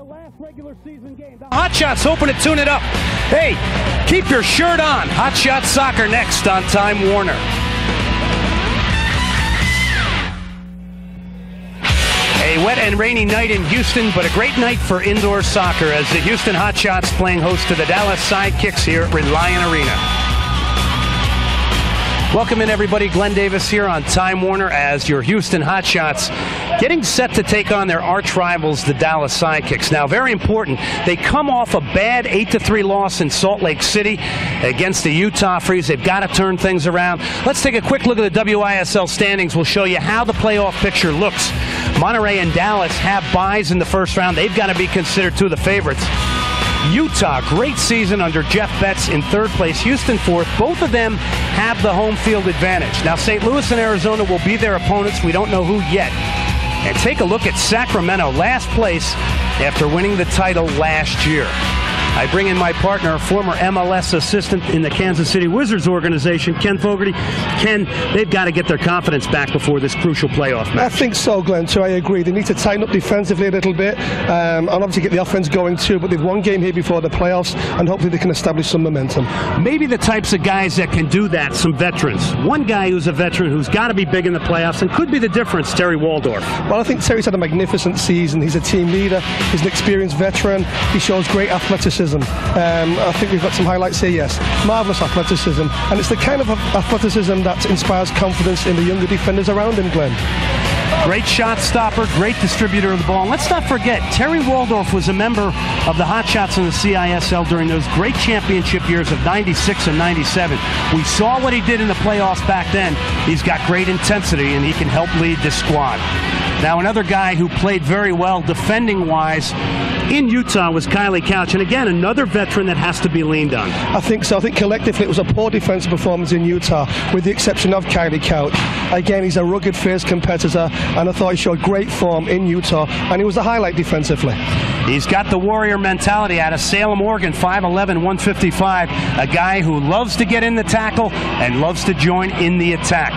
Last regular season game. Hotshots hoping to tune it up. Hey, keep your shirt on. Hotshots Soccer next on Time Warner. A wet and rainy night in Houston, but a great night for indoor soccer as the Houston Hotshots playing host to the Dallas Sidekicks here at Reliant Arena. Welcome in, everybody. Glenn Davis here on Time Warner as your Houston Hotshots getting set to take on their arch rivals, the Dallas Sidekicks. Now, very important, they come off a bad 8-3 loss in Salt Lake City against the Utah Freeze. They've got to turn things around. Let's take a quick look at the WISL standings. We'll show you how the playoff picture looks. Monterey and Dallas have byes in the first round. They've got to be considered two of the favorites. Utah, great season under Jeff Betts in third place. Houston fourth. Both of them have the home field advantage. Now, St. Louis and Arizona will be their opponents. We don't know who yet. And take a look at Sacramento, last place after winning the title last year. I bring in my partner, former MLS assistant in the Kansas City Wizards organization, Ken Fogarty. Ken, they've got to get their confidence back before this crucial playoff match. I think so, Glenn, too. I agree. They need to tighten up defensively a little bit and obviously get the offense going too, but they've won game here before the playoffs and hopefully they can establish some momentum. Maybe the types of guys that can do that, some veterans. One guy who's a veteran who's got to be big in the playoffs and could be the difference, Terry Waldorf. Well, I think Terry's had a magnificent season. He's a team leader. He's an experienced veteran. He shows great athleticism. I think we've got some highlights here, yes. Marvellous athleticism. And it's the kind of athleticism that inspires confidence in the younger defenders around him, Glenn. Great shot stopper, great distributor of the ball. And let's not forget, Terry Waldorf was a member of the Hotshots in the CISL during those great championship years of 96 and 97. We saw what he did in the playoffs back then. He's got great intensity, and he can help lead this squad. Now, another guy who played very well defending-wise in Utah was Kylie Couch, and again, another veteran that has to be leaned on. I think so. I think collectively it was a poor defensive performance in Utah, with the exception of Kylie Couch. Again, he's a rugged, fierce competitor, and I thought he showed great form in Utah, and he was a highlight defensively. He's got the warrior mentality out of Salem, Oregon, 5'11", 155, a guy who loves to get in the tackle and loves to join in the attack.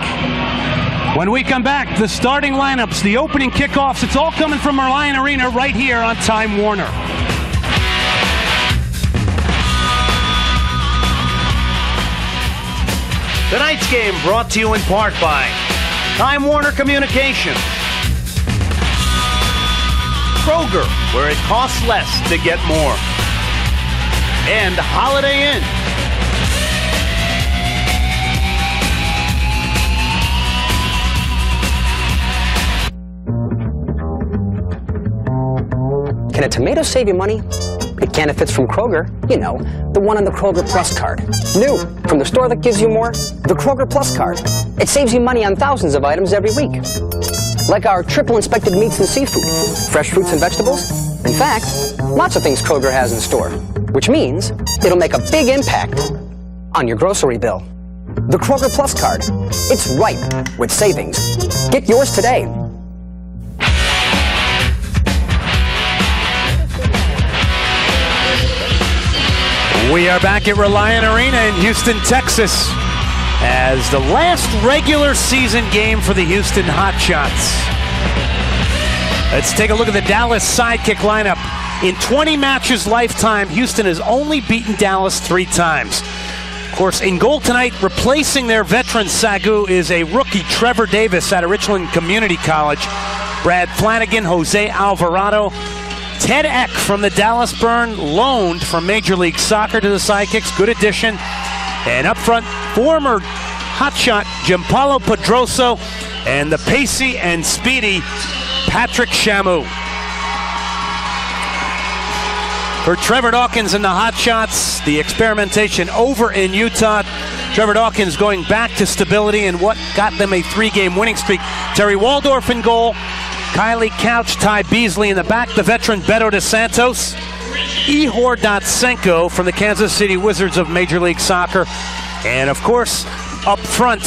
When we come back, the starting lineups, the opening kickoffs, it's all coming from Reliant Arena right here on Time Warner. Tonight's game brought to you in part by Time Warner Communications, Kroger, where it costs less to get more, and Holiday Inn. Can a tomato save you money? It can if it's from Kroger. You know, the one on the Kroger Plus card. New, from the store that gives you more, the Kroger Plus card. It saves you money on thousands of items every week. Like our triple inspected meats and seafood, fresh fruits and vegetables. In fact, lots of things Kroger has in store, which means it'll make a big impact on your grocery bill. The Kroger Plus card. It's ripe with savings. Get yours today. We are back at Reliant Arena in Houston, Texas, as the last regular season game for the Houston Hotshots. Let's take a look at the Dallas Sidekick lineup. In 20 matches lifetime, Houston has only beaten Dallas 3 times. Of course, in goal tonight, replacing their veteran Sagu is a rookie, Trevor Davis, out of Richland Community College. Brad Flanagan, Jose Alvarado, Ted Eck from the Dallas Burn, loaned from Major League Soccer to the Sidekicks. Good addition. And up front, former hotshot Gianpaolo Pedroso and the pacey and speedy Patrick Shamu. For Trevor Dawkins and the Hotshots, the experimentation over in Utah. Trevor Dawkins going back to stability and what got them a 3-game winning streak. Terry Waldorf in goal. Kylie Couch, Ty Beasley in the back, the veteran Beto de Santos, Ihor Dotsenko from the Kansas City Wizards of Major League Soccer, and of course, up front,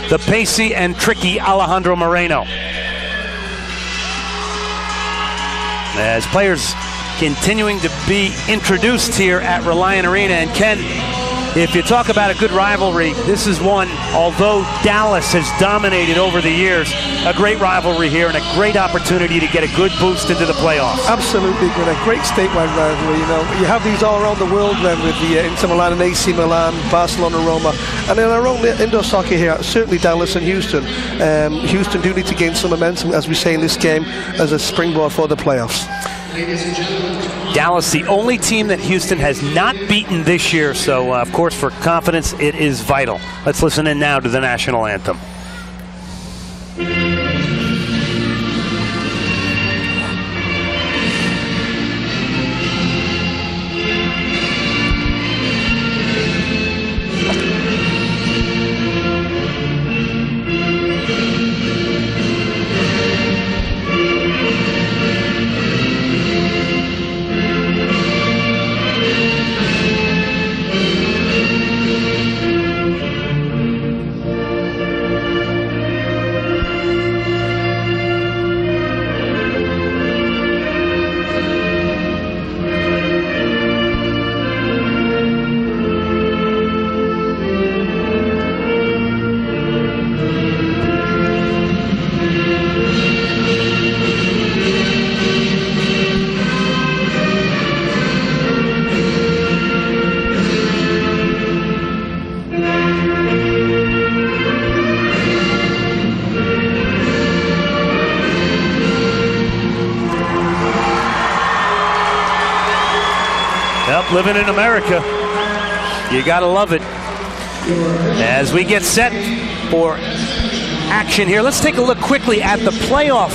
the pacey and tricky Alejandro Moreno. As players continuing to be introduced here at Reliant Arena, and Ken, if you talk about a good rivalry, this is one, although Dallas has dominated over the years, a great rivalry here and a great opportunity to get a good boost into the playoffs. Absolutely, Glenn. A great statewide rivalry. You know, you have these all around the world, Glenn, with the Inter Milan and AC Milan, Barcelona, Roma, and then around the indoor soccer here, certainly Dallas and Houston. Houston do need to gain some momentum, as we say in this game, as a springboard for the playoffs. Dallas, the only team that Houston has not beaten this year, so of course for confidence it is vital. Let's listen in now to the national anthem. Living in America, you gotta love it. As we get set for action here, let's take a look quickly at the playoff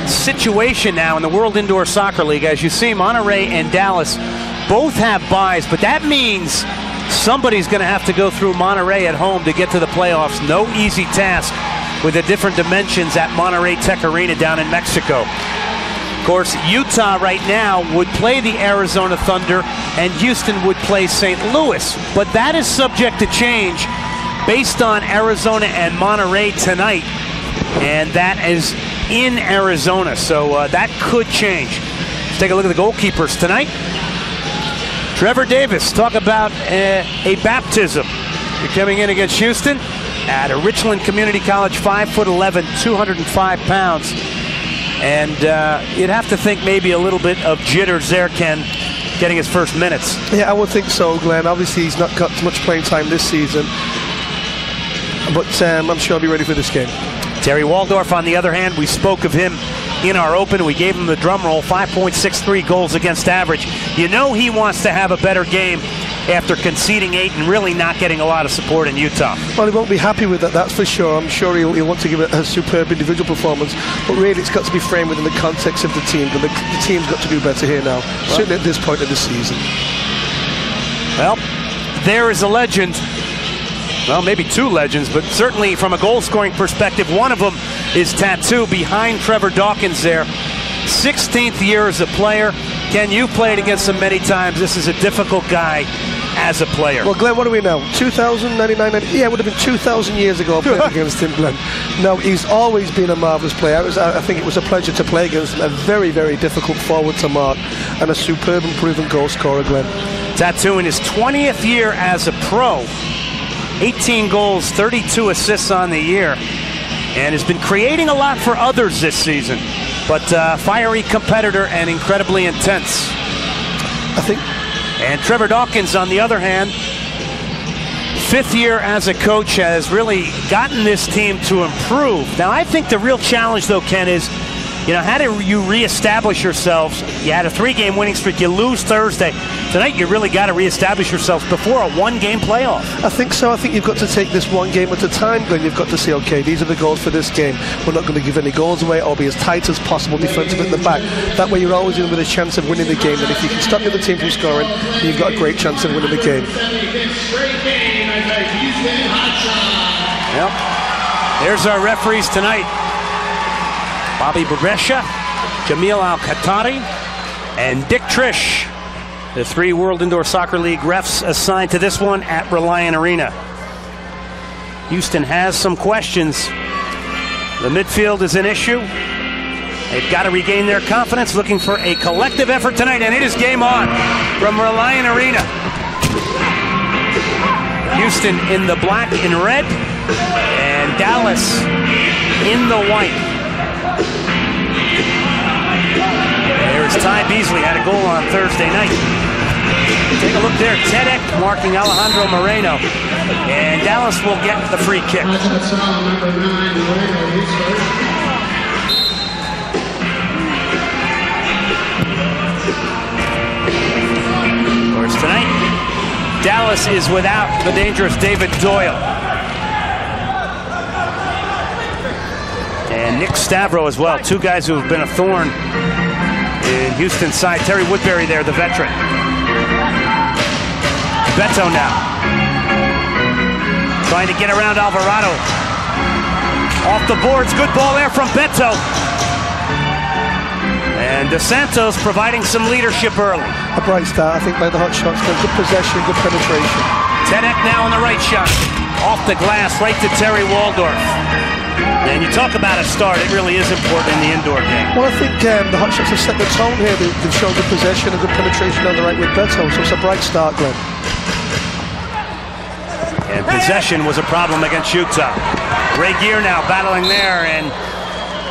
situation now in the World Indoor Soccer League. As you see, Monterey and Dallas both have byes, but that means somebody's going to have to go through Monterey at home to get to the playoffs. No easy task with the different dimensions at Monterey Tech Arena down in Mexico. Of course, Utah right now would play the Arizona Thunder and Houston would play St. Louis. But that is subject to change based on Arizona and Monterey tonight. And that is in Arizona, so that could change. Let's take a look at the goalkeepers tonight. Trevor Davis, talk about a baptism. You're coming in against Houston at a Richland Community College, 5'11", 205 pounds. And you'd have to think maybe a little bit of jitters there, Ken, getting his first minutes. Yeah, I would think so, Glenn. Obviously, he's not got much playing time this season. But I'm sure he'll be ready for this game. Terry Waldorf, on the other hand, we spoke of him in our open. We gave him the drum roll, 5.63 goals against average. You know he wants to have a better game after conceding 8 and really not getting a lot of support in Utah. Well, he won't be happy with that, that's for sure. I'm sure he'll want to give it a superb individual performance, but really it's got to be framed within the context of the team, and the team's got to do better here now, certainly at this point of the season. Well, there is a legend. Well, maybe two legends, but certainly from a goal-scoring perspective, one of them is Tattoo behind Trevor Dawkins there. 16th year as a player. Ken, you've played against him many times. This is a difficult guy as a player. Well, Glenn, what are we now? 2000, 99, 90? Yeah, it would have been 2,000 years ago I played against him, Glenn. No, he's always been a marvellous player. I think it was a pleasure to play against him. A very, very difficult forward to mark and a superb and proven goal scorer, Glenn. Tattoo in his 20th year as a pro. 18 goals, 32 assists on the year, and has been creating a lot for others this season. But fiery competitor and incredibly intense, I think. And Trevor Dawkins, on the other hand, 5th year as a coach, has really gotten this team to improve. Now, I think the real challenge, though, Ken, is, you know, how do you reestablish yourselves? You had a 3-game winning streak. You lose Thursday. Tonight, you really got to reestablish yourselves before a 1-game playoff. I think so. I think you've got to take this one game at a time, Glenn. You've got to say, okay, these are the goals for this game. We're not going to give any goals away or be as tight as possible defensive at the back. That way, you're always in with a chance of winning the game. And if you can stop the other team from scoring, you've got a great chance of winning the game. Yep. There's our referees tonight. Bobby Beresha, Jamil Al-Khattari, and Dick Trish, the 3 World Indoor Soccer League refs assigned to this one at Reliant Arena. Houston has some questions. The midfield is an issue. They've got to regain their confidence, looking for a collective effort tonight, and it is game on from Reliant Arena. Houston in the black and red, and Dallas in the white. There's Ty Beasley, had a goal on Thursday night. Take a look there, Tedek marking Alejandro Moreno, and Dallas will get the free kick. Of course, tonight, Dallas is without the dangerous David Doyle. And Nick Stavro as well, two guys who have been a thorn in Houston's side. Terry Woodbury there, the veteran. Beto now. Trying to get around Alvarado. Off the boards, good ball there from Beto. And Dos Santos providing some leadership early. A bright start, I think, by the Hotshots. Good possession, good penetration. Tedek now on the right shot. Off the glass, right to Terry Waldorf. And you talk about a start, it really is important in the indoor game. Well, I think the Hotshots have set the tone here. They've shown good possession and good penetration on the right with Beto, so it's a bright start, Glenn. And possession was a problem against Utah. Ray Gear now battling there, and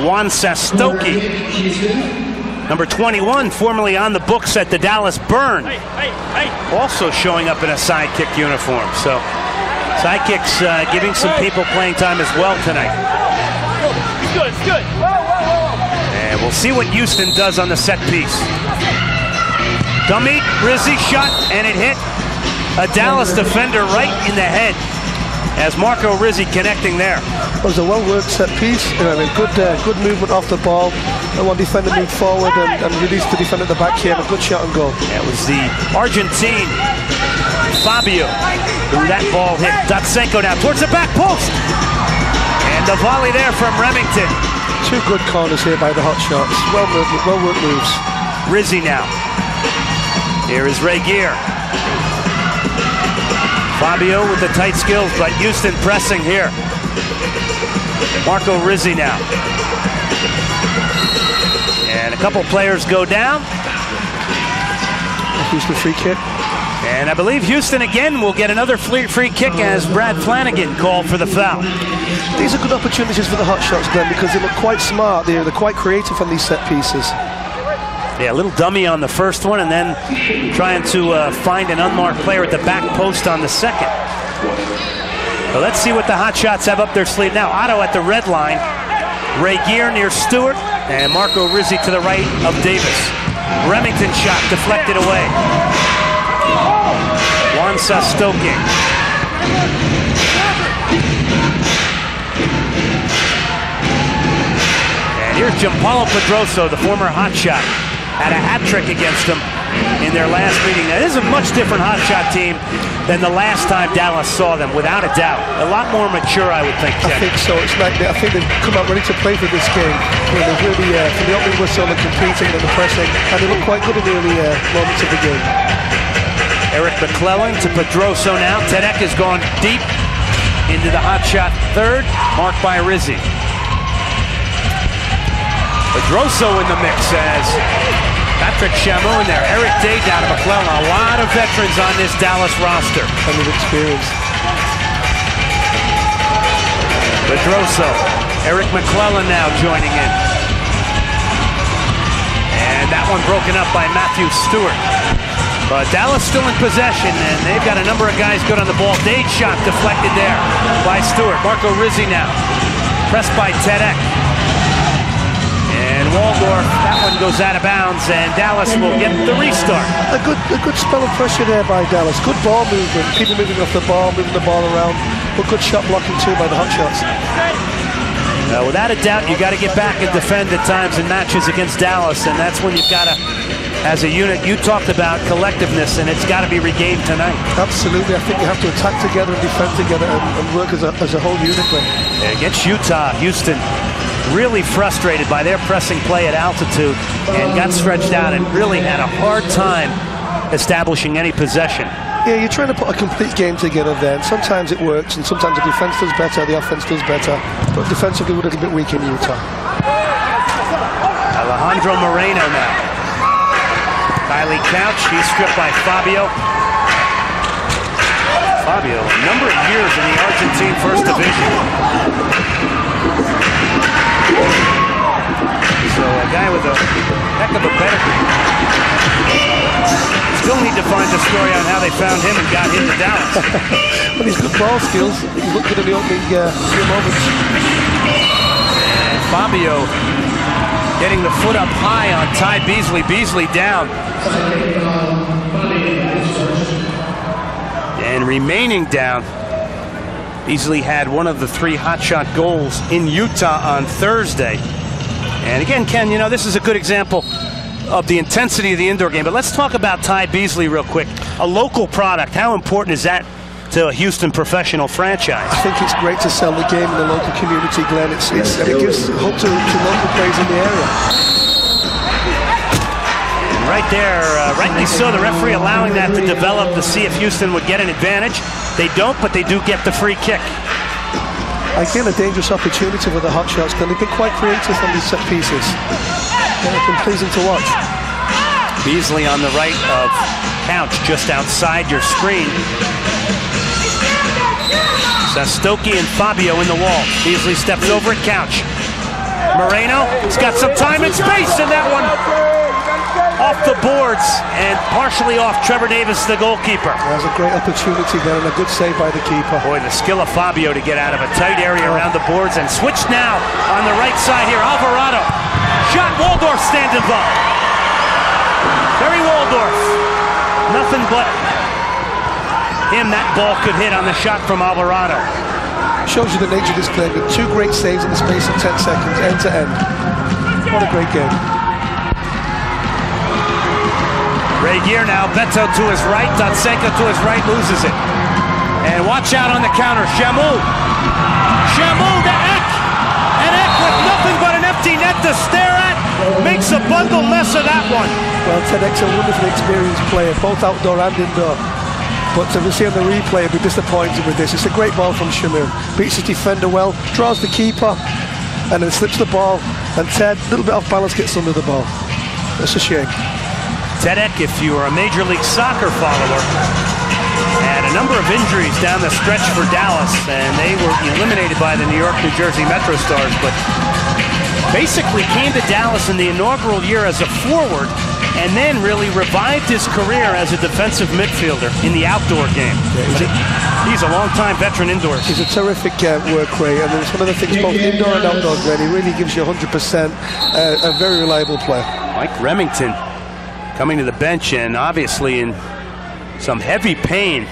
Juan Sastoki, number 21, formerly on the books at the Dallas Burn, also showing up in a sidekick uniform. So sidekicks giving some people playing time as well tonight. Good, good. And we'll see what Houston does on the set piece. Dummy, Rizzi shot, and it hit a Dallas defender right in the head as Marco Rizzi connecting there. It was a well-worked set piece. Good movement off the ball. And one defender moved forward and released the defender at the back here. A good shot and goal. That was the Argentine Fabio who that ball hit. Datsenko now towards the back post. And the volley there from Remington. Two good corners here by the Hotshots. Well-worked moves. Rizzi now. Here is Ray Gear. Fabio with the tight skills, but Houston pressing here. Marco Rizzi now. And a couple players go down. Houston free kick. And I believe Houston again will get another free kick as Brad Flanagan called for the foul. These are good opportunities for the Hotshots, Glenn, because they look quite smart. They're quite creative on these set pieces. Yeah, a little dummy on the first one, and then trying to find an unmarked player at the back post on the second. So let's see what the Hotshots have up their sleeve now. Otto at the red line. Ray Gear near Stewart, and Marco Rizzi to the right of Davis. Remington shot deflected away. Juan Sastoki. And here's Gianpaolo Pedroso, the former Hotshot. Had a hat trick against them in their last meeting. Now, this is a much different Hotshot team than the last time Dallas saw them, without a doubt. A lot more mature, I would think. I think so. It's like I think they've come out ready to play for this game. They're really from the opening whistle and competing and the pressing, and they look quite good in the early moments of the game. Eric McClellan to Pedroso now. Tedek has gone deep into the Hotshot third, marked by Rizzi. Pedroso in the mix as Patrick Chameau in there. Eric Day down to McClellan. A lot of veterans on this Dallas roster. And with experience. Pedroso. Eric McClellan now joining in. And that one broken up by Matthew Stewart. But Dallas still in possession, and they've got a number of guys good on the ball. Dade shot deflected there by Stewart. Marco Rizzi now. Pressed by Tedek. And Waldorf, that one goes out of bounds, and Dallas will get the restart. A good spell of pressure there by Dallas. Good ball movement. People moving off the ball, moving the ball around. But good shot blocking too by the Hotshots. Without a doubt, you got to get back and defend at times in matches against Dallas, and that's when you've got to, as a unit, you talked about collectiveness, and it's got to be regained tonight. Absolutely. I think you have to attack together and defend together and work as a whole unit. Against Utah, Houston really frustrated by their pressing play at altitude and got stretched out and really had a hard time establishing any possession. Yeah, you're trying to put a complete game together then. Sometimes it works, and sometimes the defense does better, the offense does better. But defensively, we're a little bit weak in Utah. Alejandro Moreno now. Kylie Couch, he's stripped by Fabio. Fabio, a number of years in the Argentine First Division. So a guy with a heck of a pedigree. Still need to find the story on how they found him and got him to Dallas. Well, he's good ball skills. He looked good in the opening few moments. And Fabio getting the foot up high on Ty Beasley. Beasley down. And remaining down, Beasley had one of the 3 hotshot goals in Utah on Thursday. And again, Ken, you know, this is a good example of the intensity of the indoor game. But let's talk about Ty Beasley real quick. A local product, how important is that to a Houston professional franchise? I think it's great to sell the game in the local community, Glenn. It gives hope to local players in the area. And right there, rightly so, the referee allowing that to develop to see if Houston would get an advantage. They don't, but they do get the free kick. Again, a dangerous opportunity with the Hotshots, Glenn. They've been quite creative on these set pieces. It's been pleasing to watch. Beasley on the right of Couch, just outside your screen. Sastoki and Fabio in the wall. Beasley steps over at Couch. Moreno has got some time and space, and that one off the boards and partially off Trevor Davis, the goalkeeper. That was a great opportunity there and a good save by the keeper. Boy, the skill of Fabio to get out of a tight area around the boards and switch now on the right side here. Alvarado. Shot, Waldorf standing by. Barry Waldorf. Nothing but him that ball could hit on the shot from Alvarado. Shows you the nature of this play. With 2 great saves in the space of 10 seconds, end to end. What a great game. Regier now, Beto to his right, Dotsenko to his right, loses it. And watch out on the counter, Chamou. Chamou to Eck. And Eck with nothing but an empty net to stare at, makes a bundle less of that one. Well, Ted Eck's a wonderfully experienced player, both outdoor and indoor. But to see on the replay, I'd be disappointed with this. It's a great ball from Chamou. Beats his defender well, draws the keeper, and then slips the ball. And Ted, a little bit off balance, gets under the ball. That's a shame. Ted Eck, if you are a Major League Soccer follower, had a number of injuries down the stretch for Dallas, and they were eliminated by the New York, New Jersey Metro Stars, but basically came to Dallas in the inaugural year as a forward, and then really revived his career as a defensive midfielder in the outdoor game. Yeah, he's a long-time veteran indoors. He's a terrific work rate, and it's one of the things both indoor and outdoor, Glenn. He really gives you 100%, a very reliable player. Mike Remington coming to the bench and obviously in some heavy pain.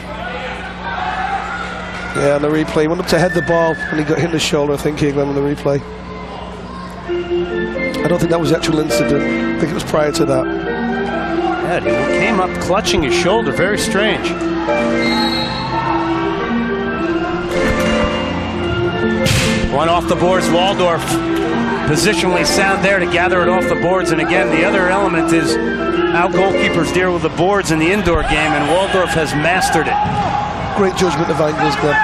Yeah, on the replay, he went up to head the ball and he got hit in the shoulder, I think, England on the replay. I don't think that was the actual incident. I think it was prior to that. Yeah, he came up clutching his shoulder. Very strange. One off the boards, Waldorf. Positionally sound there to gather it off the boards. And again, the other element is how goalkeepers deal with the boards in the indoor game, and Waldorf has mastered it. Great judgment of angles, Glenn.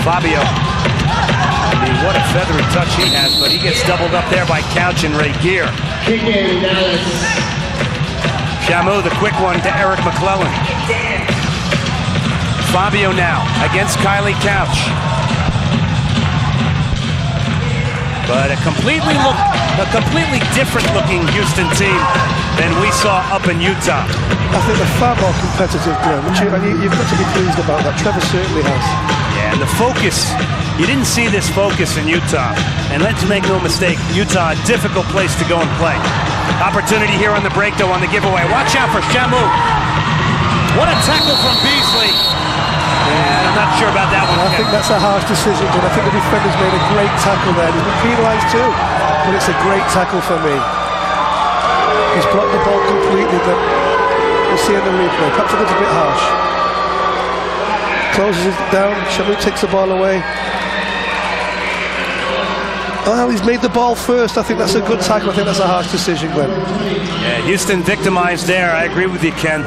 Fabio. I mean, what a feathery touch he has, but he gets doubled up there by Couch and Regier. Chamou, the quick one to Eric McClellan. Fabio now against Kylie Couch. But a completely different looking Houston team than we saw up in Utah. I think they're far more competitive, Glenn, and you've got to be pleased about that. Trevor certainly has. Yeah, and the focus, you didn't see this focus in Utah. And let's make no mistake, Utah, a difficult place to go and play. Opportunity here on the break, though, on the giveaway. Watch out for Chamou. What a tackle from Beasley. And I'm not sure about that one. I think that's a harsh decision, but I think the defender's made a great tackle there. He's been penalised too, but it's a great tackle for me. He's blocked the ball completely, but we'll see in the replay. Perhaps a little bit harsh. Closes it down. Chamou takes the ball away. Well, he's made the ball first. I think that's a good tackle. I think that's a harsh decision, Glenn. Yeah, Houston victimized there. I agree with you, Ken.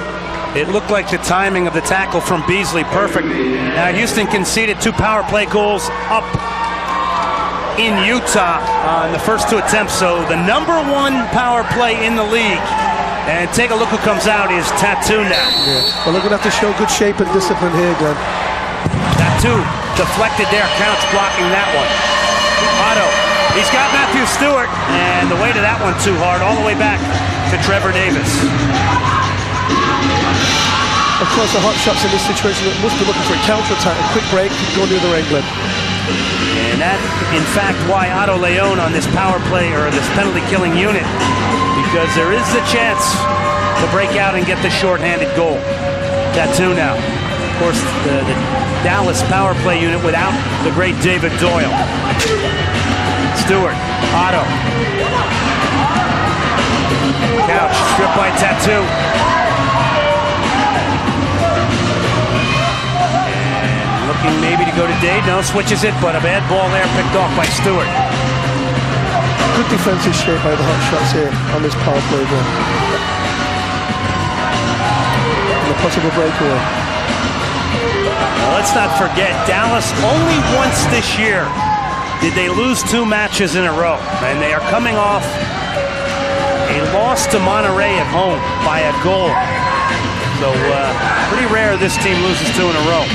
It looked like the timing of the tackle from Beasley perfect. Now Houston conceded 2 power play goals up in Utah on the first 2 attempts. So the #1 power play in the league. And take a look who comes out is Tattoo now. Yeah. Well, they're going to have to show good shape and discipline here, Glenn. Tattoo deflected there. Couch blocking that one. Otto. He's got Matthew Stewart. And the way to that one too hard. All the way back to Trevor Davis. Of course, the Hotshots in this situation must be looking for a counter-attack, a quick break, go near the ring, Glenn. And that, in fact, why Otto Leon on this power play or this penalty-killing unit, because there is the chance to break out and get the shorthanded goal. Tattoo now. Of course, the Dallas power play unit without the great David Doyle. Stewart, Otto. Couch, stripped by Tattoo. Looking maybe to go to Dade. No, switches it, but a bad ball there picked off by Stewart. Good defensive shape by the Hotshots here on this power play again. And a possible breakaway. Well, let's not forget, Dallas only once this year did they lose 2 matches in a row. And they are coming off a loss to Monterey at home by a goal. So pretty rare this team loses 2 in a row.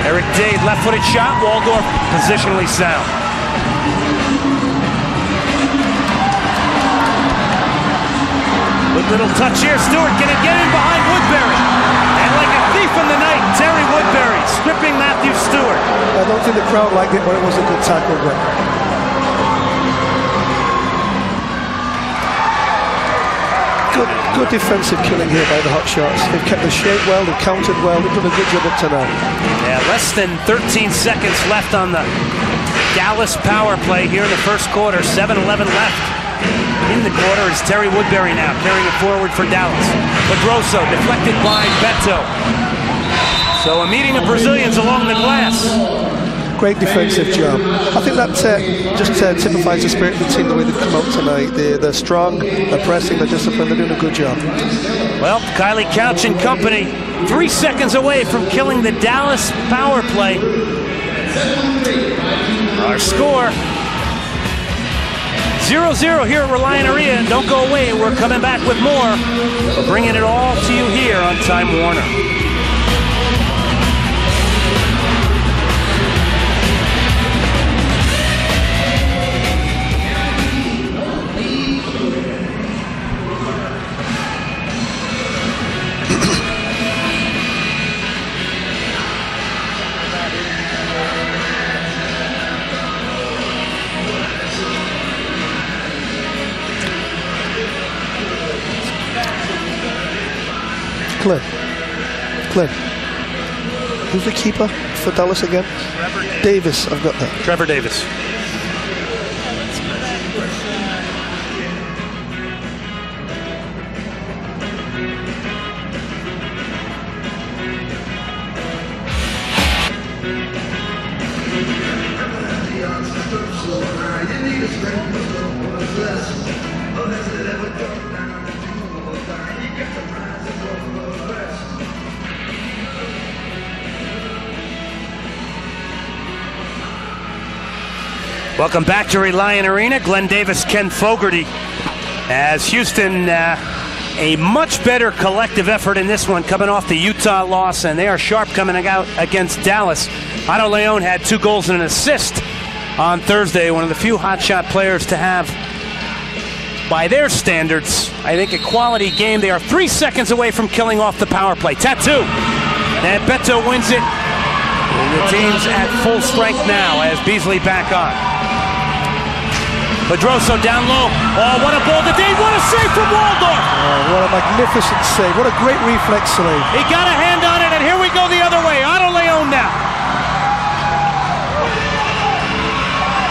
Eric Dade, left-footed shot. Waldorf positionally sound. Good little touch here. Stewart gonna get in behind Woodbury. And like a thief in the night, Terry Woodbury stripping Matthew Stewart. I don't think the crowd liked it, but it was a good tackle. Good defensive killing here by the Hotshots. They've kept the shape well, they've countered well, they've done a good job up to now. Yeah, less than 13 seconds left on the Dallas power play here in the first quarter. 7:11 left in the quarter. Is Terry Woodbury now carrying it forward for Dallas. Pedroso deflected by Beto. So a meeting of Brazilians along the glass. Great defensive job. I think that just typifies the spirit of the team, the way they've come out tonight. They're strong, they're pressing, they're disciplined, they're doing a good job. Well, Kylie Couch and company 3 seconds away from killing the Dallas power play. Our score 0-0 here at Reliant Arena. Don't go away, we're coming back with more. We're bringing it all to you here on Time Warner. Clint, who's the keeper for Dallas again? Davis, I've got that. Trevor Davis. Welcome back to Reliant Arena. Glenn Davis, Ken Fogarty. As Houston, a much better collective effort in this one, coming off the Utah loss, and they are sharp coming out against Dallas. Otto Leon had 2 goals and an assist on Thursday. One of the few hotshot players to have, by their standards, I think a quality game. They are 3 seconds away from killing off the power play. Tattoo. And Beto wins it. And the team's at full strength now as Beasley back on. Pedroso down low. Oh, what a ball to Dade. What a save from Waldorf. Oh, what a magnificent save. What a great reflex save. He got a hand on it, and here we go the other way. Otto Leon now.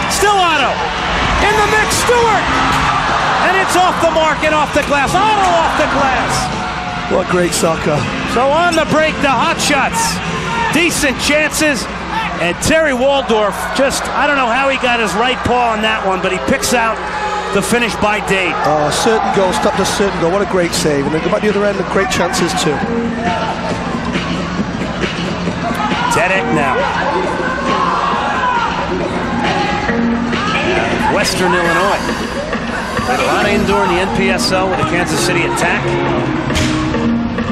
Still Otto. In the mix, Stewart. And it's off the mark and off the glass. Otto off the glass. What great soccer. So on the break, the Hotshots. Decent chances. And Terry Waldorf, just, I don't know how he got his right paw on that one, but he picks out the finish by Dade. Certain goal, stopped a certain goal. What a great save. And then go back the other end with great chances too. Tedek now. Western Illinois. A lot of indoor in the NPSL with the Kansas City Attack.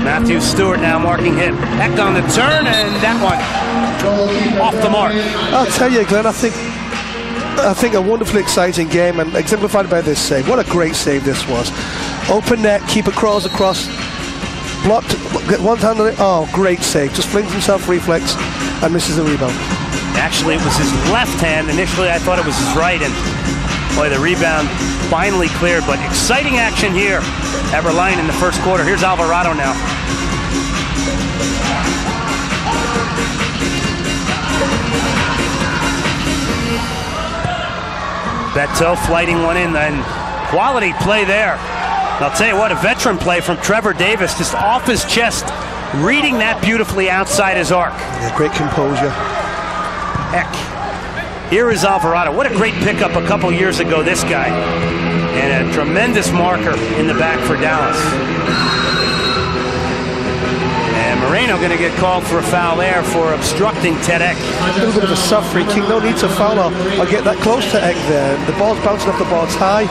Matthew Stewart now marking him. Eck on the turn, and that one off the mark. I'll tell you, Glenn, I think a wonderfully exciting game, and exemplified by this save. What a great save this was. Open net, keeper crawls across, blocked, get one hand on it. Oh, great save. Just flings himself reflex and misses the rebound. Actually, it was his left hand. Initially, I thought it was his right, and boy, the rebound finally cleared. But exciting action here at Reliant in the first quarter. Here's Alvarado now. Beto flighting one in, then quality play there. And I'll tell you what, a veteran play from Trevor Davis, just off his chest, reading that beautifully outside his arc. Yeah, great composure. Heck, here is Alvarado. What a great pickup a couple years ago, this guy. And a tremendous marker in the back for Dallas. And Moreno going to get called for a foul there for obstructing Ted Eck. A little bit of a soft free kick. No need to foul or get that close to Eck there. The ball's bouncing off the boards high.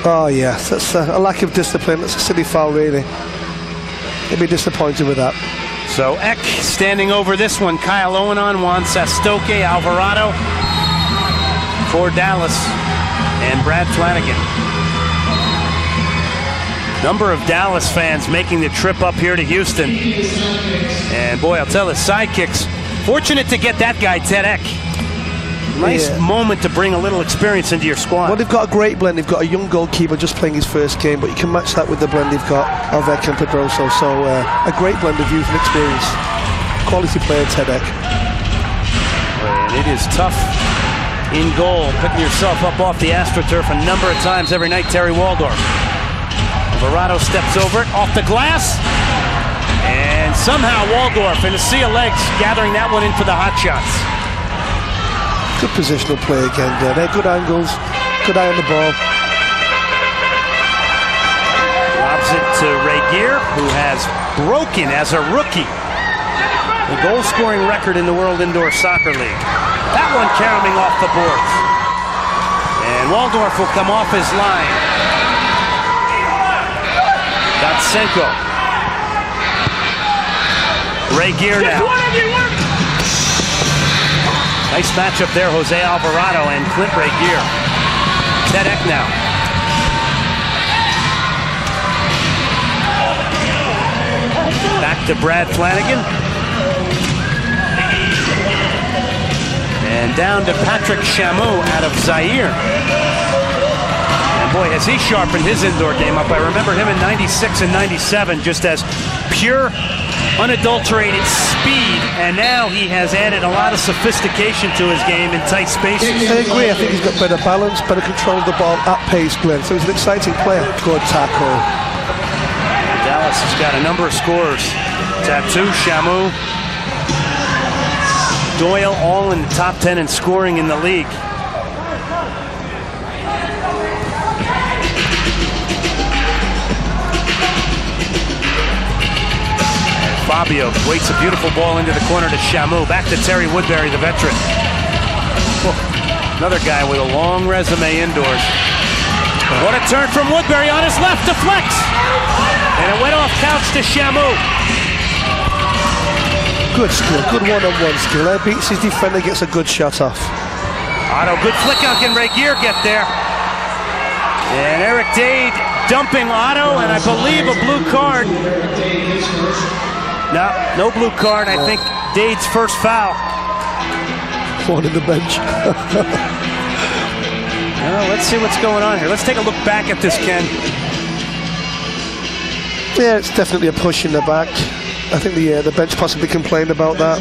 Oh, yes, that's a lack of discipline. That's a silly foul, really. He'll be disappointed with that. So Eck standing over this one. Kyle Owen on Juan Sastoque, Alvarado for Dallas, and Brad Flanagan. Number of Dallas fans making the trip up here to Houston. And boy, I'll tell the Sidekicks, fortunate to get that guy, Ted Eck. Nice moment to bring a little experience into your squad. Well, they've got a great blend. They've got a young goalkeeper just playing his first game, but you can match that with the blend they've got of Eck and Pedroso. So a great blend of youth and experience. Quality player, Ted Eck. And it is tough in goal, picking yourself up off the AstroTurf a number of times every night. Terry Waldorf. Alvarado steps over it, off the glass, and somehow Waldorf in a sea of legs gathering that one in for the Hotshots. Good positional play again there. They're good angles, good eye on the ball. Lobs it to Ray Gear, who has broken as a rookie the goal-scoring record in the World Indoor Soccer League. That one caroming off the boards. And Waldorf will come off his line. Datsenko. Ray Gear now. Nice matchup there, Jose Alvarado and Clint Ray Gear. Ted Eck now. Back to Brad Flanagan. And down to Patrick Chameau out of Zaire. And boy, has he sharpened his indoor game up. I remember him in 96 and 97 just as pure, unadulterated speed, and now he has added a lot of sophistication to his game in tight spaces. I agree. I think he's got better balance, better control of the ball at pace, Glenn. So he's an exciting player. Good tackle. Dallas has got a number of scorers. Tattoo, Chameau, Doyle, all in the top 10 in scoring in the league. Fabio waits a beautiful ball into the corner to Chameau. Back to Terry Woodbury, the veteran. Oh, another guy with a long resume indoors. What a turn from Woodbury on his left, deflects. And it went off couch to Chameau. Good skill, good one-on-one skill. There beats his defender, gets a good shot off. Otto, good flick out. Can Ray Gear get there? And Eric Dade dumping Otto, and I believe a blue card. No blue card. I think Dade's first foul. One in the bench. Well, let's see what's going on here. Let's take a look back at this, Ken. Yeah, it's definitely a push in the back. I think the bench possibly complained about that.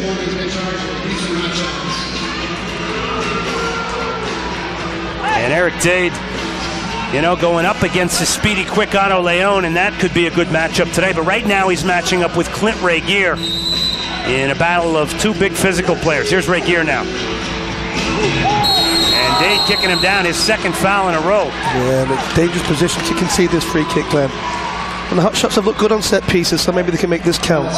And Eric Dade, you know, going up against the speedy, quick Otto Leon, and that could be a good matchup today. But right now he's matching up with Clint Ray Gear in a battle of two big physical players. Here's Ray Gear now. And Dade kicking him down, his second foul in a row. Yeah, the dangerous position to concede this free kick, Glenn. And the Hotshots have looked good on set pieces, so maybe they can make this count.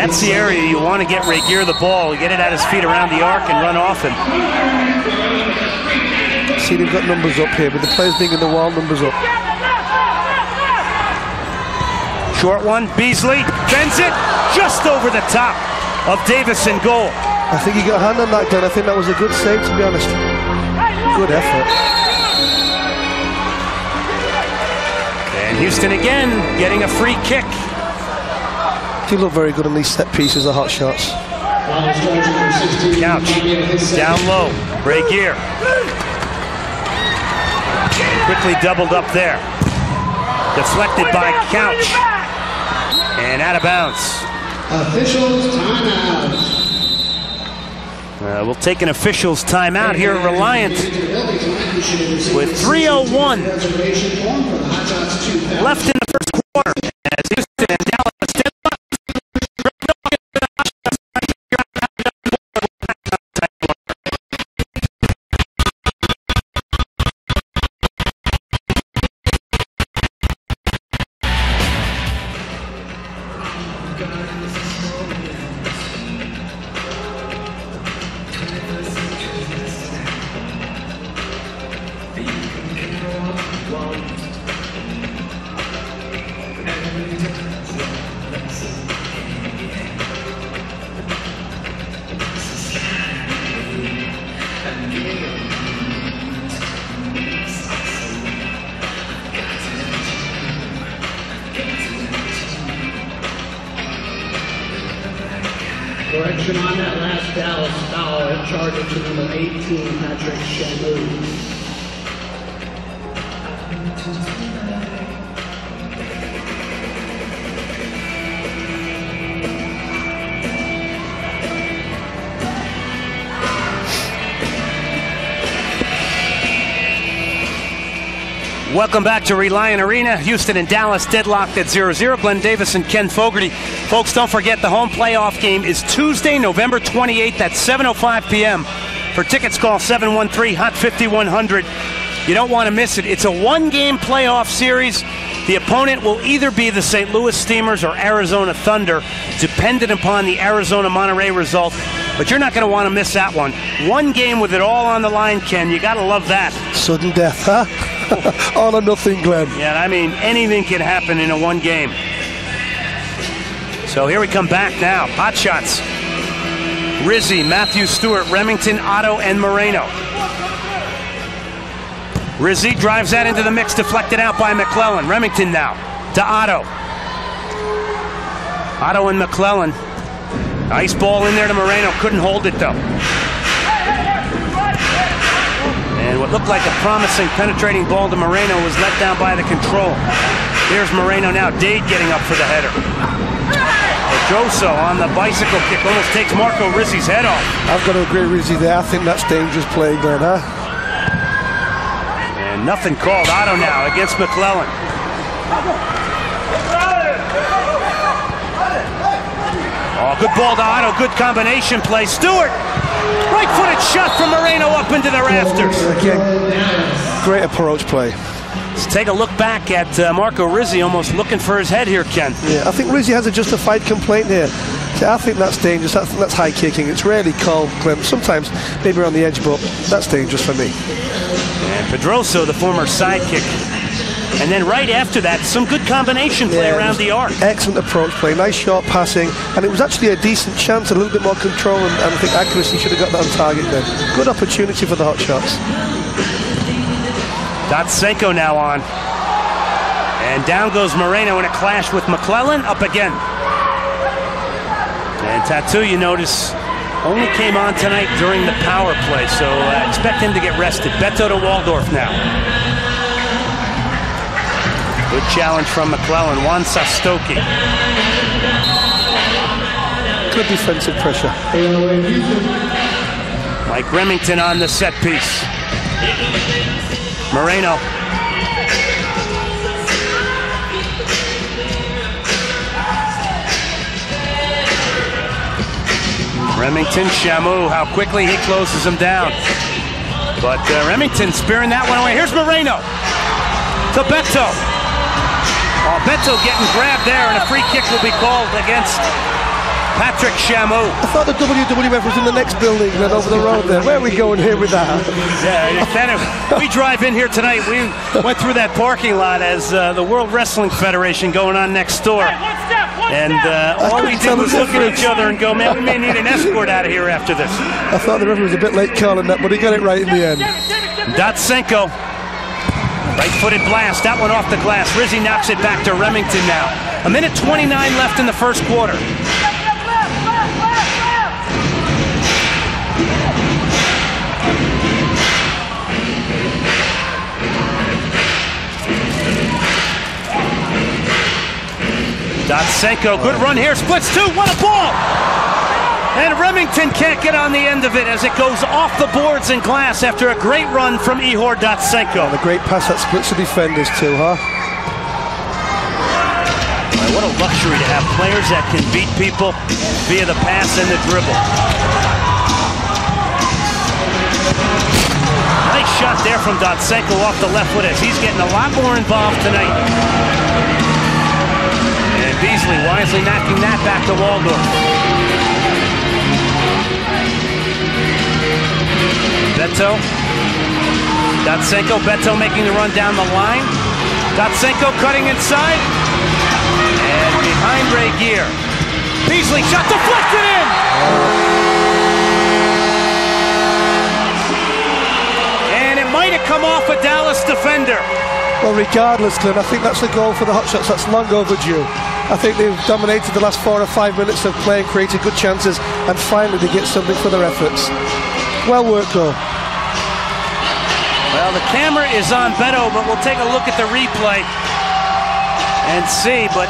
That's the area you want to get Regier the ball, get it at his feet around the arc and run off him. See, they've got numbers up here, but the players being in the wall, numbers up. Short one, Beasley bends it just over the top of Davis in goal. I think he got a hand on that, Glenn. I think that was a good save, to be honest. Good effort. And Houston again getting a free kick. They look very good on these set pieces, the hot shots. Couch down low, Regier. Quickly doubled up there. Deflected by Couch. And out of bounds. Officials timeout. We'll take an officials timeout here at Reliant with 3:01 left in the first quarter as Houston and Dallas step up. Correction on that last Dallas foul, in charge to number 18, Patrick Shamu. Welcome back to Reliant Arena. Houston and Dallas deadlocked at 0-0. Glenn Davis and Ken Fogarty. Folks, don't forget the home playoff game is Tuesday, November 28th at 7:05 p.m. For tickets, call 713-HOT-5100. You don't want to miss it. It's a one-game playoff series. The opponent will either be the St. Louis Steamers or Arizona Thunder, dependent upon the Arizona-Monterey result. But you're not going to want to miss that one. One game with it all on the line, Ken. You got to love that. Sudden death, huh? All or nothing, Glenn. Yeah, I mean, anything can happen in a one game. So here we come back now. Hotshots. Rizzi, Matthew Stewart, Remington, Otto, and Moreno. Rizzi drives that into the mix, deflected out by McClellan. Remington now to Otto. Otto and McClellan. Nice ball in there to Moreno. Couldn't hold it, though. And what looked like a promising penetrating ball to Moreno was let down by the control. Here's Moreno now. Dade getting up for the header. Pedroso on the bicycle kick almost takes Marco Rizzi's head off. I've got to agree with Rizzi there. I think that's dangerous play, Glenn, huh? And nothing called. Otto now against McClellan. Oh, good ball to Otto. Good combination play. Stewart. Right-footed shot from Moreno up into the rafters. Again, great approach play. Let's take a look back at Marco Rizzi almost looking for his head here, Ken. Yeah, I think Rizzi has a justified complaint here. So I think that's dangerous. I think that's high kicking. It's rarely called, Glenn. Sometimes maybe around the edge, but that's dangerous for me. And Pedroso, the former sidekick. And then right after that, some good combination play around the arc. Excellent approach play, nice short passing, and it was actually a decent chance, a little bit more control, and I think accuracy should have got that on target then. Good opportunity for the Hotshots. Dotsenko now on. And down goes Moreno in a clash with McClellan, up again. And Tattoo, you notice, only came on tonight during the power play, so expect him to get rested. Beto to Waldorf now. Good challenge from McClellan. Juan Sastoki. Good defensive pressure. Mike Remington on the set piece. Moreno. Remington, Shamu, how quickly he closes him down. But Remington spearing that one away. Here's Moreno to Beto. Oh, Beto getting grabbed there, and a free kick will be called against Patrick Chameau. I thought the WWF was in the next building, then over the road there. Where are we going here with that? Yeah, we drive in here tonight. We went through that parking lot as the World Wrestling Federation going on next door. And all we did was look at each other and go, man, we may need an escort out of here after this. I thought the referee was a bit late calling that, but he got it right in the end. Dotsenko. Right-footed blast. That one off the glass. Rizzi knocks it back to Remington now. 1:29 left in the first quarter. Dotsenko, good run here, splits two, what a ball! And Remington can't get on the end of it as it goes off the boards and glass after a great run from Ihor Dotsenko. And a great pass that splits the defenders too, huh? Boy, what a luxury to have players that can beat people via the pass and the dribble. Nice shot there from Dotsenko off the left foot as he's getting a lot more involved tonight. And Beasley wisely knocking that back to Waldorf. Beto. Dotsenko, Beto making the run down the line. Dotsenko cutting inside. And behind Regier. Beasley shot deflected in! And it might have come off a Dallas defender. Well, regardless, Glenn, I think that's the goal for the Hotshots. That's long overdue. I think they've dominated the last 4 or 5 minutes of play and created good chances, and finally they get something for their efforts. Well worked, though. Well, the camera is on Beto, but we'll take a look at the replay and see. But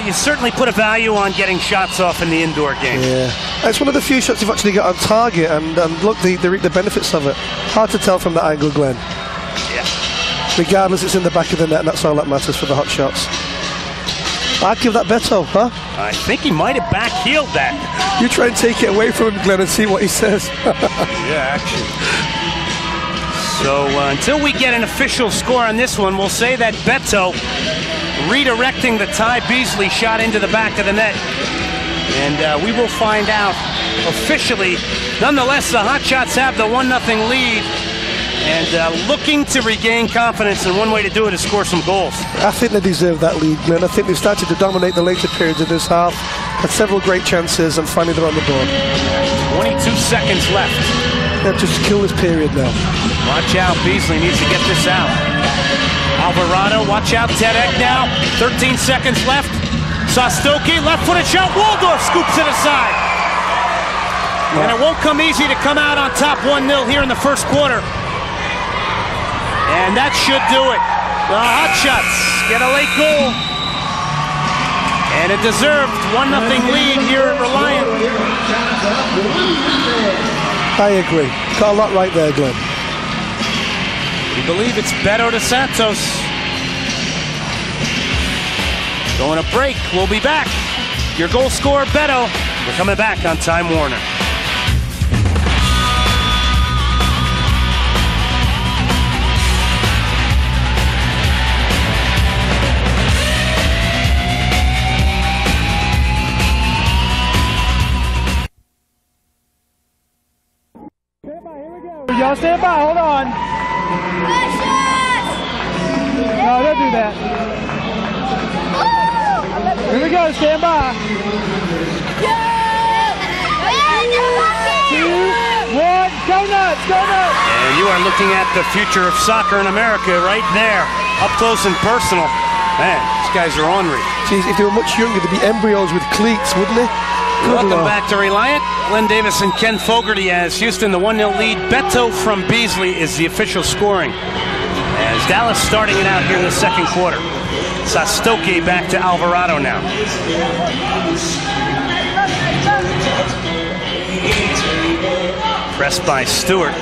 you certainly put a value on getting shots off in the indoor game. Yeah, it's one of the few shots you've actually got on target, and look, they reap the benefits of it. Hard to tell from that angle, Glenn. Yeah. Regardless, it's in the back of the net, and that's all that matters for the Hotshots. I'd give that Beto, huh? I think he might have back-heeled that. You try and take it away from him, Glenn, and see what he says. Yeah, actually. So until we get an official score on this one, we'll say that Beto redirecting the Ty Beasley shot into the back of the net. And we will find out officially. Nonetheless, the Hotshots have the 1-0 lead. And looking to regain confidence, and one way to do it is score some goals. I think they deserve that lead, Glenn. I think they've started to dominate the later periods of this half. Had several great chances, and finally they're on the board. 22 seconds left. They've just killed this period now. Watch out, Beasley needs to get this out. Alvarado, watch out, Tedek now. 13 seconds left. Sostoki, left-footed shot. Waldorf scoops it aside. Yeah. And it won't come easy to come out on top 1-0 here in the first quarter. And that should do it. The Hotshots get a late goal. And a deserved 1-0 lead here at Reliant. I agree. Got a lot right there, Glenn. We believe it's Beto de Santos. Going to break. We'll be back. Your goal scorer, Beto. We're coming back on Time Warner. Y'all stand by, hold on. No, don't do that. Here we go, stand by. 2, 1, go nuts, go nuts. And you are looking at the future of soccer in America right there, up close and personal. Man, these guys are ornery. Geez, if they were much younger, they'd be embryos with cleats, wouldn't they? Welcome back to Reliant. Glenn Davis and Ken Fogarty as Houston the 1-0 lead. Beto from Beasley is the official scoring. As Dallas starting it out here in the second quarter. Sostoki back to Alvarado now. Pressed by Stewart.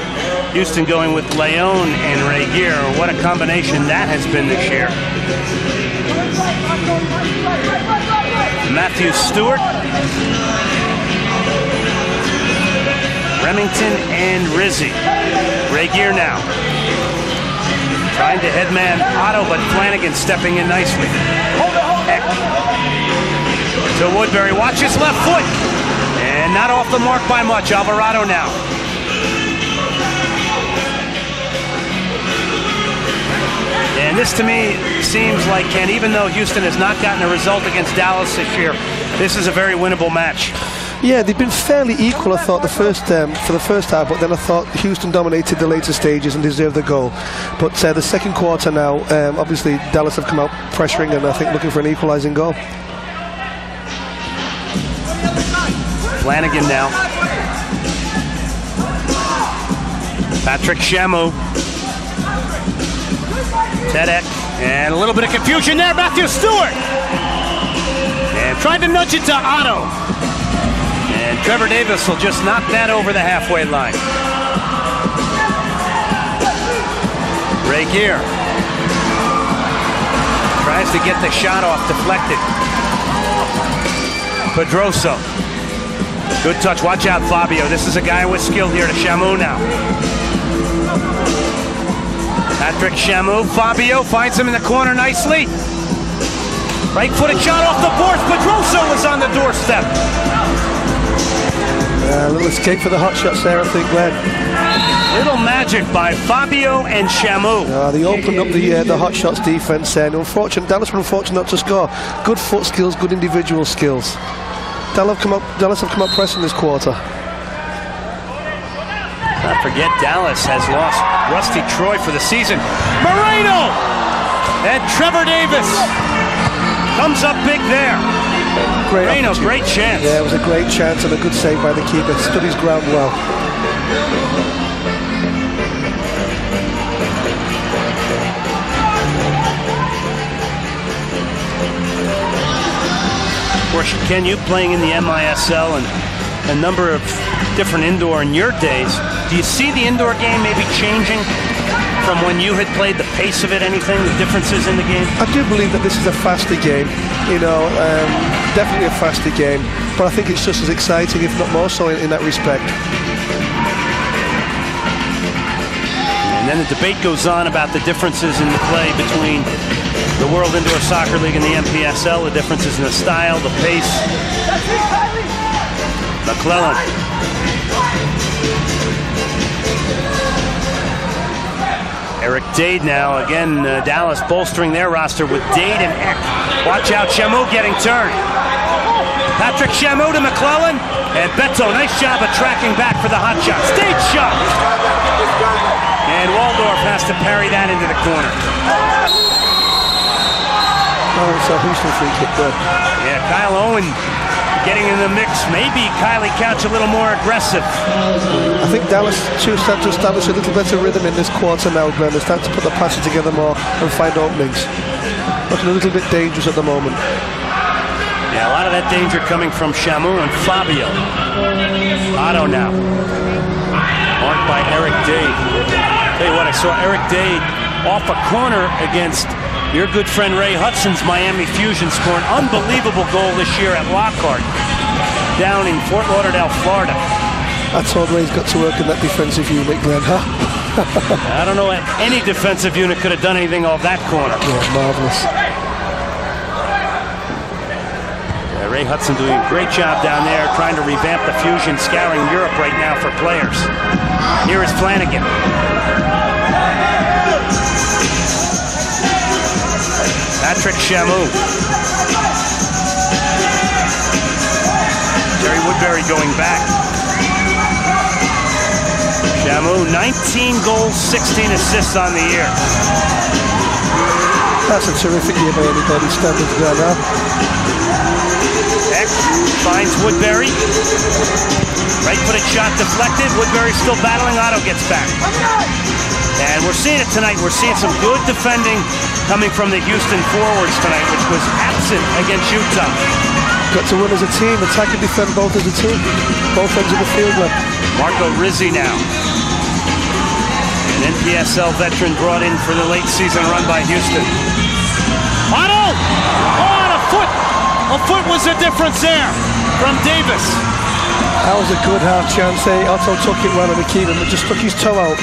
Houston going with Leon and Regier. What a combination that has been this year. Matthew Stewart. Remington and Rizzi. Regier now. Trying to headman Otto, but Flanagan stepping in nicely. Heck. To Woodbury, watch his left foot. And not off the mark by much. Alvarado now. And this to me seems like, Ken, even though Houston has not gotten a result against Dallas this year, this is a very winnable match. Yeah, they've been fairly equal, I thought, for the first half, but then I thought Houston dominated the later stages and deserved the goal. But the second quarter now, obviously Dallas have come out pressuring and I think looking for an equalizing goal. Flanagan now. Patrick Shamu. Tedek. And a little bit of confusion there. Matthew Stewart. And tried to nudge it to Otto. And Trevor Davis will just knock that over the halfway line. Ray Gear. Tries to get the shot off, deflected. Pedroso. Good touch. Watch out, Fabio. This is a guy with skill here to Shamu now. Patrick Shamu. Fabio finds him in the corner nicely. Right-footed shot off the boards. Pedroso was on the doorstep. A little escape for the Hotshots there, I think, Glenn. Little magic by Fabio and Shamu. They opened up the Hotshots defense there. Dallas were unfortunate not to score. Good foot skills, good individual skills. Dallas have come up pressing this quarter. Not forget, Dallas has lost Rusty Troy for the season. Moreno! And Trevor Davis comes up big there. Moreno, great chance. Yeah, it was a great chance and a good save by the keeper. Stood his ground well. Of course, Ken, you playing in the MISL and a number of different indoor in your days, do you see the indoor game maybe changing from when you had played, the pace of it, anything, the differences in the game? I do believe that this is a faster game, definitely a faster game, but I think it's just as exciting, if not more so, in that respect. And then the debate goes on about the differences in the play between the World Indoor Soccer League and the MPSL, the differences in the style, the pace. McClellan. Eric Dade now, again, Dallas bolstering their roster with Dade and Eck. Watch out, Shamu getting turned. Patrick Shamu to McClellan, and Beto, nice job of tracking back for the hot shot. Stage shot! And Waldorf has to parry that into the corner. Oh, it's a Houston free kick there. Yeah, Kyle Owen getting in the mix. Maybe Kylie Couch a little more aggressive. I think Dallas should start to establish a little better rhythm in this quarter now, Glenn. They start to put the passes together more and find openings. Looking a little bit dangerous at the moment. Yeah, a lot of that danger coming from Shamu and Fabio. Otto now. Marked by Eric Dade. Tell you what, I saw Eric Dade off a corner against your good friend Ray Hudson's Miami Fusion, scored an unbelievable goal this year at Lockhart down in Fort Lauderdale, Florida. I told Ray's got to work in that defensive unit, Glenn, huh? I don't know if any defensive unit could have done anything off that corner. Yeah, marvelous. Yeah, Ray Hudson doing a great job down there, trying to revamp the Fusion, scouring Europe right now for players. Here is Flanagan. Patrick Shamu. Jerry Woodbury going back. Shamu, 19 goals, 16 assists on the year. That's a terrific year by anybody's standards there now. Eck finds Woodbury. Right-footed shot deflected. Woodbury still battling. Otto gets back. And we're seeing it tonight. We're seeing some good defending coming from the Houston forwards tonight, which was absent against Utah. Got to win as a team, attack and defend both as a team. Both ends of the field, man. Marco Rizzi now. An NPSL veteran brought in for the late season run by Houston. Otto! Oh, and a foot! A foot was the difference there from Davis. That was a good half chance. Otto took it well and the keeper, but just took his toe out.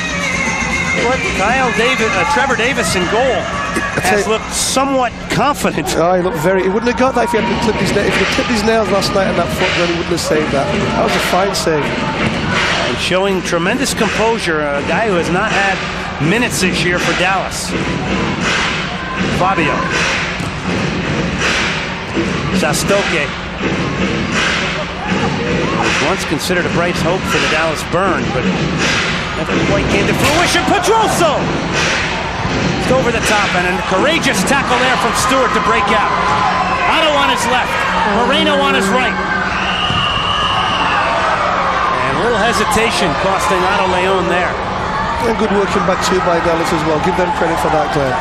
Trevor Davis in goal. has looked somewhat confident. Oh, he looked very. He wouldn't have got that if he hadn't clipped his nails. If he had clipped his nails last night on that foot, then he wouldn't have saved that. That was a fine save. And showing tremendous composure, a guy who has not had minutes this year for Dallas. Fabio. Sastoke. Once considered a bright hope for the Dallas Burn, but never quite came to fruition. Pedroso! It's over the top, and a courageous tackle there from Stewart to break out. Otto on his left, Moreno on his right. And a little hesitation costing Otto Leon there. And good working back too by Dallas as well. Give them credit for that, Glenn.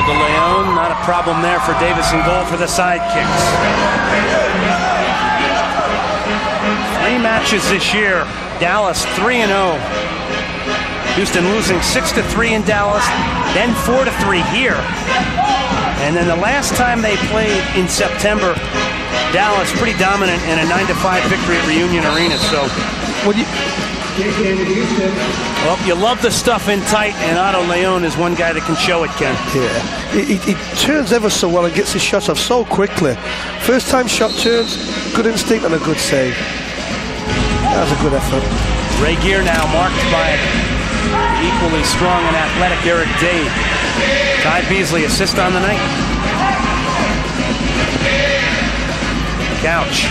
De Leon, not a problem there for Davis in goal for the Sidekicks. 3 matches this year, Dallas 3-0. Houston losing 6-3 in Dallas, then 4-3 here. And then the last time they played in September, Dallas pretty dominant in a 9-5 victory at Reunion Arena. So, well, you love the stuff in tight, and Otto Leon is one guy that can show it, Ken. Yeah, he turns ever so well and gets his shots off so quickly. First time shot turns, good instinct and a good save. That was a good effort. Ray Gear now marked by equally strong and athletic Eric Dade. Ty Beasley assist on the night. Couch.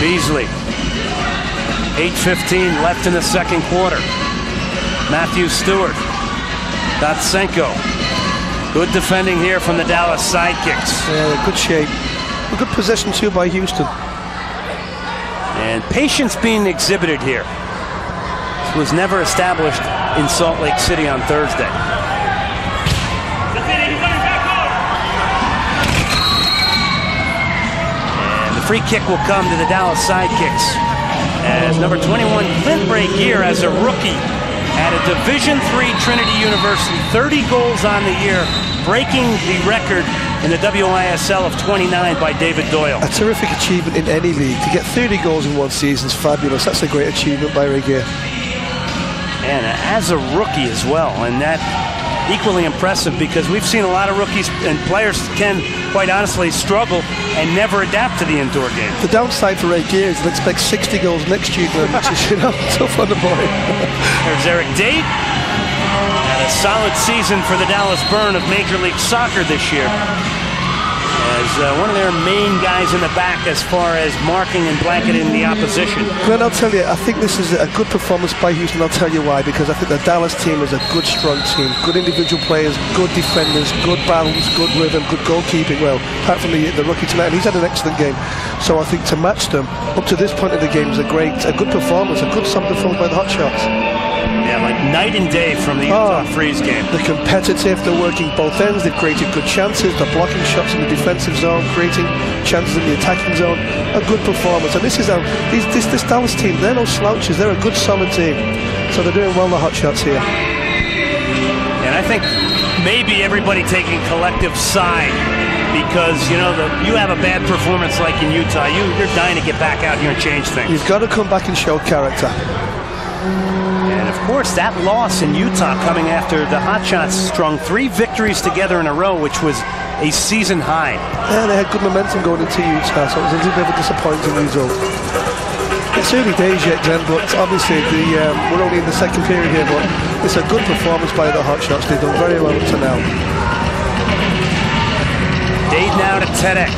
Beasley. 8:15 left in the second quarter. Matthew Stewart. Datsenko. Good defending here from the Dallas Sidekicks. Yeah, good shape. A good possession too by Houston. And patience being exhibited here. This was never established in Salt Lake City on Thursday. And the free kick will come to the Dallas Sidekicks, as number 21, Clint Ray Gear, as a rookie at a Division III Trinity University, 30 goals on the year, breaking the record in the WISL of 29 by David Doyle. A terrific achievement in any league. To get 30 goals in one season is fabulous. That's a great achievement by Ray Gear. And as a rookie as well, and that equally impressive, because we've seen a lot of rookies and players can, quite honestly, struggle and never adapt to the indoor game. The downside for Ray Gear is he'll expect 60 goals next year, which is, you know, tough on the boy. There's Eric Dade. And a solid season for the Dallas Burn of Major League Soccer this year, as one of their main guys in the back as far as marking and blanketing the opposition. Glenn, I'll tell you, I think this is a good performance by Houston. I'll tell you why, because I think the Dallas team is a good, strong team. Good individual players, good defenders, good balance, good rhythm, good goalkeeping. Well, apart from the rookie tonight, and he's had an excellent game. So I think to match them up to this point in the game is a good performance, a good solid performance by the Hotshots. Yeah, like night and day from the Utah Freeze game. They're competitive, they're working both ends, they've created good chances, they're blocking shots in the defensive zone, creating chances in the attacking zone. A good performance. And this is this Dallas team, they're no slouches, they're a good solid team. So they're doing well, the Hotshots here. And I think maybe everybody taking collective side, because, you know, you have a bad performance like in Utah, you're dying to get back out here and change things. You've got to come back and show character. And of course, that loss in Utah coming after the Hotshots strung 3 victories together in a row, which was a season high. Yeah, they had good momentum going into Utah, so it was a little bit of a disappointing result. It's early days yet, Glenn, but obviously we're only in the second period here, but it's a good performance by the Hotshots. They've done very well up to now. Dade now to Tedek.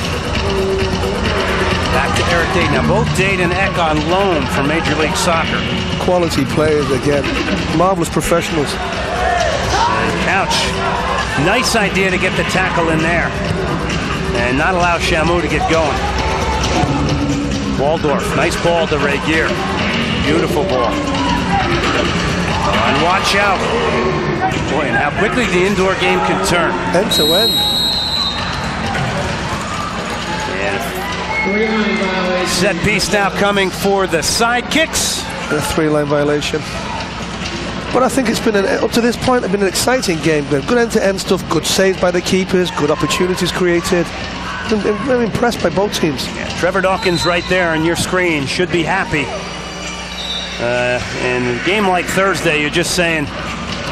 Back to Eric Dade. Now both Dade and Eck on loan from Major League Soccer. Quality players again. Marvelous professionals. And Couch. Nice idea to get the tackle in there and not allow Shamu to get going. Waldorf. Nice ball to Ray Gear. Beautiful ball. And watch out. Boy, and how quickly the indoor game can turn. End to end. Set piece now coming for the Sidekicks. A 3-line violation. But I think it's been, up to this point, it's been an exciting game. Good end-to-end stuff, good saves by the keepers, good opportunities created. I'm very impressed by both teams. Yeah. Trevor Dawkins right there on your screen should be happy. In a game like Thursday, you're just saying,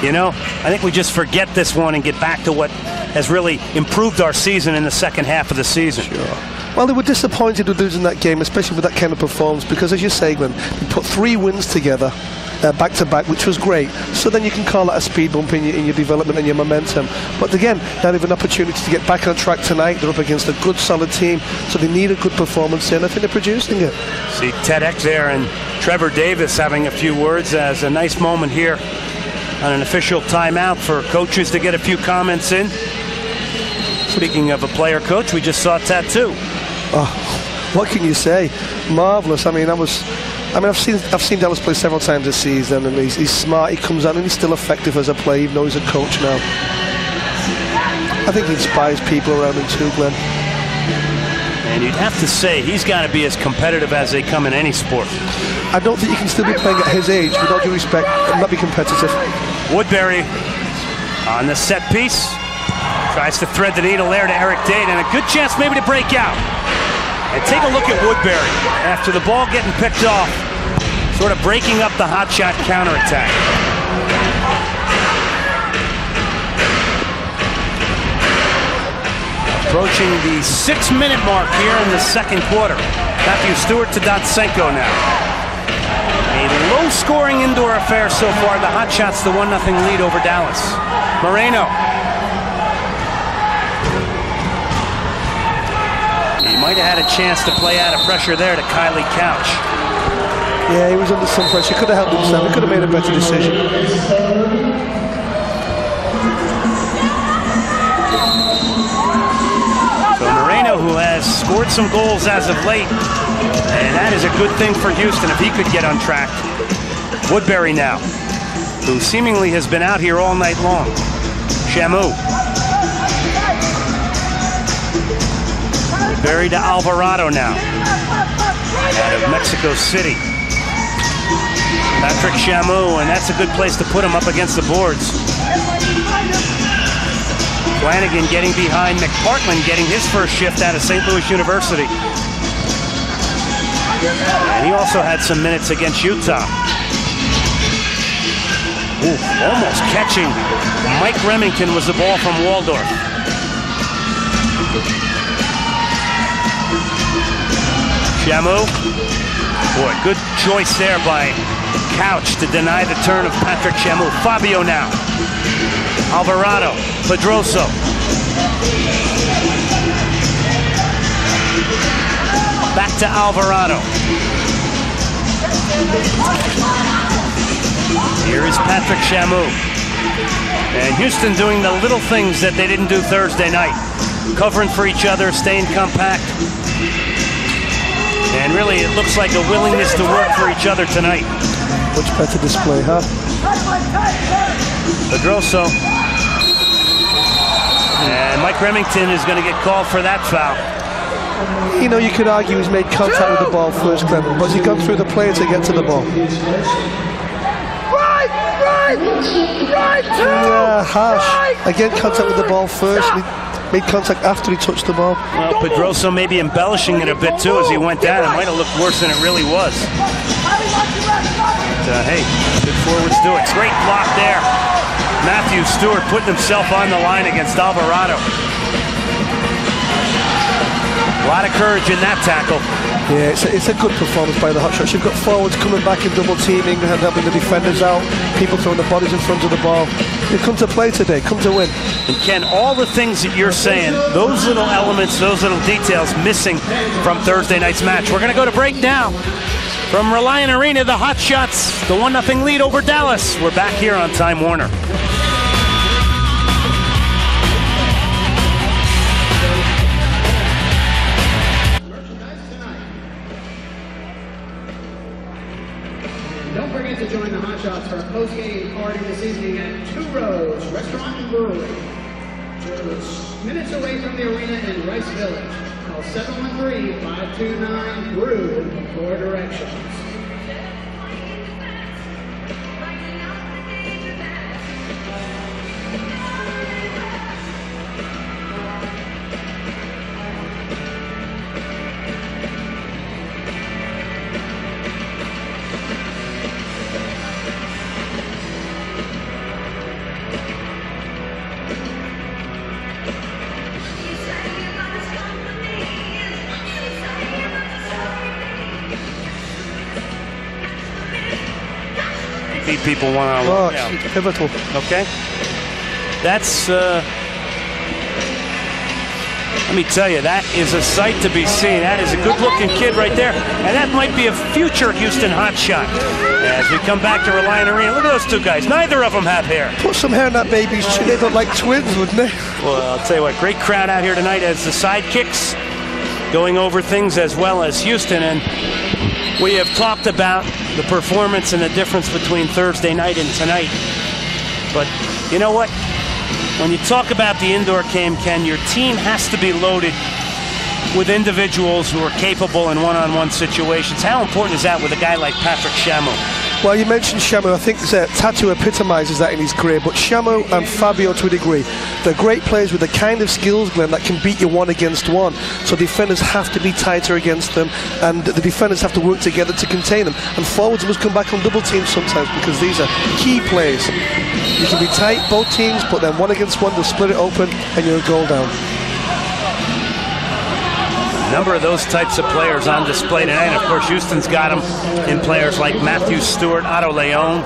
you know, I think we just forget this one and get back to what has really improved our season in the second half of the season. Sure. Well, they were disappointed with losing that game, especially with that kind of performance, because as you say, Glenn, they put 3 wins together back to back, which was great. So then you can call that a speed bump in your development and your momentum. But again, now they have an opportunity to get back on track tonight. They're up against a good, solid team, so they need a good performance here, and I think they're producing it. See Ted Eck there and Trevor Davis having a few words as a nice moment here on an official timeout for coaches to get a few comments in. Speaking of a player coach, we just saw Tattoo. Oh, what can you say? Marvelous. I've seen Dallas play several times this season, and he's smart. He comes on and he's still effective as a player, even though he's a coach now. I think he inspires people around him too, Glenn. And you'd have to say he's got to be as competitive as they come in any sport. I don't think you can still be playing at his age, with all due respect, and not be competitive. Woodbury on the set piece. Tries to thread the needle there to Eric Dade, and a good chance maybe to break out. And take a look at Woodbury after the ball getting picked off, sort of breaking up the hot shot counterattack. Approaching the 6-minute mark here in the second quarter. Matthew Stewart to Dotsenko now. A low-scoring indoor affair so far. The Hotshots the 1-0 lead over Dallas. Moreno. He might have had a chance to play out of pressure there to Kylie Couch. Yeah, he was under some pressure. Could have helped himself. He could have made a better decision. So Moreno, who has scored some goals as of late, and that is a good thing for Houston if he could get on track. Woodbury now, who seemingly has been out here all night long. Shamu. Woodbury to Alvarado now, out of Mexico City. Patrick Shamu, and that's a good place to put him up against the boards. Flanagan getting behind McPartland, getting his first shift out of St. Louis University. And he also had some minutes against Utah. Ooh, almost catching. Mike Remington was the ball from Waldorf. Shamu. Boy, good choice there by Couch to deny the turn of Patrick Shamu. Fabio now. Alvarado. Pedroso. Back to Alvarado. Here is Patrick Shamu. And Houston doing the little things that they didn't do Thursday night. Covering for each other, staying compact. And really, it looks like a willingness to work for each other tonight. Much better display, huh? Pedroso. And Mike Remington is going to get called for that foul. You know, you could argue he's made contact with the ball first, Clem, but has he gone through the player to get to the ball? Yeah, harsh. Again, contact with the ball first. Made contact after he touched the ball. Well, Pedroso may be embellishing it a bit too as he went down. It might have looked worse than it really was. But, hey, good forwards do it. Great block there. Matthew Stewart putting himself on the line against Alvarado. A lot of courage in that tackle. Yeah, it's a good performance by the Hotshots. You've got forwards coming back in double teaming and helping the defenders out. People throwing the bodies in front of the ball. They come to play today, come to win. And Ken, all the things that you're saying, those little elements, those little details missing from Thursday night's match. We're going to go to break now. From Reliant Arena, the Hotshots, the 1-0 lead over Dallas. We're back here on Time Warner. Don't forget to join the Hotshots for a post-game party this evening at Two Roads Restaurant and Brewery. Just minutes away from the arena in Rice Village. Call 713-529-BREW for directions. beat people one-on-one. Oh, Yeah. it's pivotal. Okay. That's, let me tell you, that is a sight to be seen. That is a good-looking kid right there. And that might be a future Houston hotshot. As we come back to Reliant Arena, look at those two guys. Neither of them have hair. Put some hair in that baby's chin. They look like twins, wouldn't they? Well, I'll tell you what, great crowd out here tonight as the Sidekicks going over things as well as Houston. And we have talked about the performance and the difference between Thursday night and tonight. But you know what? When you talk about the indoor game, Ken, your team has to be loaded with individuals who are capable in one-on-one situations. How important is that with a guy like Patrick Shamu? Well, you mentioned Shamu. I think Tattoo epitomizes that in his career, but Shamu and Fabio to a degree, they're great players with the kind of skills, Glenn, that can beat you one against one. So defenders have to be tighter against them, and the defenders have to work together to contain them. And forwards must come back on double teams sometimes, because these are key plays. You can be tight, both teams, but then one against one, they'll split it open, and you're a goal down. A number of those types of players on display tonight. And of course, Houston's got them in players like Matthew Stewart, Otto Leon.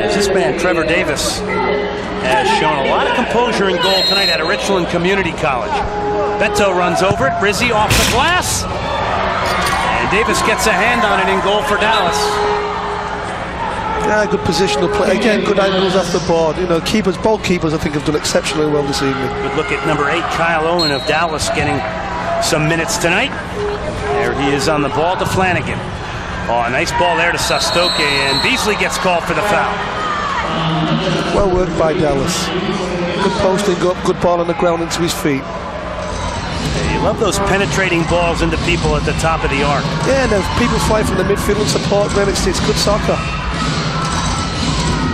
As this man, Trevor Davis, has shown a lot of composure in goal tonight at a Richland Community College. Beto runs over it, Rizzi off the glass. And Davis gets a hand on it in goal for Dallas. Yeah, good positional play. Again, good angles off the board. You know, keepers, both keepers, I think, have done exceptionally well this evening. Good look at number 8, Kyle Owen of Dallas, getting some minutes tonight. There he is on the ball to Flanagan. Oh, a nice ball there to Sastoke, and Beasley gets called for the foul. Well worked by Dallas. Good posting up, good ball on the ground into his feet. You love those penetrating balls into people at the top of the arc. Yeah, and people fly from the midfield and support, man. It's good soccer.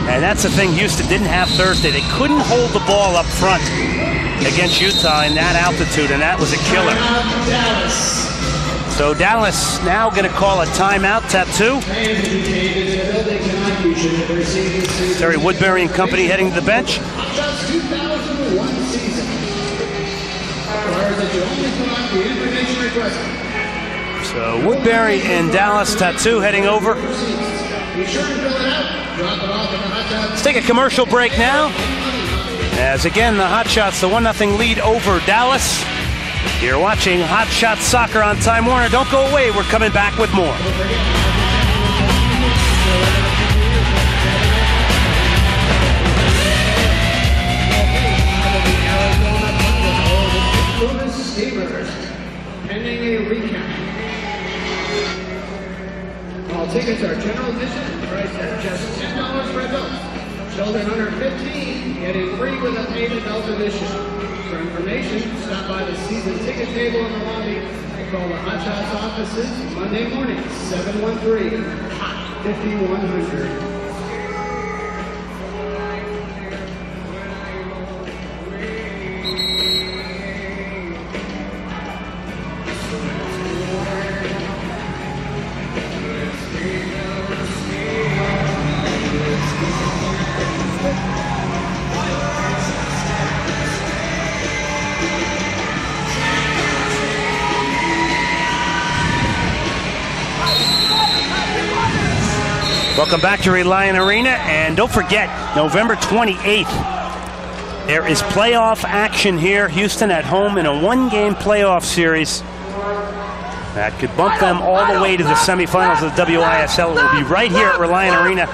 And that's the thing Houston didn't have Thursday. They couldn't hold the ball up front against Utah in that altitude, and that was a killer. So Dallas now going to call a timeout. Tattoo. Terry Woodbury and company heading to the bench. So Woodbury and Dallas, Tattoo heading over. Let's take a commercial break now. As again, the Hotshots, the 1-0 lead over Dallas. You're watching Hotshots Soccer on Time Warner. Don't go away. We're coming back with more. Pending a recount. All tickets are general admission, priced at just $10 for adults. Children under 15 getting free with a paid adult admission. For information, stop by the season ticket table in the lobby and call the Hotshots offices Monday morning, 713-5100. Welcome back to Reliant Arena, and don't forget, November 28th, there is playoff action here. Houston at home in a 1-game playoff series that could bump them all the way to the semifinals of the WISL. It will be right here at Reliant Arena.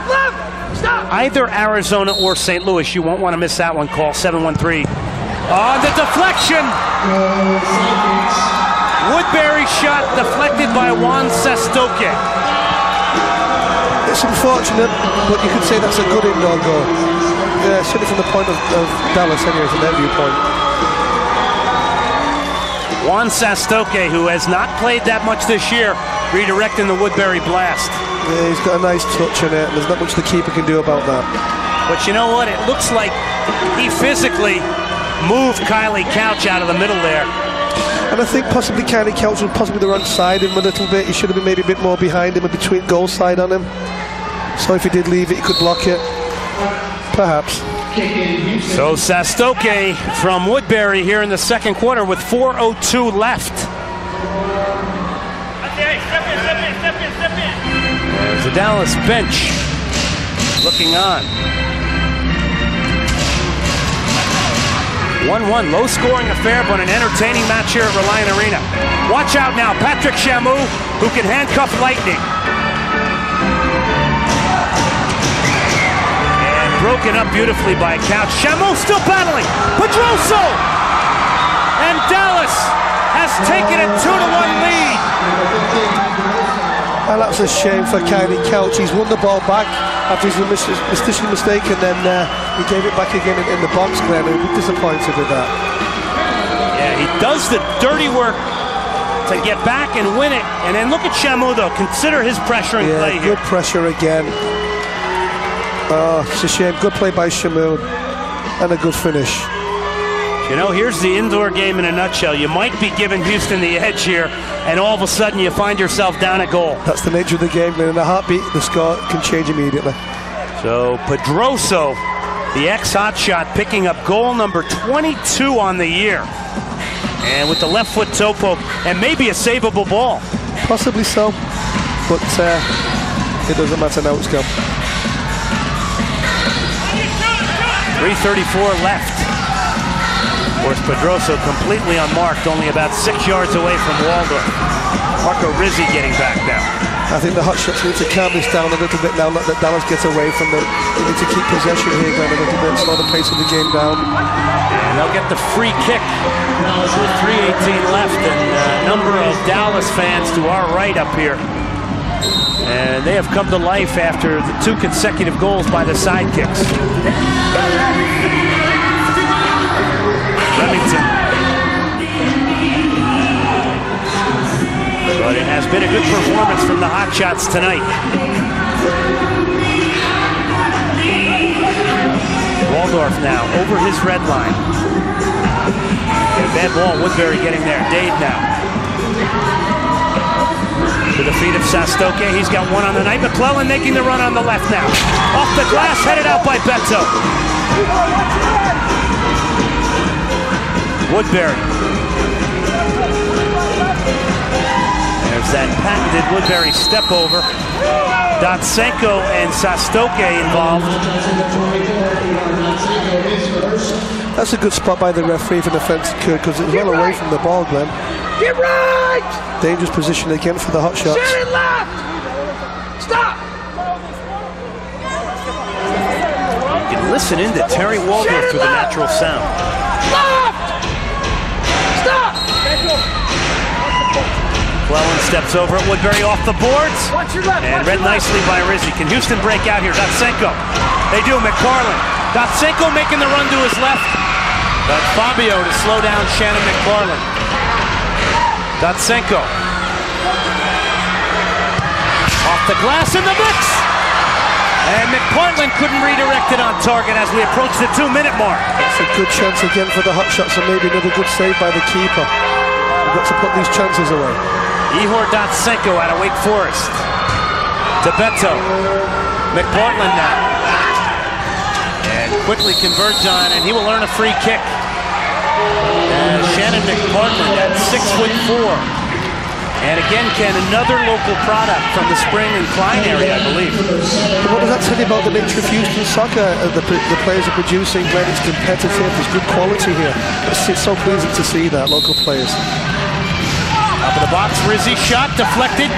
Either Arizona or St. Louis. You won't want to miss that one. Call 713. On the deflection! Woodbury shot deflected by Juan Sastoke. It's unfortunate, but you could say that's a good indoor goal. Yeah, certainly from the point of Dallas, anyway, from their viewpoint. Juan Sastoke, who has not played that much this year, redirecting the Woodbury blast. Yeah, he's got a nice touch on it. There's not much the keeper can do about that. But you know what? It looks like he physically moved Kylie Couch out of the middle there. And I think possibly Kylie Couch was possibly the wrong side him a little bit. He should have been maybe a bit more behind him and between goal side on him. So if he did leave it, he could block it. Perhaps. So Sastoke from Woodbury here in the second quarter with 4:02 left. There's the Dallas bench looking on. 1-1, low-scoring affair, but an entertaining match here at Reliant Arena. Watch out now, Patrick Chamoux, who can handcuff lightning. And broken up beautifully by Couch. Chamoux still battling. Pedroso! And Dallas has taken a 2-1 lead. And that's a shame for Kylie Couch. He's won the ball back after his mistake, and then he gave it back again in the box, Glenn. He'll be disappointed with that. Yeah, he does the dirty work to get back and win it. And then look at Chamoux, though. Consider his pressure and play here. Good pressure again. Oh, it's a shame. Good play by Chamoux and a good finish. You know, here's the indoor game in a nutshell. You might be giving Houston the edge here, and all of a sudden you find yourself down a goal. That's the nature of the game, and in a heartbeat, the score can change immediately. So Pedroso, the ex-Hotshot, picking up goal number 22 on the year. And with the left foot toe poke, and maybe a savable ball. Possibly so, but it doesn't matter now, it's gone. 3:34 left. Of course, Pedroso completely unmarked, only about 6 yards away from Waldorf. Marco Rizzi getting back now. I think the Hotshots need to calm this down a little bit now, let Dallas get away from them. They need to keep possession here, Glenn, a little bit, slow the pace of the game down. And they'll get the free kick with 3:18 left, and a number of Dallas fans to our right up here. And they have come to life after the 2 consecutive goals by the Sidekicks. Remington. But it has been a good performance from the Hotshots tonight. Waldorf now over his red line. And a bad ball, Woodbury getting there. Dade now. To the feet of Sastoke. He's got one on the night. McClellan making the run on the left now. Off the glass, headed out by Beto. Woodbury. There's that patented Woodbury step over. Dotsenko and Sastoke involved. That's a good spot by the referee for the offense occurred because it was well away from the ball, Glenn. Get right! Dangerous position again for the Hotshots. Set it left! Stop! You can listen in to Terry Waldorf through the natural sound. Left! Stop! McClellan steps over it. Woodbury off the boards. Watch your left. And read nicely by Rizzi. Can Houston break out here? Dotsenko. They do. McFarland. Dotsenko making the run to his left. But Fabio to slow down Shannon McFarland. Dotsenko. Off the glass in the mix. And McPartland couldn't redirect it on target as we approach the 2-minute mark. It's a good chance again for the Hotshots, and maybe another good save by the keeper. We've got to put these chances away. Ihor Dotsenko out of Wake Forest. To Beto. McPartland now. And quickly converts on, and he will earn a free kick. Shannon McPartland at 6'4". And again, Ken, another local product from the Spring and Klein area, I believe. What does that tell you about the nature of Houston soccer? The players are producing, Glenn, it's competitive, there's good quality here. It's so pleasing to see that, local players. Top of the box, Rizzi shot, deflected.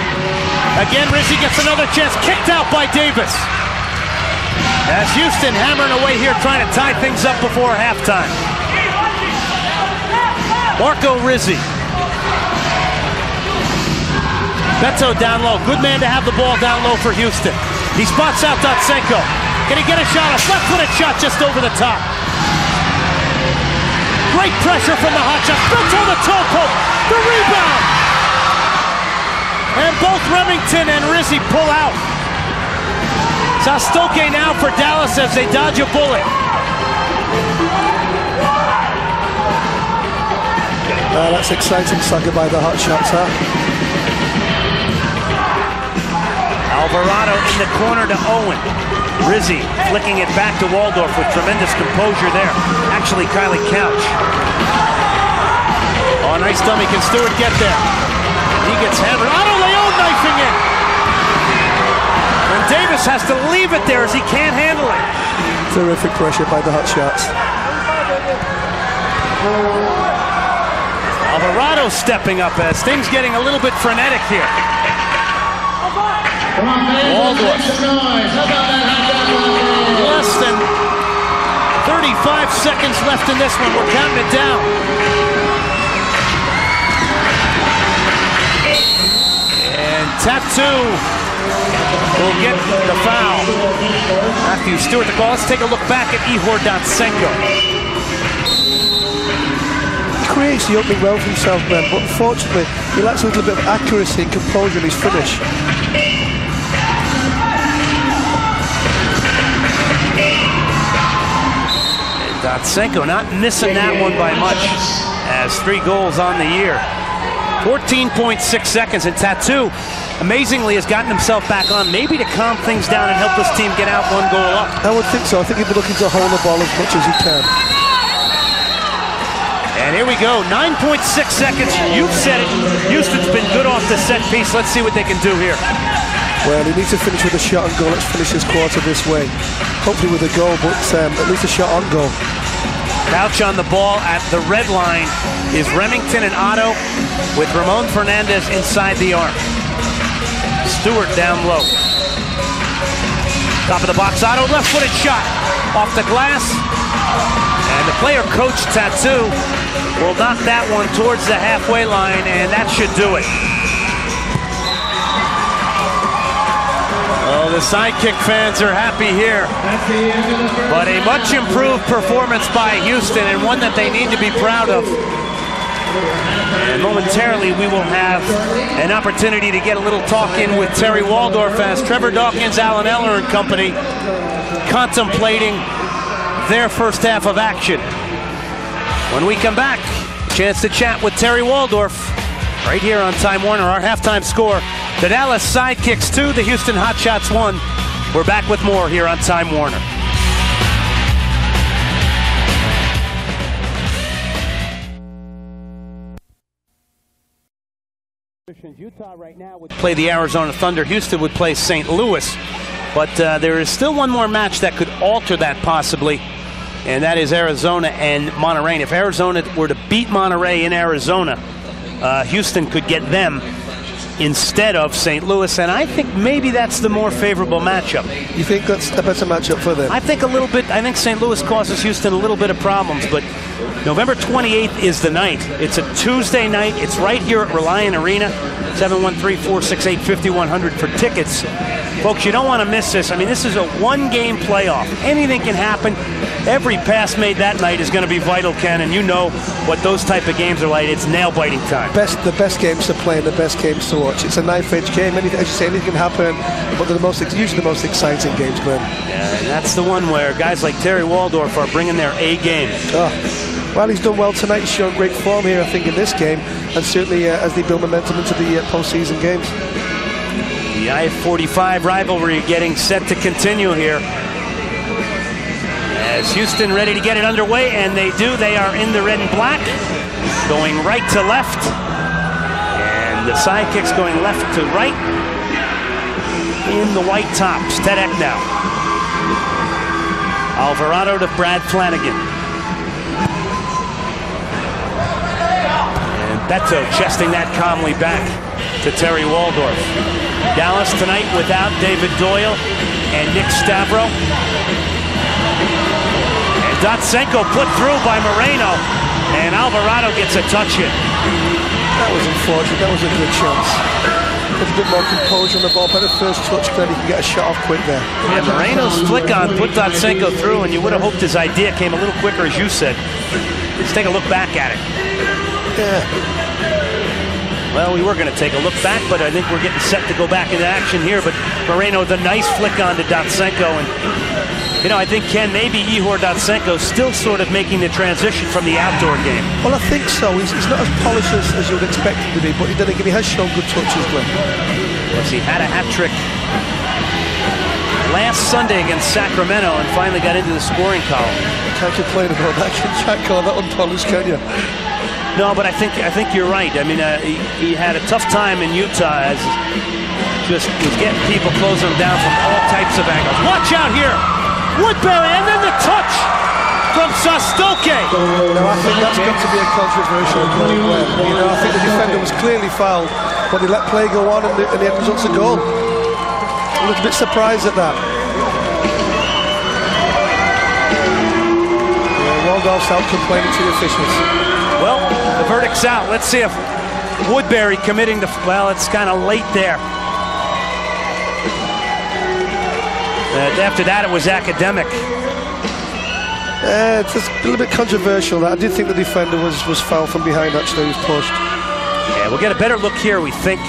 Again, Rizzi gets another chance, kicked out by Davis. As Houston hammering away here, trying to tie things up before halftime. Marco Rizzi. Beto down low. Good man to have the ball down low for Houston. He spots out Dotsenko. Can he get a shot? A left-footed shot just over the top. Great pressure from the Hotshots. Beto the toe poke. The rebound. And both Remington and Rizzi pull out. Sastoke now for Dallas as they dodge a bullet. That's exciting soccer by the Hotshots, huh? Alvarado in the corner to Owen. Rizzi flicking it back to Waldorf with tremendous composure there. Actually, Kylie Couch. Oh, nice dummy. Can Stewart get there? He gets hammered. Otto Leon knifing it. Lewis has to leave it there as he can't handle it. Terrific pressure by the Hotshots. Alvarado stepping up as things getting a little bit frenetic here. Waldorf. Less than 35 seconds left in this one. We're counting it down. And Tattoo will get the foul. Matthew Stewart the call. Let's take a look back at Ihor Datsenko. He creates the opening well for himself, Ben, but unfortunately he lacks a little bit of accuracy and composure in his finish. And Datsenko not missing that one by much, as 3 goals on the year. 14.6 seconds, and Tattoo amazingly has gotten himself back on, maybe to calm things down and help this team get out 1 goal up. I would think so. I think he'd be looking to hold the ball as much as he can. And here we go, 9.6 seconds. You've said it. Houston's been good off the set piece. Let's see what they can do here. Well, he needs to finish with a shot on goal. Let's finish this quarter this way. Hopefully with a goal, but at least a shot on goal. Couch on the ball at the red line is Remington and Otto, with Ramon Fernandez inside the arc. Stewart down low. Top of the box, Otto, left-footed shot. Off the glass. And the player coach, Tattoo, will knock that one towards the halfway line, and that should do it. Oh, the Sidekick fans are happy here. But a much improved performance by Houston, and one that they need to be proud of. And momentarily we will have an opportunity to get a little talk in with Terry Waldorf as Trevor Dawkins, Alan Eller and company contemplating their first half of action. When we come back, chance to chat with Terry Waldorf right here on Time Warner. Our halftime score, the Dallas Sidekicks 2, the Houston Hotshots 1. We're back with more here on Time Warner. Utah right now would play the Arizona Thunder. Houston would play St. Louis. But there is still one more match that could alter that possibly, and that is Arizona and Monterey. If Arizona were to beat Monterey in Arizona, Houston could get them instead of St. Louis, and I think maybe that's the more favorable matchup. You think that's the better matchup for them? I think a little bit. I think St. Louis causes Houston a little bit of problems, but November 28th is the night. It's a Tuesday night. It's right here at Reliant Arena. 713-468-5100 for tickets. Folks, you don't want to miss this. I mean, this is a one-game playoff. Anything can happen. Every pass made that night is going to be vital, Ken, and you know what those type of games are like. It's nail-biting time. The best games to play and the best games to watch. It's a knife-edge game. Anything, as you say, anything can happen, but they're usually the most exciting games, Glenn. Yeah, and that's the one where guys like Terry Waldorf are bringing their A game. Oh. Well, he's done well tonight. He's shown great form here, I think, in this game, and certainly as they build momentum into the postseason games. The I-45 rivalry getting set to continue here. As Houston ready to get it underway, and they do. They are in the red and black, going right to left. And the Sidekicks going left to right in the white tops. Ted Eck now. Alvarado to Brad Flanagan. Beto chesting that calmly back to Terry Waldorf. Dallas tonight without David Doyle and Nick Stavro. And Datsenko put through by Moreno, and Alvarado gets a touch in. That was unfortunate. That was a good chance. A bit more composure on the ball. Better first touch, Glenn. He can get a shot off quick there. Yeah, Moreno's flick on put Datsenko through, and you would have hoped his idea came a little quicker, as you said. Let's take a look back at it. Yeah. Well, we were going to take a look back, but I think we're getting set to go back into action here. But Moreno, the nice flick on to Datsenko. And, you know, I think, Ken, maybe Ihor Datsenko still sort of making the transition from the outdoor game. Well, I think so. He's not as polished as you would expect him to be, but then again, he has shown good touches, Glenn. Yes, he had a hat trick last Sunday against Sacramento and finally got into the scoring column. Can't complain about that. You can't call that unpolished, can you? No, but I think you're right. I mean, he had a tough time in Utah as just was getting people closing them down from all types of angles. Watch out here! Woodbury, and then the touch from Sastoke. Now, I think that's got to be a controversial play. You know, I think the defender was clearly fouled, but they let play go on, and the end result's a goal. I'm a little bit surprised at that. Waldorf's out complaining to the officials. Well, the verdict's out. Let's see if Woodbury committing the... Well, it's kind of late there. After that, it was academic. It's just a little bit controversial. I did think the defender was fouled from behind, actually. He was pushed. Yeah, we'll get a better look here, we think.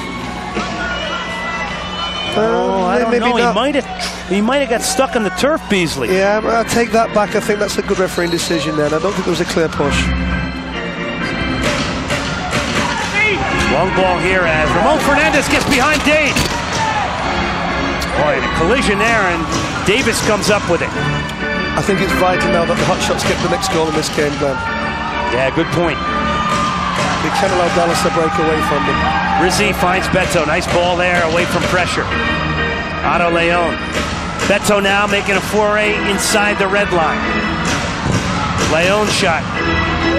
I don't know. He might have got stuck in the turf, Beasley. Yeah, I'll take that back. I think that's a good refereeing decision then. I don't think there was a clear push. Long ball here as Ramon Fernandez gets behind Dade. Boy, a collision there, and Davis comes up with it. I think it's vital now that the Hotshots get the next goal in this game, Glenn. Yeah, good point. They can't allow Dallas to break away from them. Rizzi finds Beto. Nice ball there, away from pressure. Otto Leon. Beto now making a foray inside the red line. Leon shot.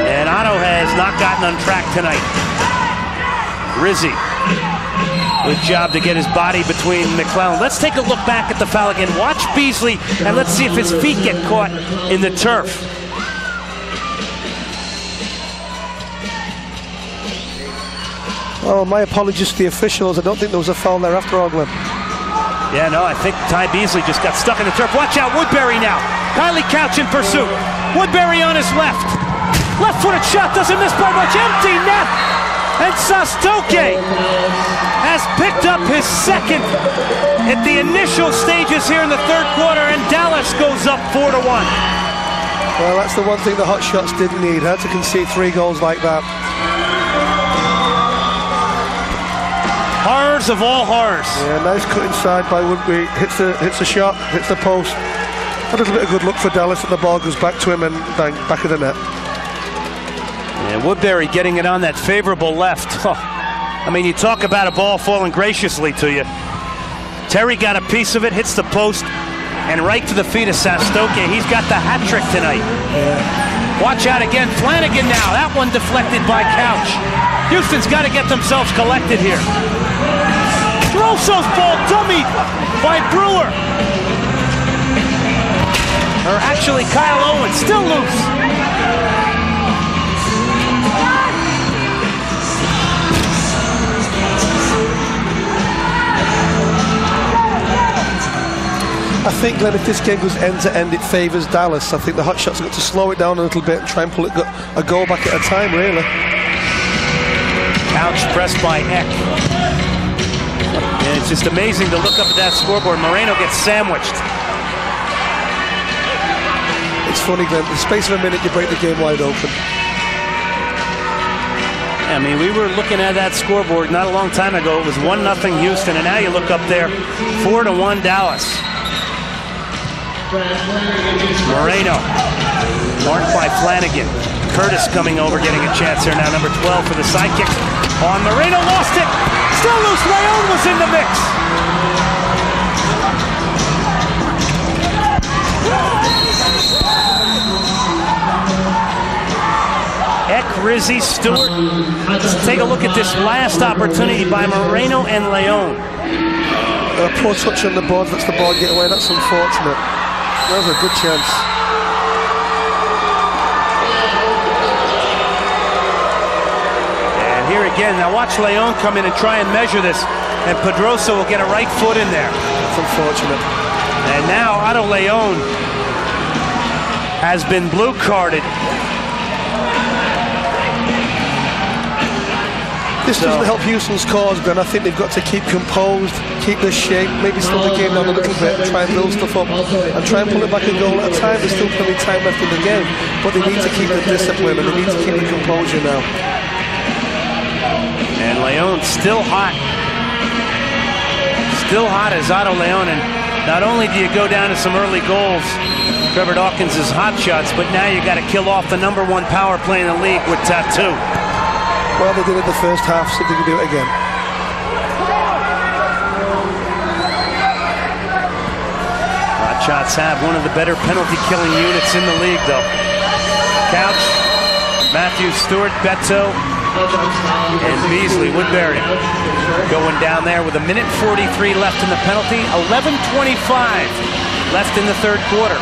And Otto has not gotten on track tonight. Rizzi. Good job to get his body between McClellan. Let's take a look back at the foul again. Watch Beasley, and let's see if his feet get caught in the turf. Oh, my apologies to the officials. I don't think there was a foul there after all, Glenn. Yeah, no, I think Ty Beasley just got stuck in the turf. Watch out, Woodbury now. Kylie Couch in pursuit. Woodbury on his left. Left-footed shot, doesn't miss by much. Empty net. And Sastoke has picked up his second at the initial stages here in the third quarter, and Dallas goes up 4-1. Well, that's the one thing the Hotshots didn't need. Had to concede 3 goals like that. Horrors of all horrors. Yeah, nice cut inside by Woodbury. Hits the shot, hits the post. A little bit of good luck for Dallas, and the ball goes back to him and bang, back of the net. And Woodbury getting it on that favorable left. Oh, I mean, you talk about a ball falling graciously to you. Terry got a piece of it, hits the post, and right to the feet of Sastoke. He's got the hat trick tonight. Yeah. Watch out again. Flanagan now. That one deflected by Couch. Houston's got to get themselves collected here. Rosso's ball dummied by Brewer. Or actually, Kyle Owens still loose. I think, Glenn, if this game goes end to end, it favours Dallas. I think the Hotshots have got to slow it down a little bit and try and pull it a goal back at a time, really. Couch pressed by Eck. And it's just amazing to look up at that scoreboard. Moreno gets sandwiched. It's funny, Glenn. In the space of a minute, you break the game wide open. I mean, we were looking at that scoreboard not a long time ago. It was 1-0 Houston, and now you look up there, 4-1 Dallas. Moreno, marked by Flanagan. Curtis coming over, getting a chance here now. Number 12 for the Sidekicks. On Moreno, lost it. Still loose. Leon was in the mix. Eck, Rizzi, Stewart. Let's take a look at this last opportunity by Moreno and Leon. A poor touch on the board, lets the ball get away. That's unfortunate. That was a good chance. And here again, now watch Leon come in and try and measure this, and Pedrosa will get a right foot in there. It's unfortunate. And now Otto Leon has been blue carded. This doesn't help Houston's cause, Glenn. I think they've got to keep composed, keep their shape, maybe slow the game down a little bit, try and build stuff up, and try and pull it back a goal at a time. There's still plenty of time left in the game, but they need to keep the discipline and they need to keep the composure now. And Leon still hot. Still hot as Otto Leon, and not only do you go down to some early goals, Trevor Dawkins' Hotshots, but now you got to kill off the #1 power play in the league with Tattoo. Well, they did it in the first half, so they can do it again. Hotshots have one of the better penalty-killing units in the league, though. Couch, Matthews, Stewart, Beto, and Beasley. Woodbury going down there with 1:43 left in the penalty. 11:25 left in the third quarter.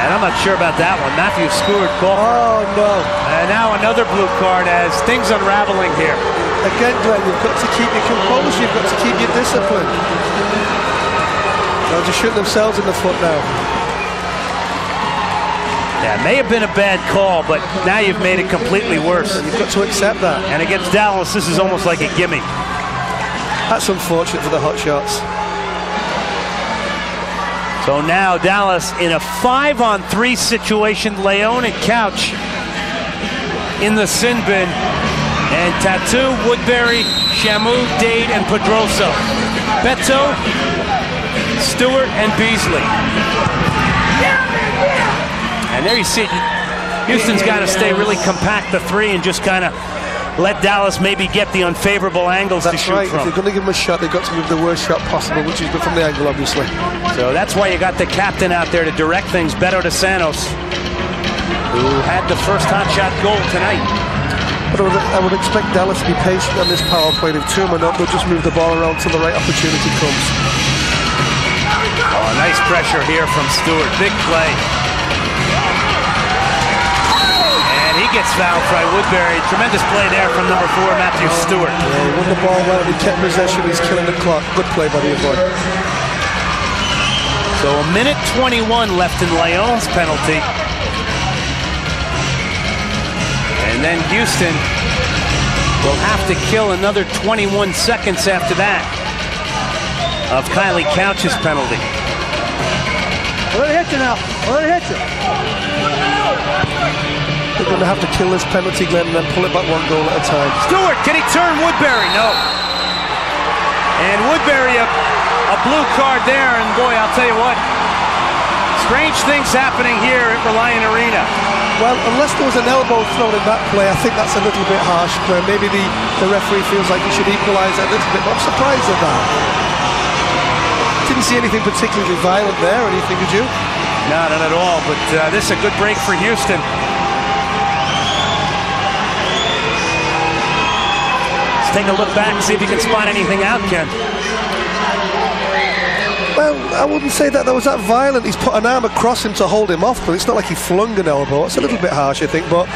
And I'm not sure about that one. Matthews scored. Oh, no. And now another blue card as things unraveling here. Again, Glenn, you've got to keep your composure. You've got to keep your discipline. They're just shooting themselves in the foot now. Yeah, it may have been a bad call, but now you've made it completely worse. You've got to accept that. And against Dallas, this is almost like a gimme. That's unfortunate for the Hotshots. So now Dallas in a 5-on-3 situation. Leone and Couch in the sin bin. And Tattoo, Woodbury, Shamu, Dade, and Pedroso. Beto, Stewart, and Beasley. And there you see, Houston's got to stay really compact the three and just kind of let Dallas maybe get the unfavorable angles to shoot right. from. If they're going to give them a shot, they've got to move the worst shot possible, which is from the angle, obviously. So that's why you got the captain out there to direct things, Beto de Santos, who had the first hot shot goal tonight. But I would expect Dallas to be patient on this power play. If two men up, they'll just move the ball around till the right opportunity comes. Oh, nice pressure here from Stewart. Big play. And he gets fouled by Woodbury. Tremendous play there from number 4, Matthew Stewart. Yeah, he won the ball well. He kept possession. He's killing the clock. Good play by the boy. So 1:21 left in Leone's penalty. And then Houston will have to kill another 21 seconds after that of Kylie Couch's penalty. Let it hit you now. Let it hit you. They're going to have to kill this penalty, Glenn, and then pull it back one goal at a time. Stewart, can he turn Woodbury? No. And Woodbury, a blue card there, and boy, I'll tell you what, strange things happening here at Reliant Arena. Well, unless there was an elbow thrown in that play, I think that's a little bit harsh. Maybe the referee feels like he should equalise that a little bit, but I'm surprised at that. Didn't see anything particularly violent there, or anything, did you? No, not at all, but this is a good break for Houston. Let's take a look back and see if you can spot anything out, Ken. Well, I wouldn't say that was that violent. He's put an arm across him to hold him off, but it's not like he flung an elbow. It's a little bit harsh, I think, but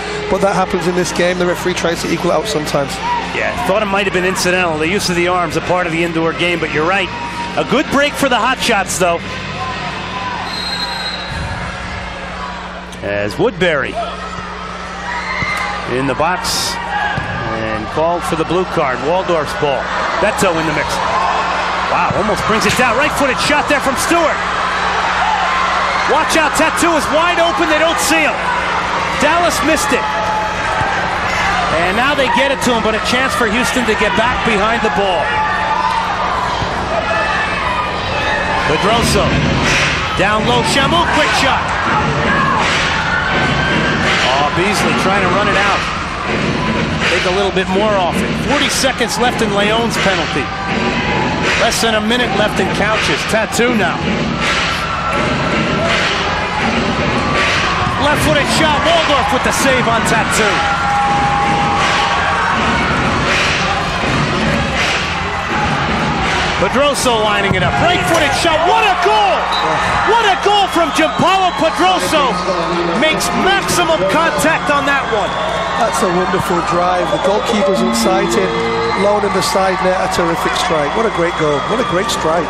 that happens in this game. The referee tries to equal it out sometimes. Yeah, thought it might have been incidental. The use of the arms, a part of the indoor game, but you're right. A good break for the Hotshots, though. As Woodbury in the box and called for the blue card. Waldorf's ball. Beto in the mix. Wow, almost brings it down. Right-footed shot there from Stewart. Watch out, Tattoo is wide open. They don't see him. Dallas missed it. And now they get it to him, but a chance for Houston to get back behind the ball. Pedroso. Down low. Shamu, quick shot. Oh, Beasley trying to run it out. Take a little bit more off it. 40 seconds left in Leone's penalty. Less than a minute left in Couch's. Tattoo now. Left-footed shot. Waldorf with the save on Tattoo. Pedroso lining it up. Right-footed shot. What a goal! What a goal from Gianpaolo Pedroso. Makes maximum contact on that one. That's a wonderful drive. The goalkeeper's unsighted. Lone in the side net. A terrific strike. What a great goal. What a great strike.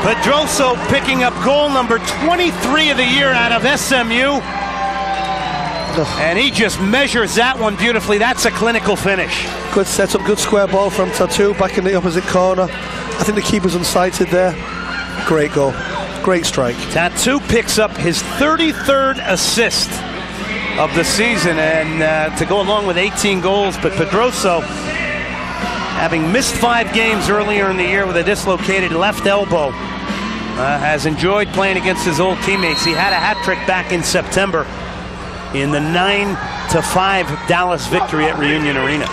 Pedroso picking up goal number 23 of the year out of SMU. And he just measures that one beautifully. That's a clinical finish. Good setup, good square ball from Tattoo back in the opposite corner. I think the keeper's unsighted there. Great goal. Great strike. Tattoo picks up his 33rd assist of the season, and to go along with 18 goals. But Pedroso, having missed 5 games earlier in the year with a dislocated left elbow, has enjoyed playing against his old teammates. He had a hat trick back in September in the 9-5 Dallas victory at Reunion Arena.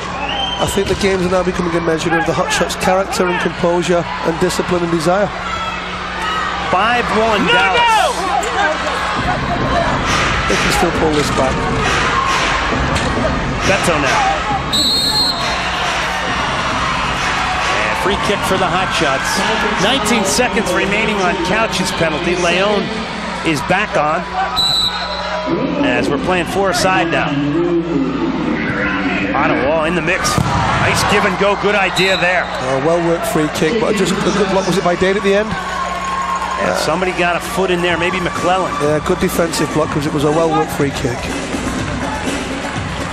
I think the games are now becoming a measure of the Hotshots' character and composure and discipline and desire. 5-1 Dallas. They can still pull this back. Beto now. And free kick for the Hotshots. 19 seconds remaining on Couch's penalty. Leon is back on as we're playing four-a-side now. Ottawa in the mix. Nice give and go. Good idea there. Well-worked free kick, but just a good block. Was it by Dade at the end? Yeah, somebody got a foot in there, maybe McClellan. Yeah, good defensive block because it was a well-worked free kick.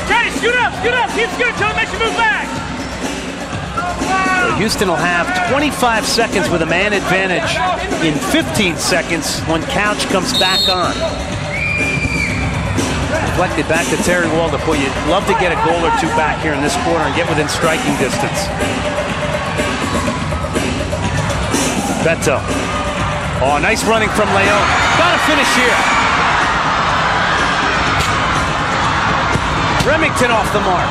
Johnny, scoot up, keep scooting until it makes you move back. So Houston will have 25 seconds with a man advantage in 15 seconds when Couch comes back on. Deflected back to Terry Walder. Boy, you'd love to get a goal or two back here in this quarter and get within striking distance. Beto. Oh, nice running from Leon. Gotta finish here. Remington off the mark.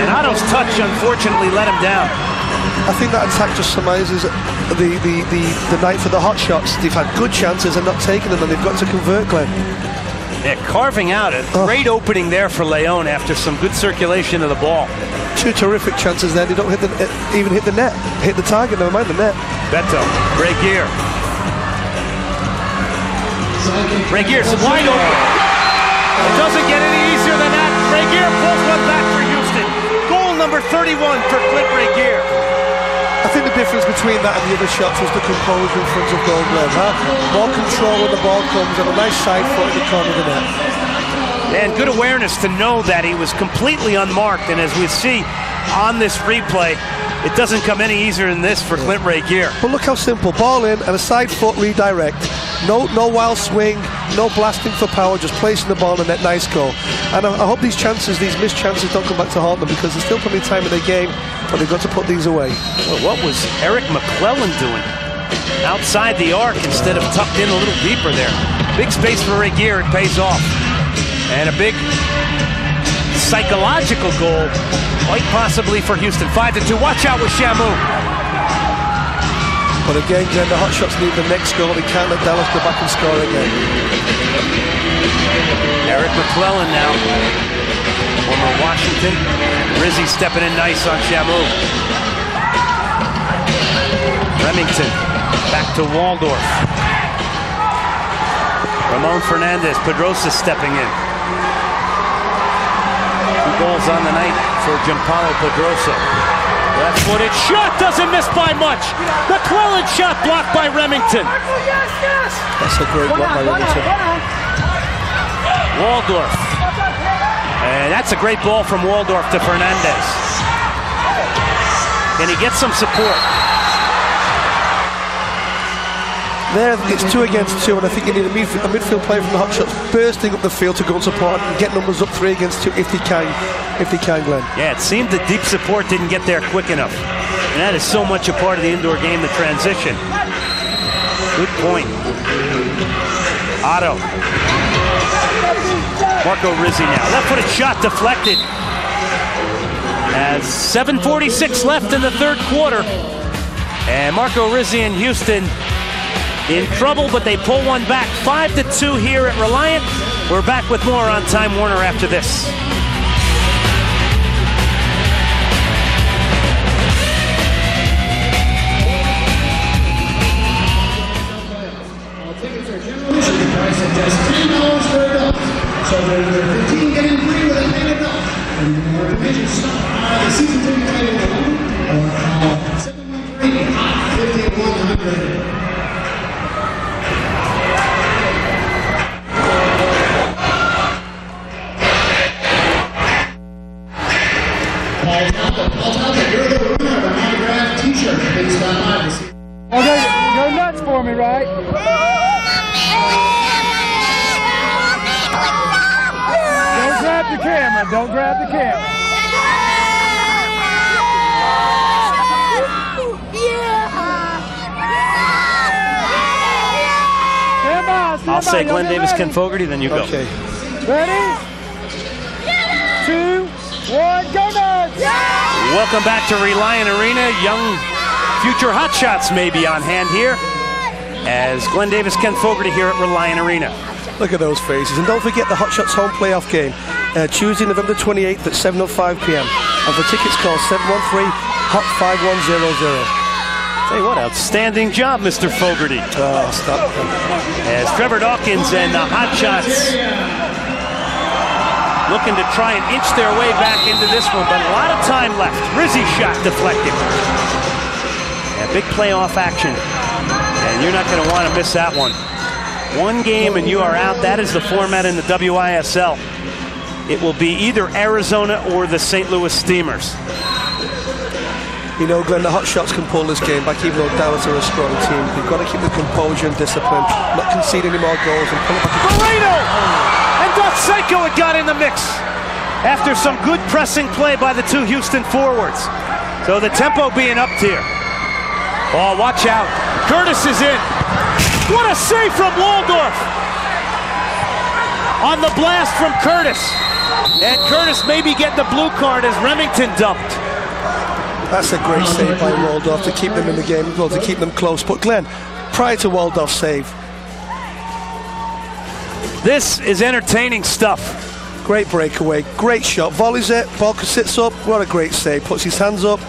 And Otto's touch, unfortunately, let him down. I think that attack just surmises the night for the Hotshots. They've had good chances and not taken them, and they've got to convert, Glenn. Yeah, carving out a great opening there for Leon after some good circulation of the ball. Two terrific chances there. They don't even hit the net. Hit the target, never mind the net. Beto, Regier. Regier's wide open. It doesn't get any easier than that. Regier pulls one back for Houston. Goal number 31 for Clint Regier. I think the difference between that and the other shots was the composure in front of goal, Glenn. More control when the ball comes and a nice side foot in the corner of the net. And good awareness to know that he was completely unmarked. And as we see on this replay, it doesn't come any easier than this for Clint Regier. But look how simple. Ball in and a side foot redirect. No wild swing, no blasting for power, just placing the ball in the net. Nice goal. And I hope these missed chances don't come back to haunt them, because there's still plenty of time in the game, but they've got to put these away. Well, what was Eric McClellan doing? Outside the arc instead of tucked in a little deeper there. Big space for Regier, it pays off. And a big psychological goal, quite possibly for Houston. 5-2. Watch out with Shamu. But again, Glenn, the Hotshots need the next goal. They can't let Dallas go back and score again. Eric McClellan now. Former Washington. Rizzi stepping in nice on Shamu. Remington back to Waldorf. Ramon Fernandez. Pedrosa stepping in. 2 goals on the night for Gianpaolo Pedrosa. Left-footed shot doesn't miss by much. McClellan shot blocked by Remington. That's a great block by Remington. Waldorf. And that's a great ball from Waldorf to Fernandez. Can he get some support? There, it's 2 against 2, and I think you need a midfield player from the Hotshots bursting up the field to go and support and get numbers up 3 against 2 if they can, Glenn. Yeah, it seemed the deep support didn't get there quick enough. And that is so much a part of the indoor game, the transition. Good point. Otto. Marco Rizzi now. Left-footed shot deflected. As 7:46 left in the third quarter. And Marco Rizzi and Houston in trouble, but they pull one back. 5-2 here at Reliant. We're back with more on Time Warner after this. All tickets are general admission price at just $10 for adults. So they're 15 getting free with a paid adult. And for more information, stop by the season ticket table or call 713-5100. You're the winner of an autographed t-shirt. Please stop by to see. Okay, go nuts for me, right? Don't grab the camera. Don't grab the camera. Stand by, I'll say Glenn Davis, Ken Fogarty, then you go. Okay. Ready? 2, 1, go nuts! Welcome back to Reliant Arena. Young future Hotshots may be on hand here as Glenn Davis, Ken Fogarty here at Reliant Arena. Look at those faces. And don't forget the Hotshots home playoff game, Tuesday, November 28th at 7:05 p.m. And for tickets, call 713-HOT5100. Tell you what, outstanding job, Mr. Fogarty. Oh, stop. As Trevor Dawkins and the Hotshots looking to try and inch their way back into this one, but a lot of time left. Rizzy shot deflected. Yeah, big playoff action, and you're not going to want to miss that one. One game and you are out. That is the format in the WISL. It will be either Arizona or the St. Louis Steamers. You know, Glenn, the Hotshots can pull this game back, even though Dallas are a strong team. They've got to keep the composure and discipline, not concede any more goals, and pull it back. Moreno! And Dotsenko had got in the mix after some good pressing play by the two Houston forwards. So the tempo being up here. Oh, watch out. Curtis is in. What a save from Waldorf! On the blast from Curtis. And Curtis maybe getting the blue card as Remington dumped. That's a great save by Waldorf to keep them in the game, well, to keep them close. But Glenn, prior to Waldorf's save, this is entertaining stuff. Great breakaway, great shot, volleys it, ball sits up, what a great save, puts his hands up,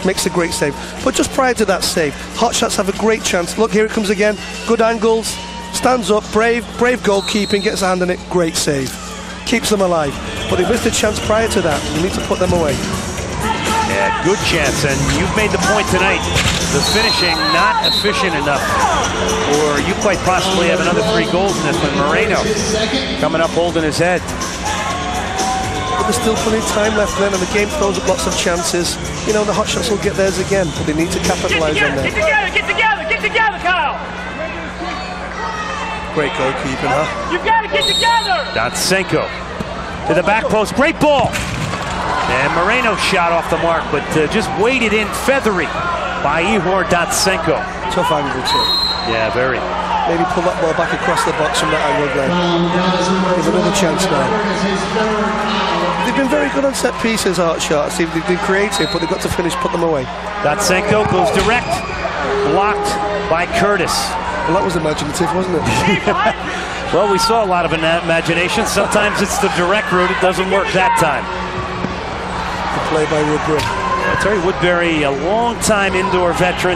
makes a great save. But just prior to that save, Hotshots have a great chance. Look, here it comes again, good angles, stands up, brave goalkeeping, gets a hand on it, great save. Keeps them alive. But they missed a chance prior to that, you need to put them away. Yeah, good chance, and you've made the point tonight. The finishing not efficient enough, or you quite possibly have another 3 goals in this one. Moreno coming up holding his head. But there's still plenty of time left, Glenn, and the game throws up lots of chances. You know, the Hotshots will get theirs again, but they need to capitalise on that. Get together, Kyle! Great goalkeeping, huh? You've got to get together! Dotsenko to the back post, great ball! And Moreno shot off the mark, but just weighted in feathery by Ihor Dotsenko. Tough angle too. Yeah, very. Maybe pull that ball back across the box from that angle, Glenn. Give another chance now. They've been very good on set pieces, Hotshots. They've been creative, but they've got to finish, put them away. Dotsenko goes direct, blocked by Curtis. Well, that was imaginative, wasn't it? Well, we saw a lot of imagination. Sometimes it's the direct route. It doesn't work that time. Play by Woodbury. Terry Woodbury, a long-time indoor veteran,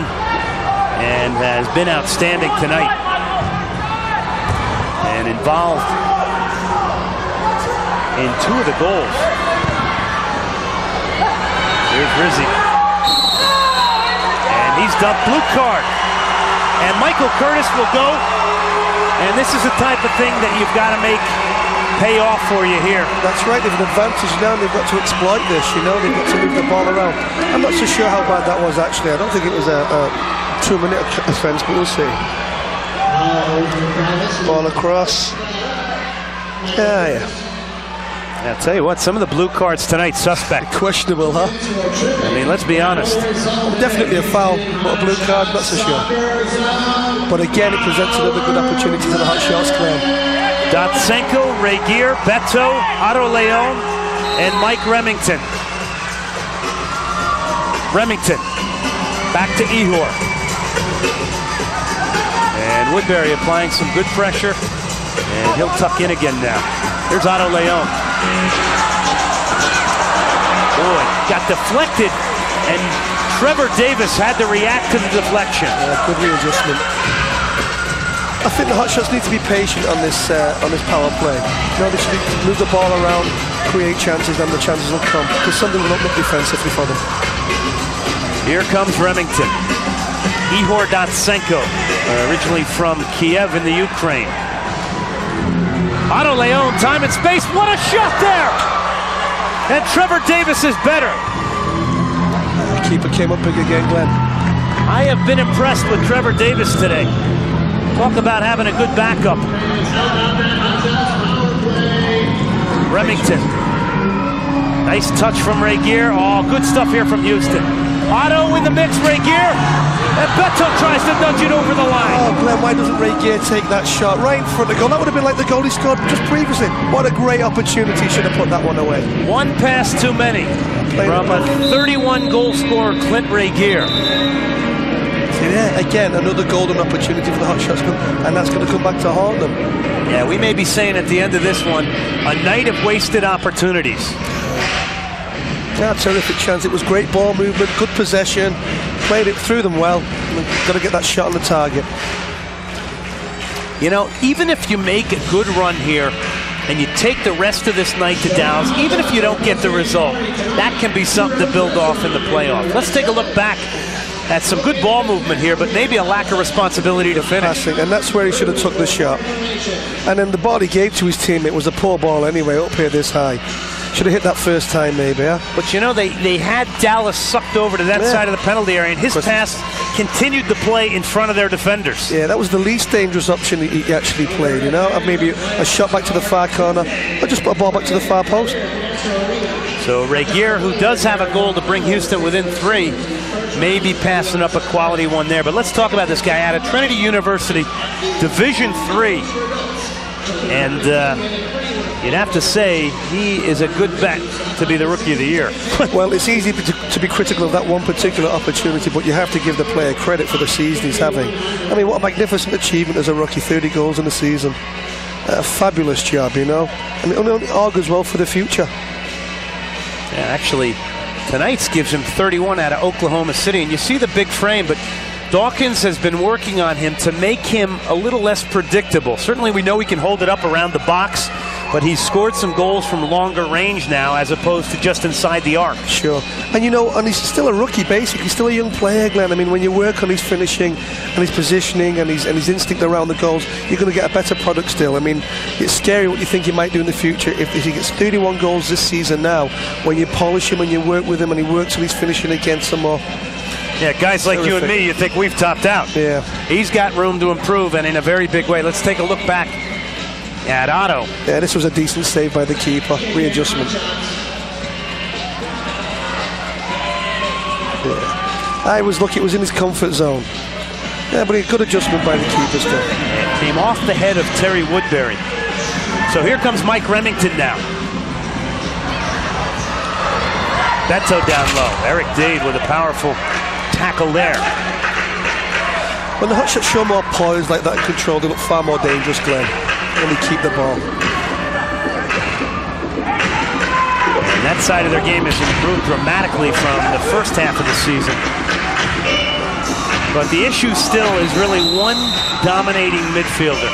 and has been outstanding tonight. And involved in 2 of the goals. Here's Rizzy. And he's dumped, blue card. And Michael Curtis will go. And this is the type of thing that you've got to make pay off for you here. That's right, they've an advantage now, and they've got to exploit this, you know, they've got to move the ball around. I'm not so sure how bad that was actually. I don't think it was a 2-minute offence, but we'll see. Ball across. Yeah. I'll tell you what, some of the blue cards tonight, suspect. Questionable, huh? I mean, let's be honest. Definitely a foul, but a blue card, not so sure. But again, it presents another good opportunity to the Hotshots club. Dotsenko, Regier, Beto, Otto Leon, and Mike Remington. Remington, back to Ihor. And Woodbury applying some good pressure, and he'll tuck in again now. Here's Otto Leon. Boy, got deflected, and Trevor Davis had to react to the deflection. Good readjustment. I think the Hotshots need to be patient on this power play. You know, they should move the ball around, create chances, and the chances will come, because something will open up defensively for them. Here comes Remington. Ihor Dotsenko, originally from Kiev in the Ukraine. Otto Leon, time and space. What a shot there! And Trevor Davis is better. The keeper came up big again, Glenn. I have been impressed with Trevor Davis today. Talk about having a good backup. Remington. Nice touch from Regier. Oh, good stuff here from Houston. Otto in the mix, Regier. And Beto tries to nudge it over the line. Oh, Glenn, why doesn't Ray Gear take that shot right in front of the goal? That would have been like the goal he scored just previously. What a great opportunity. Should have put that one away. One pass too many from a 31 goal scorer, Clint Ray Gear. See there, again, another golden opportunity for the Hotshots, and that's going to come back to haunt them. Yeah, we may be saying at the end of this one, a night of wasted opportunities. Yeah, terrific chance. It was great ball movement, good possession, played it through them well. Got to get that shot on the target. You know, even if you make a good run here and you take the rest of this night to Dallas, even if you don't get the result, that can be something to build off in the playoffs. Let's take a look back at some good ball movement here, but maybe a lack of responsibility to finish. And that's where he should have took the shot. And then the ball he gave to his teammate was a poor ball anyway, up here this high. Should have hit that first time maybe, huh? But you know, they had Dallas sucked over to that side of the penalty area, and his pass continued the play in front of their defenders. Yeah, that was the least dangerous option he actually played, you know? Maybe a shot back to the far corner, or just put a ball back to the far post. So Ray Gear, who does have a goal to bring Houston within 3, may be passing up a quality one there. But let's talk about this guy out of Trinity University, Division III. And you'd have to say he is a good bet to be the Rookie of the Year. Well, it's easy to be critical of that one particular opportunity, but you have to give the player credit for the season he's having. I mean, what a magnificent achievement as a rookie, 30 goals in the season. A fabulous job, you know, and it only augurs well for the future. Yeah, actually, tonight's gives him 31 out of Oklahoma City, and you see the big frame, but Dawkins has been working on him to make him a little less predictable. Certainly we know he can hold it up around the box, but he's scored some goals from longer range now as opposed to just inside the arc. Sure. And you know, and he's still a rookie basically, still a young player, Glenn. I mean, when you work on his finishing and his positioning and his instinct around the goals, you're going to get a better product still. I mean, it's scary what you think he might do in the future if he gets 31 goals this season now, when you polish him and you work with him and he works on his finishing again some more. Yeah, guys like you and me, you think we've topped out. Yeah. He's got room to improve, and in a very big way. Let's take a look back at Otto. Yeah, this was a decent save by the keeper. Readjustment. Yeah. I was lucky it was in his comfort zone. Yeah, but a good adjustment by the keeper still. It came off the head of Terry Woodbury. So here comes Mike Remington now. Beto down low. Eric Dade with a powerful tackle there. When the Hotshots show more poise like that and control, they look far more dangerous, Glenn, when they keep the ball. And that side of their game has improved dramatically from the first half of the season. But the issue still is really one dominating midfielder.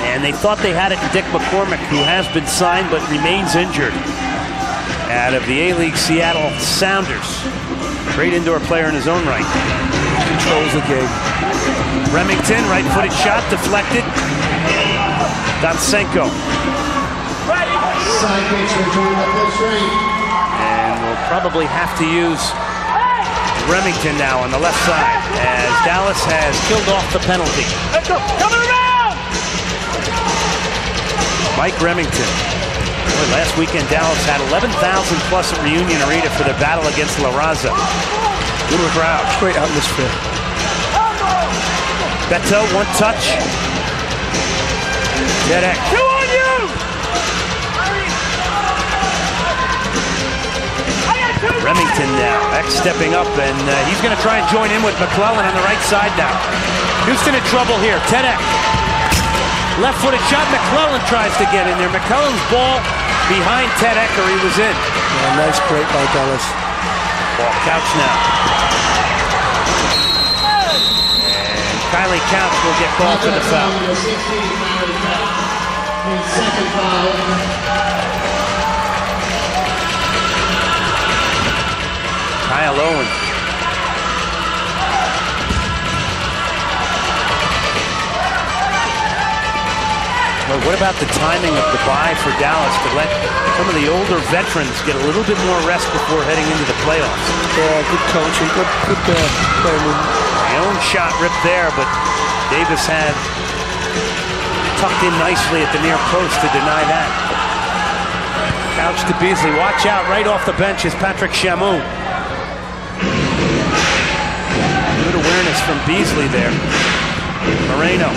And they thought they had it in Dick McCormick, who has been signed but remains injured. Out of the A-League Seattle Sounders. Great indoor player in his own right. Controls the game. Remington, right-footed shot, deflected. Donsenko. And we'll probably have to use Remington now on the left side, as Dallas has killed off the penalty. Coming around! Mike Remington. Boy, last weekend Dallas had 11,000 plus at Reunion Arena for their battle against La Raza. Good crowd. Great atmosphere. Beto, one touch. Dedek. Two on you! Remington now. X stepping up, and he's going to try and join in with McClellan on the right side now. Houston in trouble here. Dedek. Left-footed shot. McClellan tries to get in there. McClellan's ball behind Ted Ecker. He was in. Yeah, nice break by Dallas. Ball Couch now. And Kylie Couch will get called for the foul. Kyle Owen. Well, what about the timing of the bye for Dallas to let some of the older veterans get a little bit more rest before heading into the playoffs? Yeah, good coaching, good play. My own shot ripped there, but Davis had tucked in nicely at the near post to deny that. Couch to Beasley. Watch out, right off the bench is Patrick Chamoun. from Beasley there. Moreno.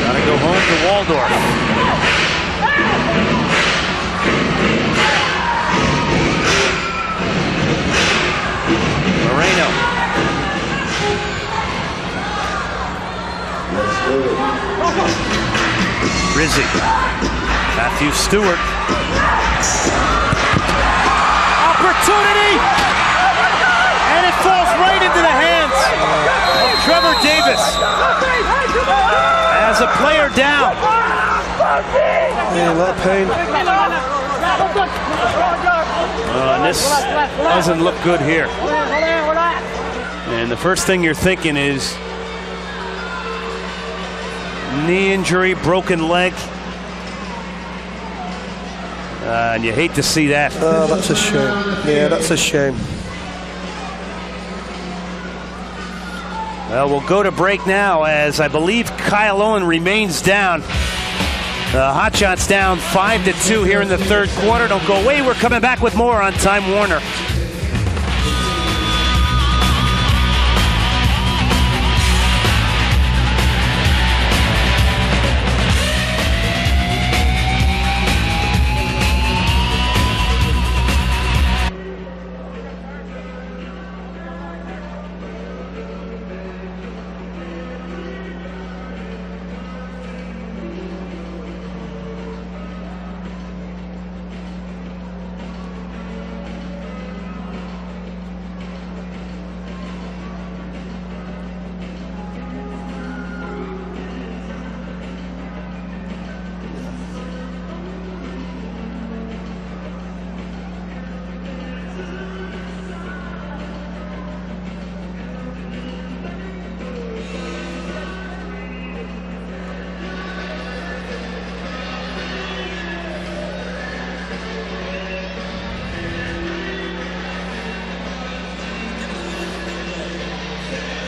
Gotta go home to Waldorf. Moreno. Rizzi. Matthew Stewart. Opportunity! And it falls right into the hands of Trevor Davis. As a player down. Yeah, a lot of pain. And this doesn't look good here. And the first thing you're thinking is knee injury, broken leg. And you hate to see that. Oh, that's a shame. Yeah, that's a shame. Well, we'll go to break now as I believe Kyle Owen remains down. Hotshots down 5-2 here in the third quarter. Don't go away. We're coming back with more on Time Warner.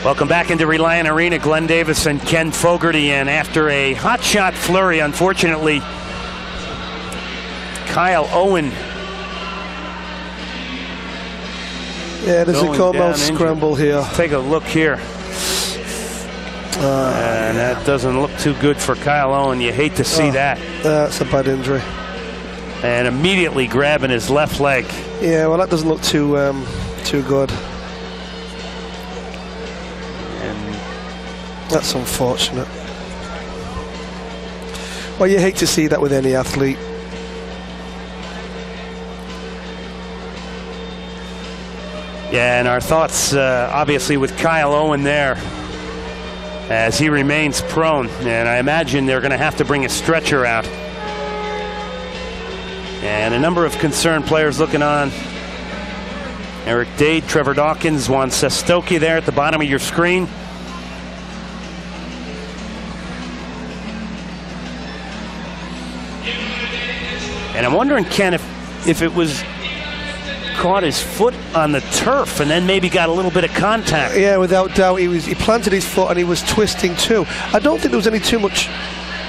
Welcome back into Reliant Arena. Glenn Davis and Ken Fogarty. And after a hot shot flurry, unfortunately, Kyle Owen. Yeah, there's a compound scramble here. Take a look here. And that doesn't look too good for Kyle Owen. You hate to see that. That's a bad injury. And immediately grabbing his left leg. Yeah, well, that doesn't look too good. That's unfortunate. Well, you hate to see that with any athlete. Yeah, and our thoughts obviously with Kyle Owen there as he remains prone. And I imagine they're going to have to bring a stretcher out. And a number of concerned players looking on. Eric Dade, Trevor Dawkins, Juan Sestoki there at the bottom of your screen. And I'm wondering, Ken, if it was caught his foot on the turf and then maybe got a little bit of contact. Yeah, without doubt. He planted his foot and he was twisting too. I don't think there was any too much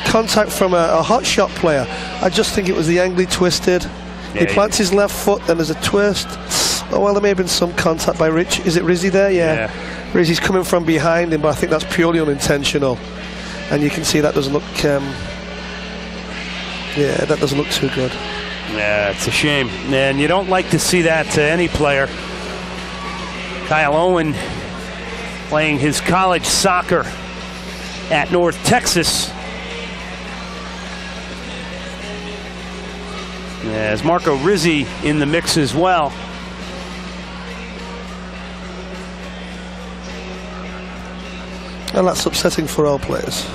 contact from a hot shot player. I just think it was the angle he twisted. Yeah, he plants his left foot, then there's a twist. Oh, well, there may have been some contact by Rich. Is it Rizzi there? Yeah. Rizzi's coming from behind him, but I think that's purely unintentional. And you can see that doesn't look... yeah, that doesn't look too good. Yeah, it's a shame. And you don't like to see that to any player. Kyle Owen playing his college soccer at North Texas. As Marco Rizzi in the mix as well. Well, that's upsetting for all players.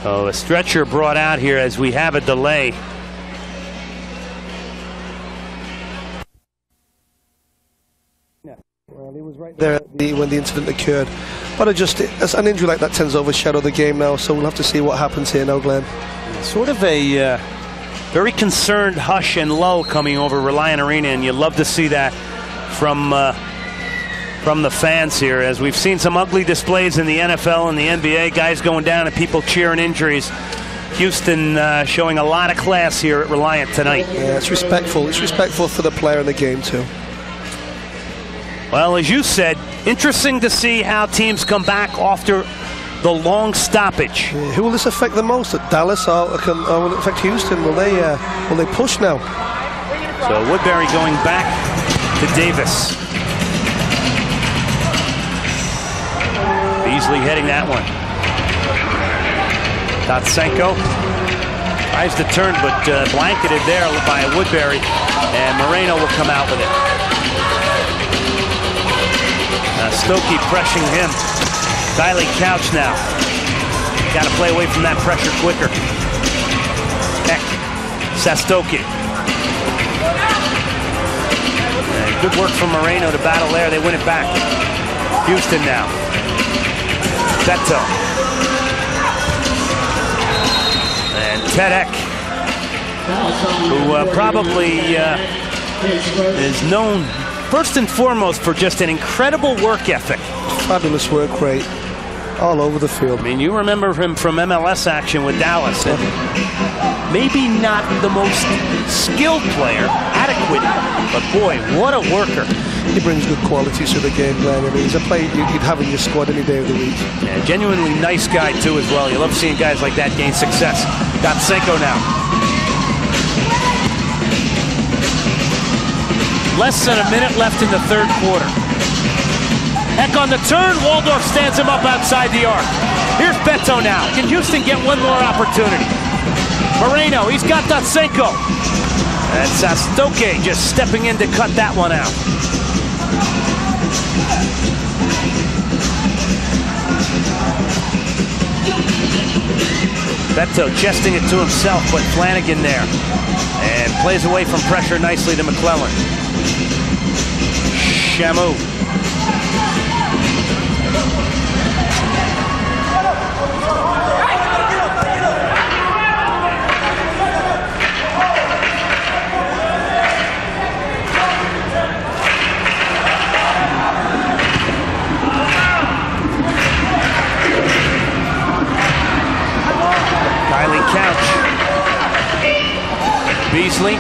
Oh, a stretcher brought out here as we have a delay. Yeah, well, he was right there when the incident occurred. But an injury like that tends to overshadow the game now, so we'll have to see what happens here now, Glenn. Sort of a very concerned hush and lull coming over Reliant Arena, and you love to see that from the fans here, as we've seen some ugly displays in the NFL and the NBA, guys going down and people cheering injuries. Houston showing a lot of class here at Reliant tonight. Yeah, it's respectful. It's respectful for the player in the game, too. Well, as you said, interesting to see how teams come back after the long stoppage. Yeah, who will this affect the most? At Dallas or will it affect Houston? Will they push now? So Woodbury going back to Davis. Beasley heading that one. Tatsenko tries to turn, but blanketed there by Woodbury, and Moreno will come out with it. Stokey pressuring him. Kylie Couch now. Got to play away from that pressure quicker. Heck, Sastoki. And good work from Moreno to battle there. They win it back. Houston now. Beto. And Ted Eck, who probably is known first and foremost for just an incredible work ethic. Fabulous work rate all over the field. I mean, you remember him from MLS action with Dallas. And maybe not the most skilled player, adequate, but boy, what a worker. He brings good qualities to the game, Glenn. I mean, he's a player you'd have in your squad any day of the week. Yeah, genuinely nice guy, too, as well. You love seeing guys like that gain success. Tatsenko now. Less than a minute left in the third quarter. Heck on the turn, Waldorf stands him up outside the arc. Here's Beto now. Can Houston get one more opportunity? Moreno, he's got Tatsenko. And Sastoke just stepping in to cut that one out. Beto chesting it to himself, but Flanagan there. And plays away from pressure nicely to McClellan. Shamu. Kylie Couch. Beasley.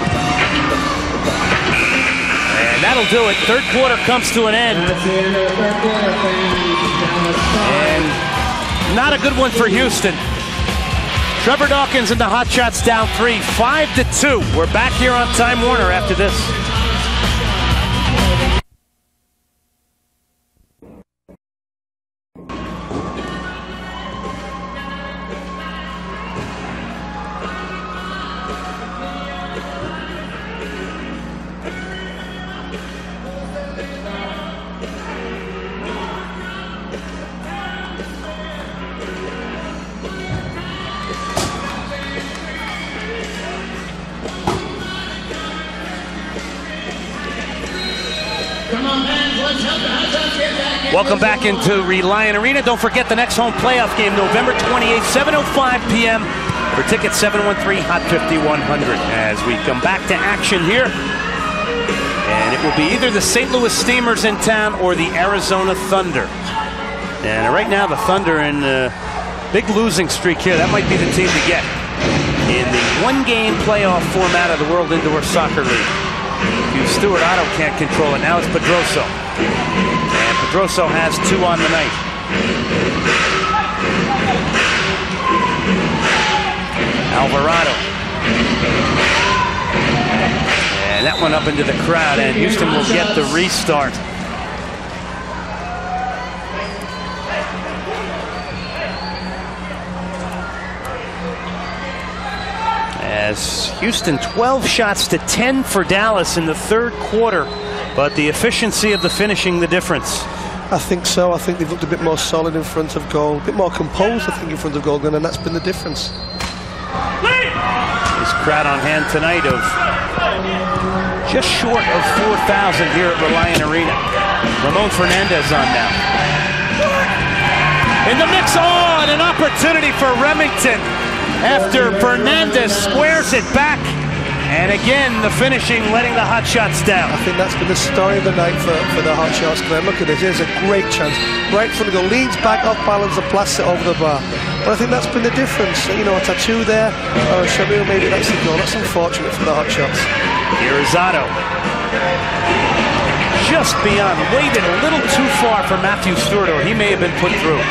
And that'll do it. Third quarter comes to an end. And not a good one for Houston. Trevor Dawkins and the Hotshots down 3, 5-2. We're back here on Time Warner after this. Welcome back into Reliant Arena. Don't forget the next home playoff game, November 28th, 7:05 p.m. For tickets, 713-HOT-5100. As we come back to action here, and it will be either the St. Louis Steamers in town or the Arizona Thunder. And right now, the Thunder in a big losing streak here. That might be the team to get in the one-game playoff format of the World Indoor Soccer League. If Stuart Otto can't control it, now it's Pedroso. And Pedroso has 2 on the night. Alvarado. And that one up into the crowd, and Houston will get the restart. As Houston 12 shots to 10 for Dallas in the third quarter, but the efficiency of the finishing the difference. I think so. I think they've looked a bit more solid in front of goal, a bit more composed, I think, in front of goal, and that's been the difference. This crowd on hand tonight of just short of 4,000 here at Reliant Arena. Ramon Fernandez on now. In the mix on, an opportunity for Remington after Fernandez squares it back And again, the finishing, letting the Hotshots down. I think that's been the story of the night for the Hotshots, Glenn. Look at this, here's a great chance. Right in front of the goal, leans back off balance and blasts it over the bar. But I think that's been the difference. You know, a tattoo there, or a Shamu, maybe that's the goal. That's unfortunate for the Hotshots. Here is Otto. Just beyond, waited a little too far for Matthew Stewart, or he may have been put through.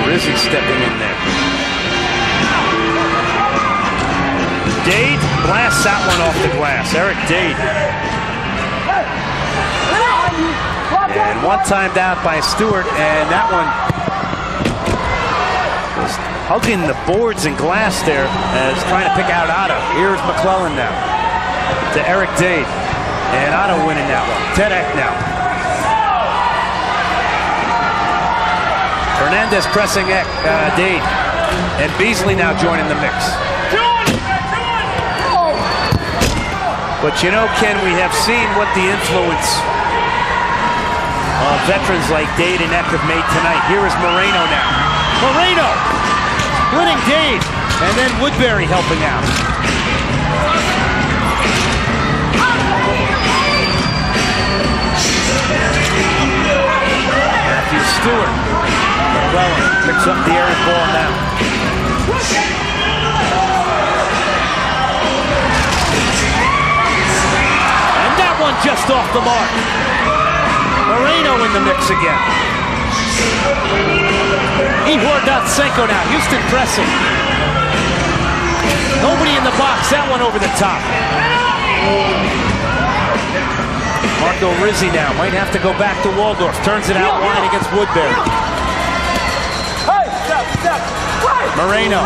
Rizzi stepping in there. Dade blasts that one off the glass. Eric Dade. And one timed out by Stewart, and that one was hugging the boards and glass there as trying to pick out Otto. Here's McClellan now to Eric Dade. And Otto winning that one. Ted Eck now. Hernandez pressing Dade. And Beasley now joining the mix. But you know, Ken, we have seen what the influence of veterans like Dade and Eck have made tonight. Here is Moreno now. Moreno winning Dade. And then Woodbury helping out. Matthew Stewart. McClellan picks up the errant ball now. And that one just off the mark. Moreno in the mix again. Ihor Datsenko now. Houston pressing. Nobody in the box. That one over the top. Marco Rizzi now. Might have to go back to Waldorf. Turns it out wide against Woodbury. Moreno.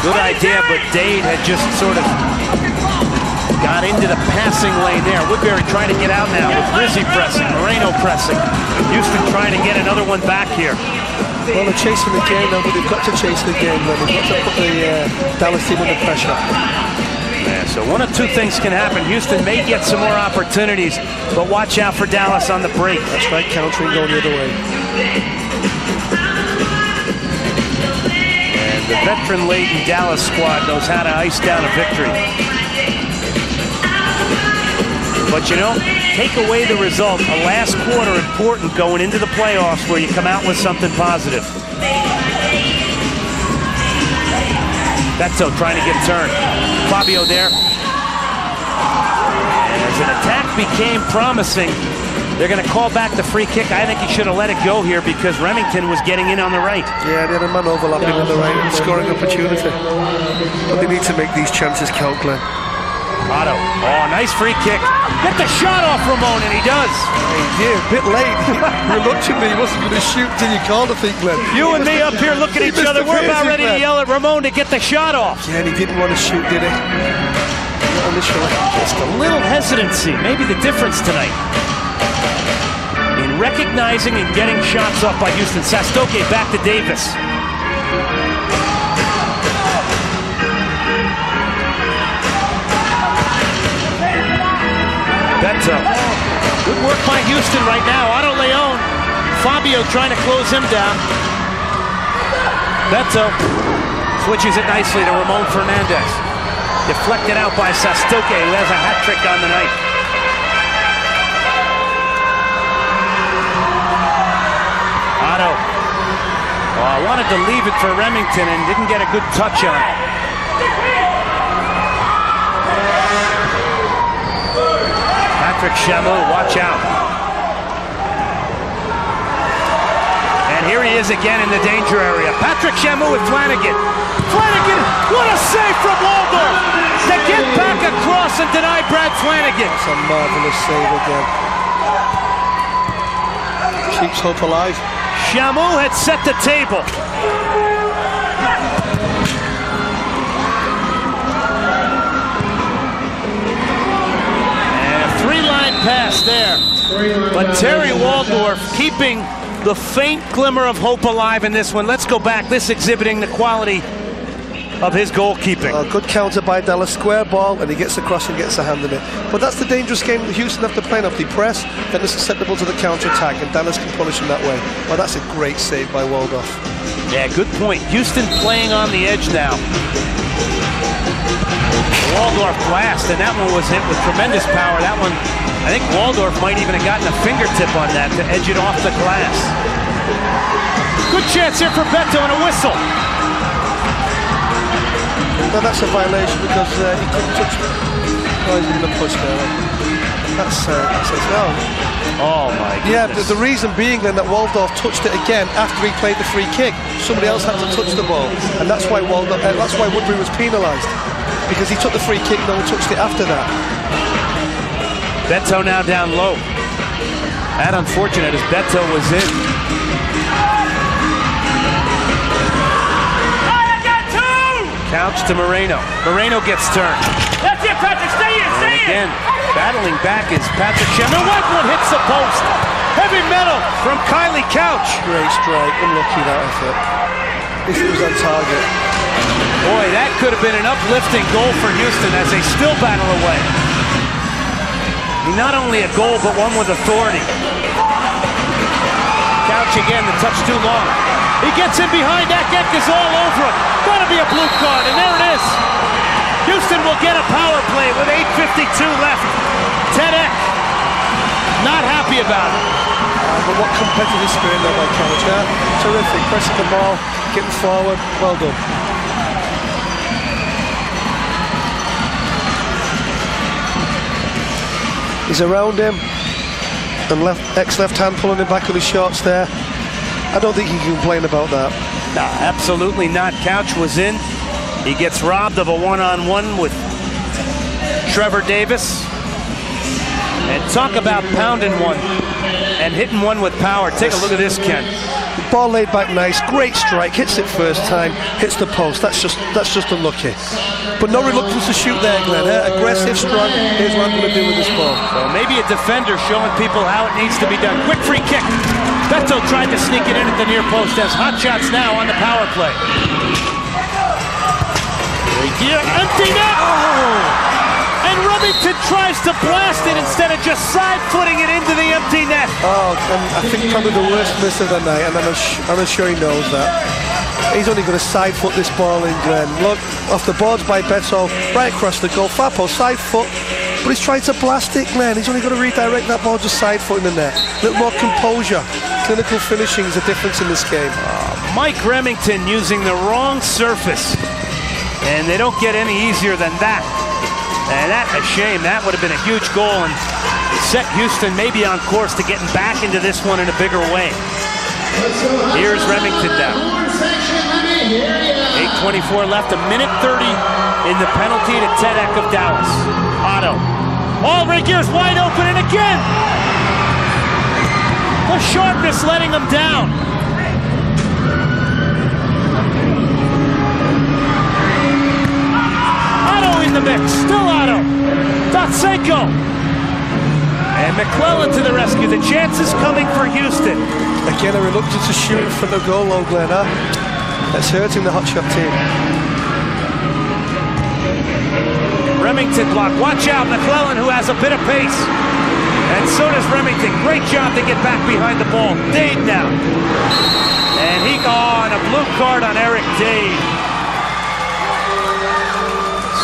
Good idea, but Dade had just sort of got into the passing lane there. Woodbury trying to get out now with Rizzi pressing, Moreno pressing. Houston trying to get another one back here. Well, they're chasing the game now, but they've got to chase the game. They've got to put the Dallas team under pressure. Yeah, so one of two things can happen. Houston may get some more opportunities, but watch out for Dallas on the break. That's right, countering going the other way. The veteran-laden Dallas squad knows how to ice down a victory. But you know, take away the result. A last quarter important going into the playoffs where you come out with something positive. Beto trying to get turned. Fabio there. As an attack became promising, they're going to call back the free kick. I think he should have let it go here because Remington was getting in on the right. Yeah, they had a man overlapping on the right and scoring opportunity. But they need to make these chances count, Glenn. Otto. Oh, nice free kick. Get the shot off Ramon, and he does. Yeah, a bit late. Reluctantly, he wasn't going to shoot till you called, I think, Glenn. You and me up here looking at each other. We're about ready to yell at Ramon to get the shot off. Yeah, and he didn't want to shoot, did he? Not initially. Just a little hesitancy. Maybe the difference tonight. In recognizing and getting shots off by Houston. Sastoke back to Davis. Beto. Good work by Houston right now. Otto Leon. Fabio trying to close him down. Beto switches it nicely to Ramon Fernandez. Deflected out by Sastoke, who has a hat trick on the night. Otto. Oh, I wanted to leave it for Remington and didn't get a good touch on it. Patrick Chameau, watch out. And here he is again in the danger area. Patrick Chameau with Flanagan. Flanagan, what a save from Waldorf to get back across and deny Brad Flanagan. It's a marvelous save again. Keeps hope alive. Chameau had set the table. Three-line pass there. But Terry Waldorf keeping the faint glimmer of hope alive in this one. Let's go back. This exhibiting the quality of his goalkeeping. Good counter by Dallas, square ball, and he gets across and gets a hand in it. But that's the dangerous game that Houston have to play. If they press, then it's susceptible to the counter-attack, and Dallas can punish him that way. Well, that's a great save by Waldorf. Yeah, good point. Houston playing on the edge now. Waldorf blast, and that one was hit with tremendous power. That one, I think Waldorf might even have gotten a fingertip on that to edge it off the glass. Good chance here for Beto and a whistle. No, that's a violation because he couldn't touch me. Oh, he's going to push there. That's well. Oh my goodness. Yeah, the reason being then that Waldorf touched it again after he played the free kick. Somebody else had to touch the ball, and that's why Woodbury was penalised, because he took the free kick, no one touched it after that. Beto now down low. That unfortunate as Beto was in. Couch to Moreno. Moreno gets turned. That's it, Patrick. Stay in. Stay in. Again, battling back is Patrick Shem. The white one hits the post. Heavy metal from Kylie Couch. Great strike. Unlucky that effort. If it was on target. Boy, that could have been an uplifting goal for Houston as they still battle away. Not only a goal, but one with authority. Couch again, the touch too long. He gets in behind that. Eck is all over him. Gotta be a blue card, and there it is. Houston will get a power play with 8:52 left. Ted Eck, not happy about it. But what competitive spirit there by Couch, huh? Terrific, pressing the ball, getting forward, well done. He's around him, and Eck's left hand pulling him back on his shorts there. I don't think he can complain about that. No, absolutely not. Couch was in. He gets robbed of a one-on-one with Trevor Davis. And talk about pounding one and hitting one with power. Take a look at this, Ken. Ball laid back nice, great strike, hits it first time, hits the post. That's just unlucky. But no reluctance to shoot there, Glenn. Aggressive, strong. Here's what I'm going to do with this ball. So maybe a defender showing people how it needs to be done. Quick free kick. Beto tried to sneak it in at the near post as Hotshots now on the power play. Here, empty net! Oh. And Remington tries to blast it instead of just side-footing it into the empty net. Oh, and I think probably the worst miss of the night, and I'm sure he knows that. He's only going to side-foot this ball in, Glenn. Look, off the boards by Beto, right across the goal. Far post, side-foot, but he's trying to blast it, Glenn. He's only going to redirect that ball, just side-footing the net. A little more composure. Clinical finishing is a difference in this game. Mike Remington using the wrong surface. And they don't get any easier than that. And that's a shame. That would have been a huge goal and set Houston maybe on course to getting back into this one in a bigger way. Here's Remington down. 8:24 left, a minute 30 in the penalty to Ted Eck of Dallas. Otto. Allrigger's wide open, and again! The sharpness letting him down. In the mix, still Otto. Dotsenko. And McClellan to the rescue. The chances coming for Houston. Again, a reluctance to shoot in front of goal, though, Glenn. That's hurting the Hotshot team. Remington block. Watch out, McClellan, who has a bit of pace. And so does Remington. Great job to get back behind the ball. Dade now. And he on a blue card on Eric Dade.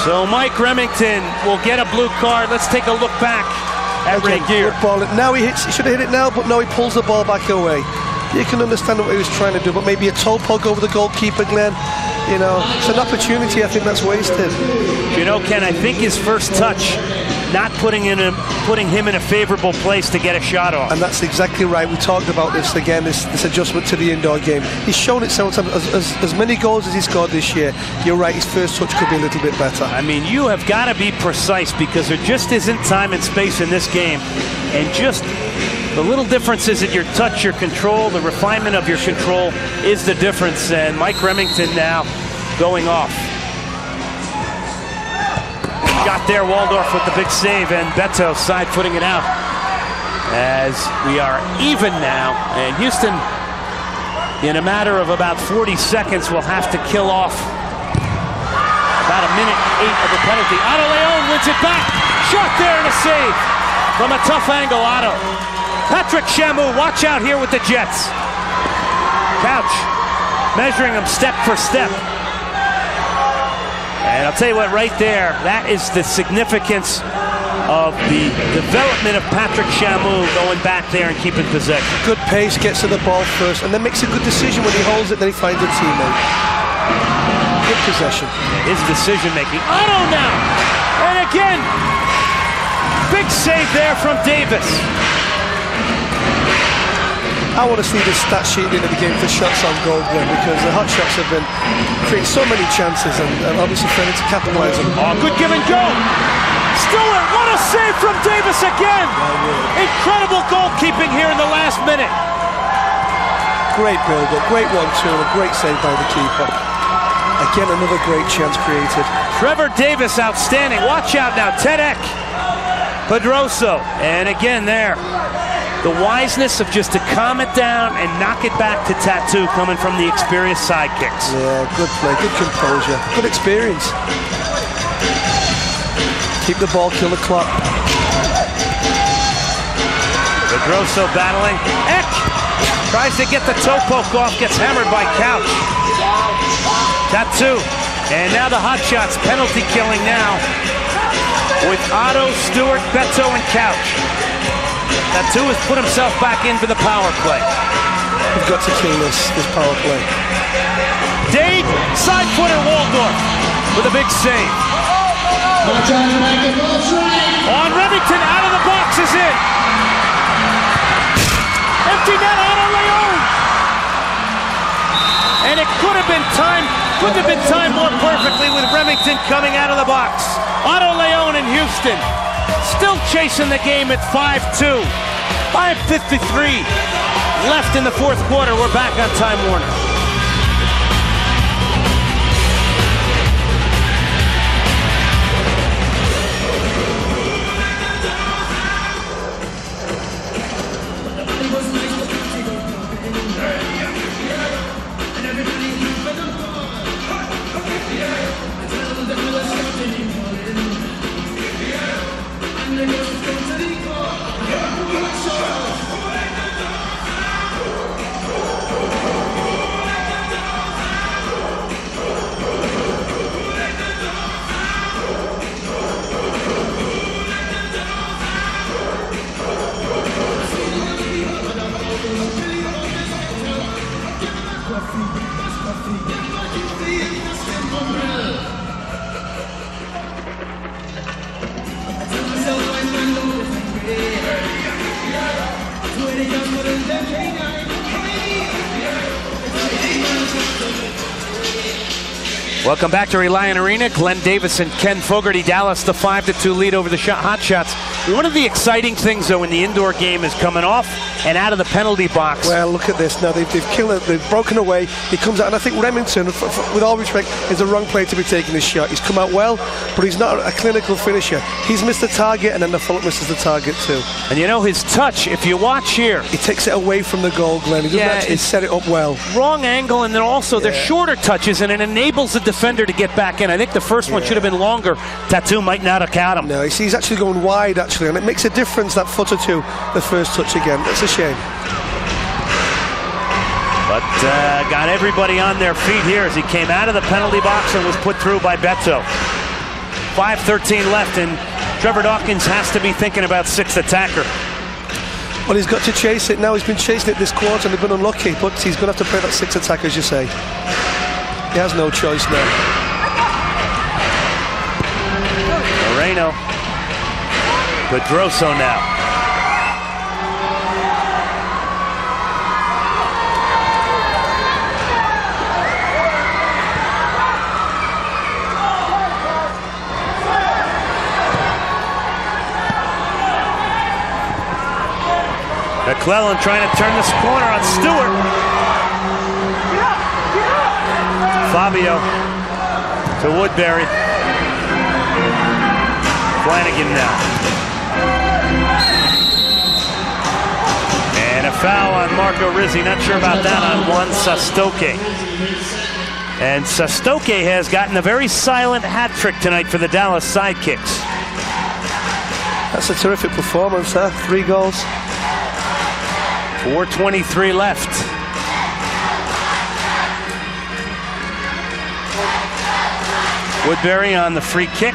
So Mike Remington will get a blue card. Let's take a look back at Regier. Now he should have hit it now, but no, he pulls the ball back away. You can understand what he was trying to do, but maybe a toe pug over the goalkeeper, Glenn. You know, it's an opportunity I think that's wasted. You know, Ken, I think his first touch, not putting him in a favorable place to get a shot off. And that's exactly right. We talked about this again, this adjustment to the indoor game. He's shown it several times. As many goals as he scored this year, you're right, his first touch could be a little bit better. I mean, you have got to be precise because there just isn't time and space in this game. And just the little differences in your touch, your control, the refinement of your control is the difference. And Mike Remington now going off. Got there, Waldorf with the big save, and Beto side-footing it out. As we are even now, and Houston, in a matter of about 40 seconds, will have to kill off minute 8 of the penalty. Otto Leon wins it back. Shot there and a save from a tough angle, Otto. Patrick Chamoux, watch out here with the Jets. Couch measuring him step for step. And I'll tell you what, right there, that is the significance of the development of Patrick Chamoux going back there and keeping possession. Good pace, gets to the ball first, and then makes a good decision when he holds it, then he finds a teammate. Good possession. His decision making. Otto now! And again, big save there from Davis. I want to see this stat sheet into the game for shots on goal, Glenn, because the Hotshots have been creating so many chances and obviously failing to capitalise on them. Oh, good give and go. Stewart, what a save from Davis again! Incredible goalkeeping here in the last minute. Great build-up, great 1-2, and a great save by the keeper. Again, another great chance created. Trevor Davis, outstanding. Watch out now, Ted Eck. Pedroso, and again there. The wiseness of just to calm it down and knock it back to Tattoo coming from the experienced sidekicks. Yeah, good play, good composure, good experience. Keep the ball, kill the clock. Pedroso battling. Eck tries to get the toe poke off, gets hammered by Couch. Tattoo. And now the Hotshots penalty killing now with Otto, Stewart, Beto, and Couch. Tattoo has put himself back in for the power play. We've got to kill this power play. Dade, side footer Waldorf with a big save. On Remington, out of the box is in. Empty net, Otto Leon. And it couldn't have been timed more perfectly with Remington coming out of the box. Otto Leon in Houston. Still chasing the game at 5-2. 5:53 left in the fourth quarter. We're back on Time Warner. Welcome back to Reliant Arena. Glenn Davis and Ken Fogarty. Dallas the 5-2 lead over the Hotshots. One of the exciting things, though, in the indoor game is coming off and out of the penalty box. Well, look at this. Now they've killed it. They've broken away. He comes out, and I think Remington, with all respect, is the wrong player to be taking this shot. He's come out well, but he's not a clinical finisher. He's missed the target, and then the follow-up misses the target too. And you know his touch, if you watch here, he takes it away from the goal, Glenn. He doesn't actually set it up well. Wrong angle, and then also they're shorter touches, and it enables the defender to get back in. I think the first one should have been longer. Tattoo might not have caught him. No, he's actually going wide, actually, and it makes a difference, that foot or two, the first touch again. It's a shame. But got everybody on their feet here as he came out of the penalty box and was put through by Beto. 5:13 left, and Trevor Dawkins has to be thinking about sixth attacker. Well, he's got to chase it now. He's been chasing it this quarter, and they've been unlucky, but he's going to have to play that sixth attack, as you say. He has no choice now. Moreno. Pedroso now. McClellan trying to turn this corner on Stewart. Fabio to Woodbury. Flanagan now. And a foul on Marco Rizzi. Not sure about that on Juan Sastoque. And Sastoke has gotten a very silent hat trick tonight for the Dallas Sidekicks. That's a terrific performance, 3 goals. 4:23 left. Woodbury on the free kick.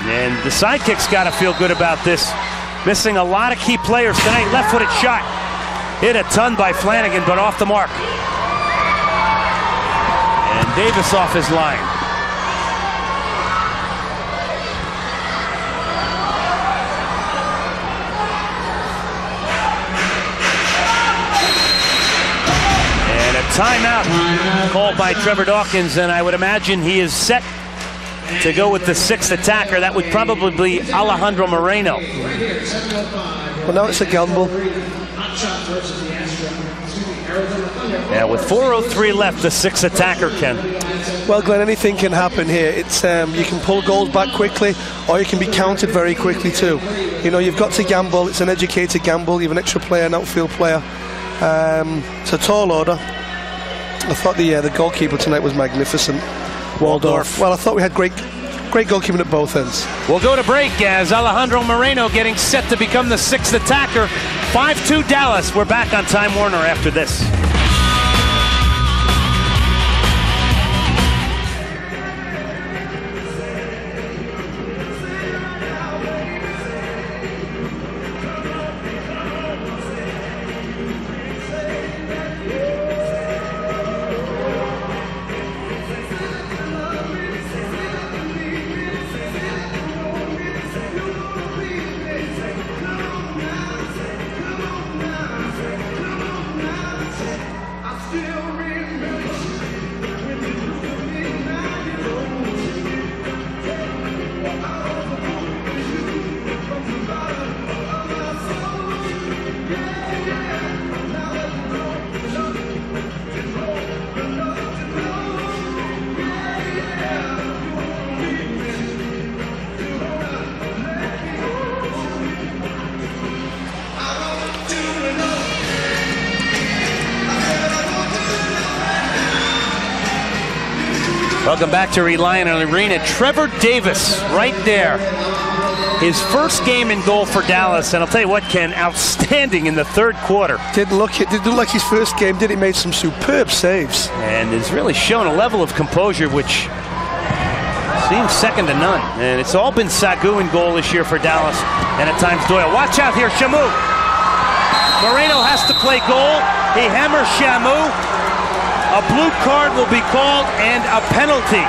And the Sidekicks got to feel good about this. Missing a lot of key players tonight. Left-footed shot. Hit a ton by Flanagan, but off the mark. And Davis off his line. And a timeout called by Trevor Dawkins, and I would imagine he is set to go with the 6th attacker. That would probably be Alejandro Moreno. Well, now it's a gamble. Yeah, with 4:03 left, the 6th attacker, Ken. Well, Glenn, anything can happen here. It's you can pull goals back quickly, or you can be counted very quickly too. You know, you've got to gamble. It's an educated gamble. You have an extra player, an outfield player. It's a tall order. I thought the goalkeeper tonight was magnificent. Waldorf. Well, I thought we had great goalkeeping at both ends. We'll go to break as Alejandro Moreno getting set to become the 6th attacker. 5-2 Dallas. We're back on Time Warner after this. Welcome back to Reliant Arena. Trevor Davis right there. His first game in goal for Dallas, and I'll tell you what, Ken, outstanding in the 3rd quarter. Didn't look like his first game, did he? Made some superb saves. And has really shown a level of composure which seems second to none. And it's all been Sagu in goal this year for Dallas, and at times Doyle. Watch out here, Shamu. Moreno has to play goal. He hammers Shamu. A blue card will be called and a penalty.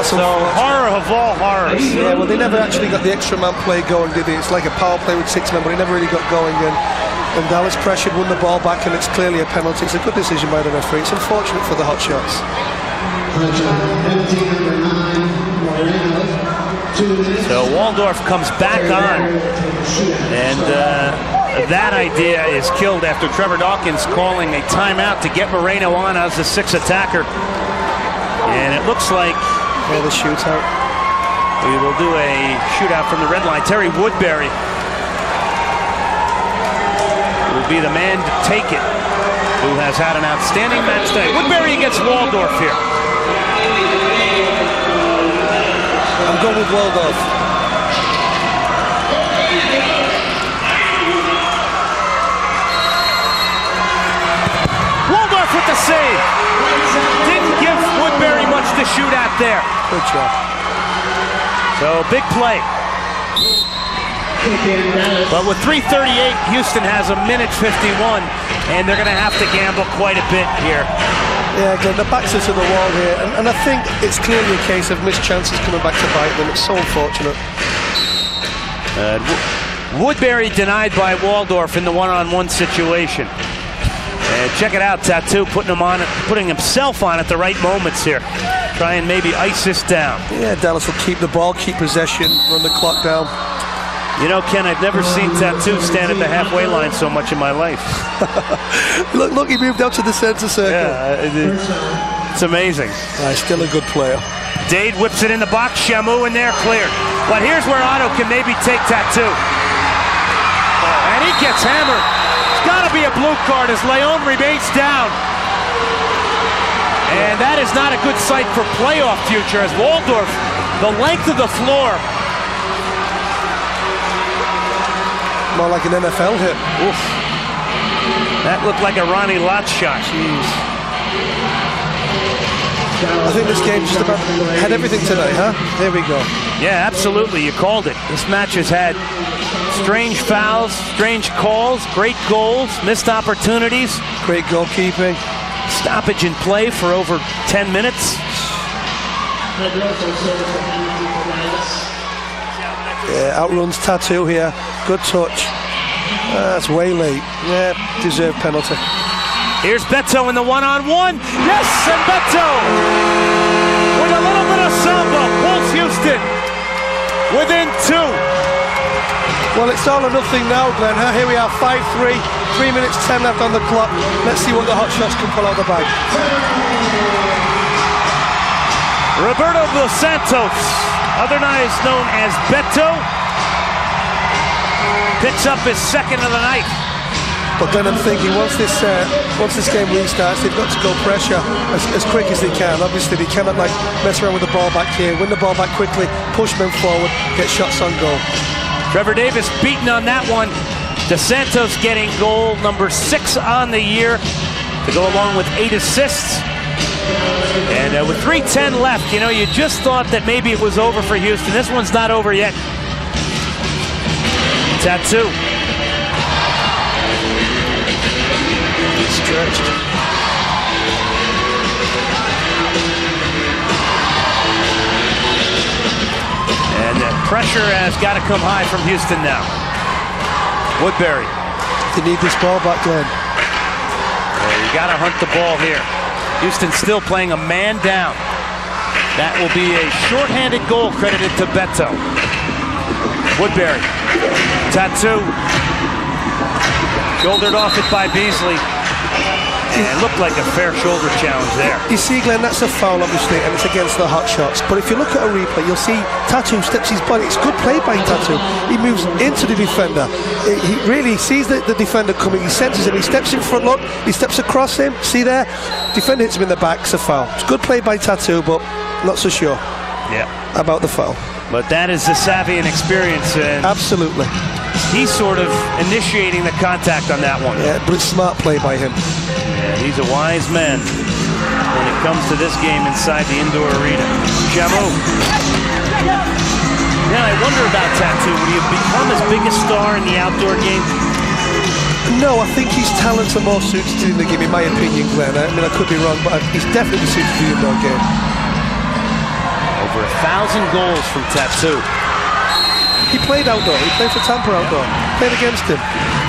So horror of all horrors. Yeah, well, they never actually got the extra man play going, did they? It's like a power play with 6 men, but he never really got going. And Dallas pressured, won the ball back, and it's clearly a penalty. It's a good decision by the referee. It's unfortunate for the Hotshots. So Waldorf comes back on, and that idea is killed after Trevor Dawkins calling a timeout to get Moreno on as the 6th attacker. And it looks like the shootout. We will do a shootout from the red line. Terry Woodbury will be the man to take it, who has had an outstanding match tonight. Woodbury against Waldorf here. I'm going with Waldorf. Waldorf with the save. Didn't give Woodbury much to shoot at there. Good job. So big play. But with 3:38, Houston has a minute 51, and they're going to have to gamble quite a bit here. Yeah, again, the backs are to the wall here, and I think it's clearly a case of missed chances coming back to bite them. It's so unfortunate. Woodbury denied by Waldorf in the one-on-one situation. And check it out, Tattoo putting himself on at the right moments here. Try and maybe ice this down. Yeah, Dallas will keep the ball, keep possession, run the clock down. You know, Ken, I've never seen Tattoo stand at the halfway line so much in my life. look, he moved out to the center circle. Yeah, it's amazing. Still a good player. Dade whips it in the box. Shamu in there, cleared. But here's where Otto can maybe take Tattoo. And he gets hammered. got to be a blue card as Leon remains down. And that is not a good sight for playoff future as Waldorf, the length of the floor. More like an NFL hit. Oof. That looked like a Ronnie Lott shot. Jeez. I think this game just about had everything tonight, huh? There we go. Yeah, absolutely. You called it. This match has had strange fouls, strange calls, great goals, missed opportunities. Great goalkeeping. Stoppage in play for over 10 minutes. Yeah, outruns Tattoo here. Good touch. That's way late. Yeah, deserved penalty. Here's Beto in the one-on-one. Yes, and Beto with a little bit of samba pulls Houston within 2. Well, it's all or nothing now, Glenn. Huh? Here we are, 5-3. 3 minutes 10 left on the clock. Let's see what the Hotshots can pull out the bag. Roberto Dos Santos, otherwise known as Beto, picks up his second of the night. But then I'm thinking, once this game restarts, they've got to go pressure as quick as they can. Obviously, they cannot mess around with the ball back here. Win the ball back quickly, push men forward, get shots on goal. Trevor Davis beaten on that one. Dos Santos getting goal number 6 on the year to go along with 8 assists. And with 3:10 left, you know, you just thought that maybe it was over for Houston. This one's not over yet. Tattoo. Stretched. And pressure has got to come high from Houston now. Woodbury. They need this ball back, Glenn. You got to hunt the ball here. Houston still playing a man down. That will be a shorthanded goal credited to Beto. Woodbury. Tattoo. Shouldered off it by Beasley. And it looked like a fair shoulder challenge there. You see, Glenn, that's a foul, obviously, and it's against the Hotshots. But if you look at a replay, you'll see Tattoo steps his body. It's good play by Tattoo. He moves into the defender. He really sees the defender coming. He senses him. He steps in front, look. He steps across him. See there? Defender hits him in the back. It's a foul. It's good play by Tattoo, but not so sure about the foul. But that is the savvy and experience. And absolutely. He's sort of initiating the contact on that one. Yeah, but it's smart play by him. Yeah, he's a wise man when it comes to this game inside the indoor arena. Chamu. Now I wonder about Tattoo. Would he have become as big a star in the outdoor game? No, I think his talents are more suited to the game, in my opinion, Glenn. I mean, I could be wrong, but he's definitely suited to the indoor game. Over 1,000 goals from Tattoo. He played outdoor. He played for Tampa outdoor. Played against him.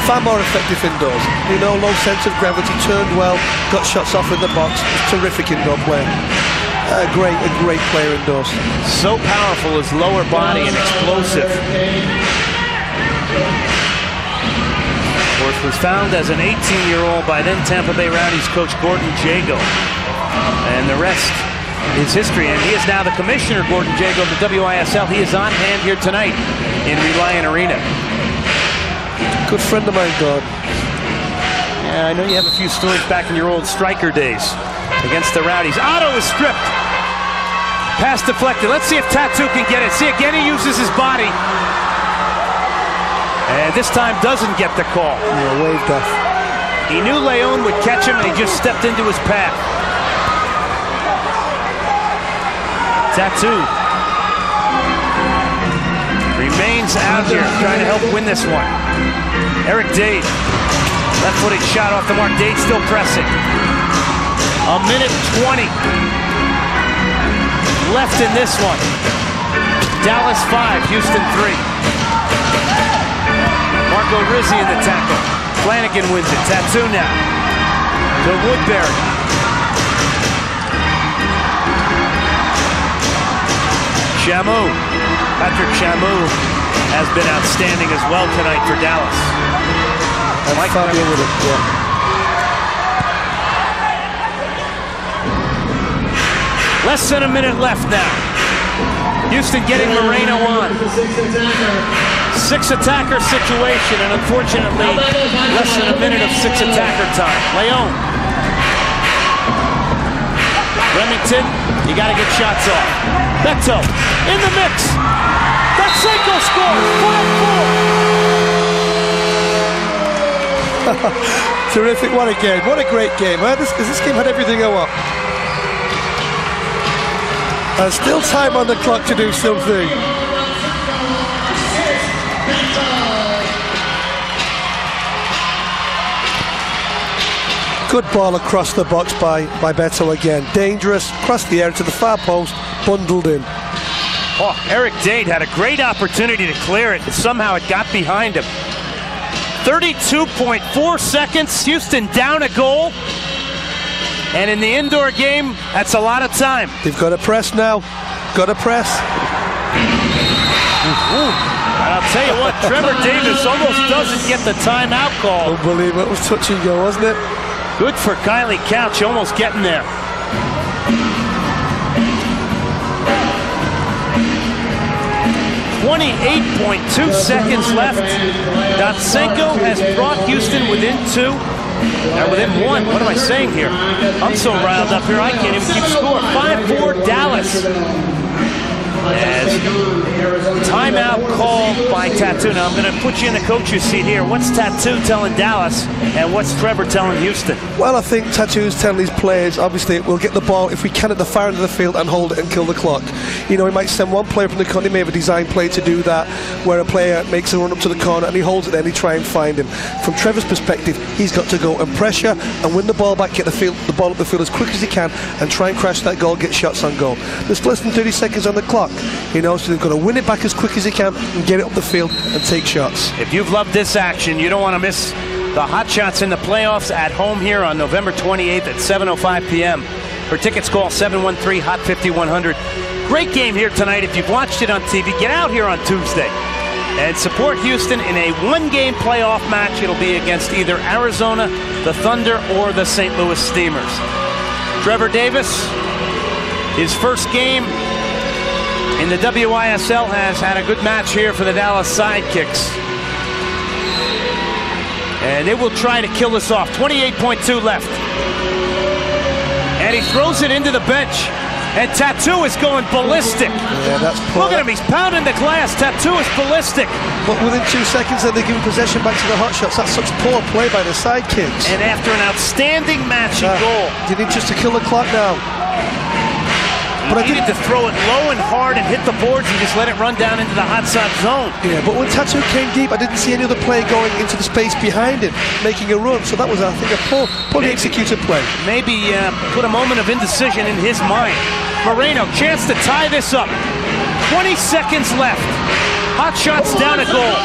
Far more effective indoors. You know, low sense of gravity, turned well, got shots off in the box. Terrific indoor player. A great player indoors. So powerful, his lower body and explosive. Of course, was found as an 18-year-old by then Tampa Bay Rowdies coach Gordon Jago. And the rest is history. And he is now the commissioner, Gordon Jago, of the WISL. He is on hand here tonight in Reliant Arena. Good friend of mine, Gordon. Yeah, I know you have a few stories back in your old striker days against the Rowdies. Otto is stripped. Pass deflected. Let's see if Tattoo can get it. See, again, he uses his body. And this time doesn't get the call. Yeah, waved off. He knew Leon would catch him, and he just stepped into his path. Tattoo remains out here trying to help win this one. Eric Dade, left-footed shot off the mark. Dade still pressing. A minute 20 left in this one. Dallas 5, Houston 3. Marco Rizzi in the tackle. Flanagan wins it. Tattoo now to Woodbury. Chamu. Patrick Chamu has been outstanding as well tonight for Dallas. And Mike with it, yeah. Less than a minute left now. Houston getting Moreno on. Six-attacker situation, and unfortunately, less than a minute of six-attacker time. Leone. Remington, you got to get shots off. Beto in the mix. Datsenko scores. 5-4. Terrific, what a game, what a great game. This game had everything I want. There's still time on the clock to do something. Good ball across the box by Beto again. Dangerous, across the air to the far post, bundled in. Oh, Eric Dade had a great opportunity to clear it, and somehow it got behind him. 32.4 seconds, Houston down a goal. And in the indoor game, that's a lot of time. They've got to press now. Got to press. And I'll tell you what, Trevor Davis almost doesn't get the timeout call. Unbelievable. It was touch and go, wasn't it? Good for Kylie Couch, almost getting there. .2 seconds left. Datsenko has brought Houston within 2. Now within 1. What am I saying here? I'm so riled up here I can't even keep score. 5-4 Dallas. As timeout call by Tattoo. Now I'm going to put you in the coach's seat here. What's Tattoo telling Dallas, and what's Trevor telling Houston? Well, I think Tattoo's telling these players, obviously, we'll get the ball if we can at the far end of the field and hold it and kill the clock. You know, he might send one player from the corner. He may have a design play to do that, where a player makes a run up to the corner and he holds it there and he try and find him. From Trevor's perspective, he's got to go and pressure and win the ball back, get the ball up the field as quick as he can, and try and crash that goal, get shots on goal. There's less than 30 seconds on the clock. You know, so they've got to win it back as quick as they can and get it up the field and take shots. If you've loved this action, you don't want to miss the Hotshots in the playoffs at home here on November 28th at 7:05 p.m. For tickets, call 713-HOT-5100. Great game here tonight. If you've watched it on TV, get out here on Tuesday and support Houston in a one-game playoff match. It'll be against either Arizona, the Thunder, or the St. Louis Steamers. Trevor Davis, his first game in the WISL, has had a good match here for the Dallas Sidekicks. And they will try to kill this off. 28.2 left. And he throws it into the bench. And Tattoo is going ballistic. Yeah, that's poor. Look at him, he's pounding the glass. Tattoo is ballistic. But within 2 seconds, then they're giving possession back to the Hotshots. That's such poor play by the Sidekicks. And after an outstanding matching goal. They need just to kill the clock now. But I needed to throw it low and hard and hit the boards and just let it run down into the Hotshots zone. Yeah, but when Tattoo came deep, I didn't see any other player going into the space behind him, making a run. So that was, I think, a poorly executed play. Maybe put a moment of indecision in his mind. Moreno, chance to tie this up. 20 seconds left. Hotshots down a goal.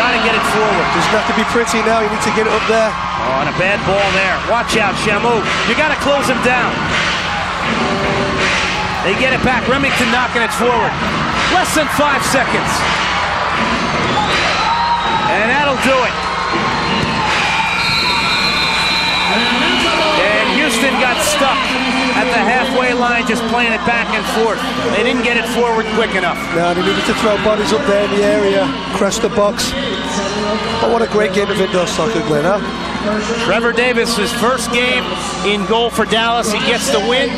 Gotta get it forward. Doesn't have to be pretty now. You need to get it up there. Oh, and a bad ball there. Watch out, Shamu. You gotta close him down. They get it back. Remington knocking it forward. Less than 5 seconds. And that'll do it. And Houston got stuck at the halfway line, just playing it back and forth. They didn't get it forward quick enough. No, they needed to throw bodies up there in the area, crash the box. But what a great game of indoor soccer, Glenn, huh? Trevor Davis, his first game in goal for Dallas. He gets the win.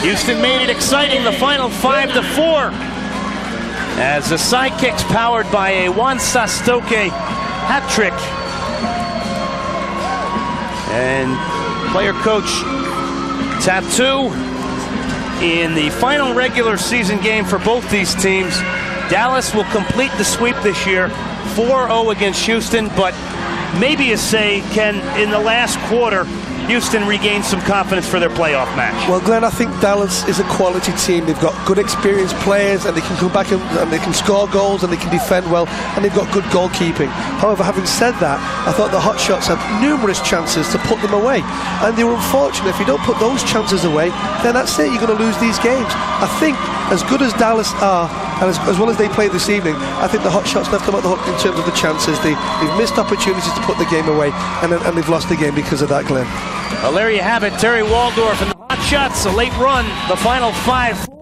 Houston made it exciting. The final 5-4. As the Sidekicks, powered by a Juan Sastoque hat trick. And player coach Tattoo in the final regular season game for both these teams. Dallas will complete the sweep this year, 4-0 against Houston, but maybe a say can, in the last quarter, Houston regain some confidence for their playoff match. Well, Glenn, I think Dallas is a quality team. They've got good experienced players, and they can come back and they can score goals, and they can defend well, and they've got good goalkeeping. However, having said that, I thought the Hotshots had numerous chances to put them away, and they were unfortunate. If you don't put those chances away, then that's it. You're going to lose these games. I think, as good as Dallas are, and as well as they played this evening, I think the Hotshots left them at the hook in terms of the chances. They've missed opportunities to put the game away, and they've lost the game because of that, Glenn. Well, there you have it. Terry Waldorf and the Hotshots, a late run, the final 5.